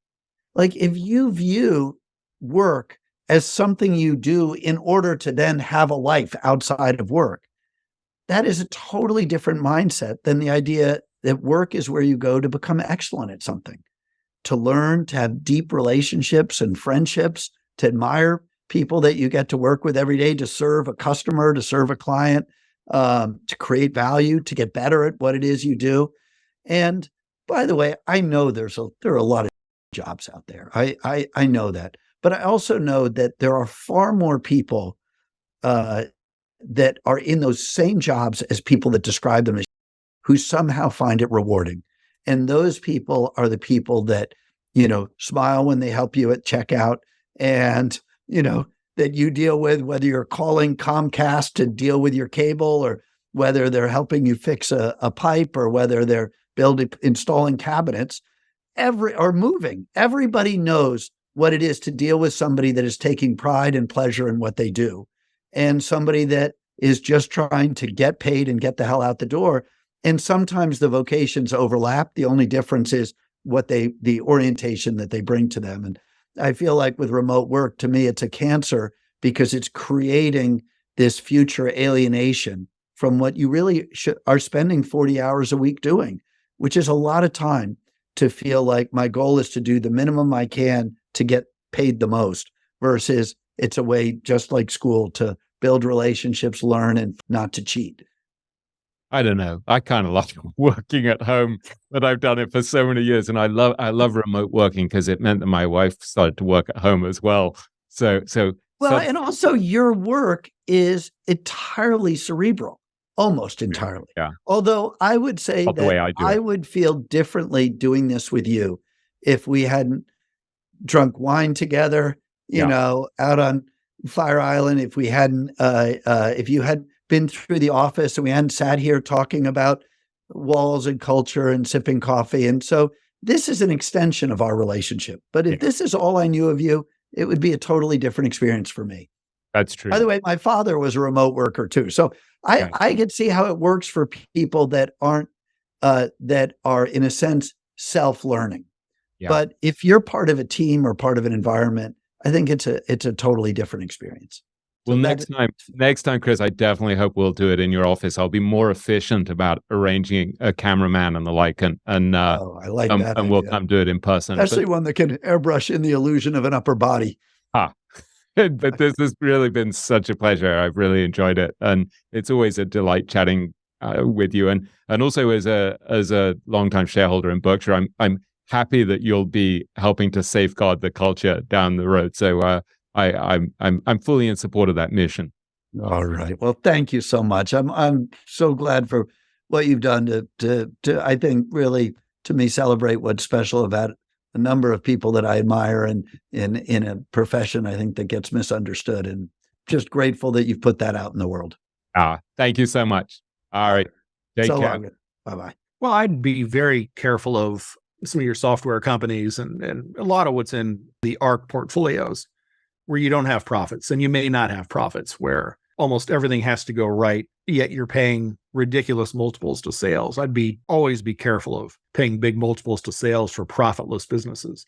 Like, if you view work as something you do in order to then have a life outside of work, that is a totally different mindset than the idea that work is where you go to become excellent at something, to learn, to have deep relationships and friendships, to admire people that you get to work with every day, to serve a customer, to serve a client, to create value, to get better at what it is you do. And by the way, I know there are a lot of jobs out there. I know that. But I also know that there are far more people that are in those same jobs as people that describe them as, who somehow find it rewarding. And those people are the people that, smile when they help you at checkout, and, that you deal with, whether you're calling Comcast to deal with your cable, or whether they're helping you fix a pipe, or whether they're installing cabinets, or moving. Everybody knows what it is to deal with somebody that is taking pride and pleasure in what they do, and somebody that is just trying to get paid and get the hell out the door. And sometimes the vocations overlap. The only difference is the orientation that they bring to them. And I feel like with remote work, to me, it's a cancer, because it's creating this future alienation from what you really are spending 40 hours a week doing, which is a lot of time to feel like my goal is to do the minimum I can to get paid the most, versus it's a way, just like school, to build relationships, learn, and not to cheat. I don't know. I kind of like working at home, but I've done it for so many years, and I love remote working because it meant that my wife started to work at home as well. And also your work is entirely cerebral, almost entirely. Yeah. Although I would say that I would feel differently doing this with you if we hadn't drunk wine together, out on Fire Island, if we hadn't, if you had been through the office and we hadn't sat here talking about walls and culture and sipping coffee. And so this is an extension of our relationship. But if this is all I knew of you, it would be a totally different experience for me. That's true. By the way, my father was a remote worker too. So I could see how it works for people that aren't, that are in a sense, self-learning. Yeah. But if you're part of a team or part of an environment, I think it's a totally different experience. Well, next time, Chris, I definitely hope we'll do it in your office. I'll be more efficient about arranging a cameraman and the like, and I like that. And we'll come do it in person. Especially one that can airbrush in the illusion of an upper body. But this has really been such a pleasure. I've really enjoyed it, and it's always a delight chatting with you. And also as a longtime shareholder in Berkshire, I'm happy that you'll be helping to safeguard the culture down the road. So I'm fully in support of that mission. All right. Well, thank you so much. I'm so glad for what you've done to I think really, to me, celebrate what's special about a number of people that I admire, and in a profession I think that gets misunderstood, and just grateful that you've put that out in the world. Thank you so much. All right. Take care. Bye-bye. Well, I'd be very careful of some of your software companies and a lot of what's in the ARC portfolios where you don't have profits, and you may not have profits, where almost everything has to go right, yet you're paying ridiculous multiples to sales. Always be careful of paying big multiples to sales for profitless businesses.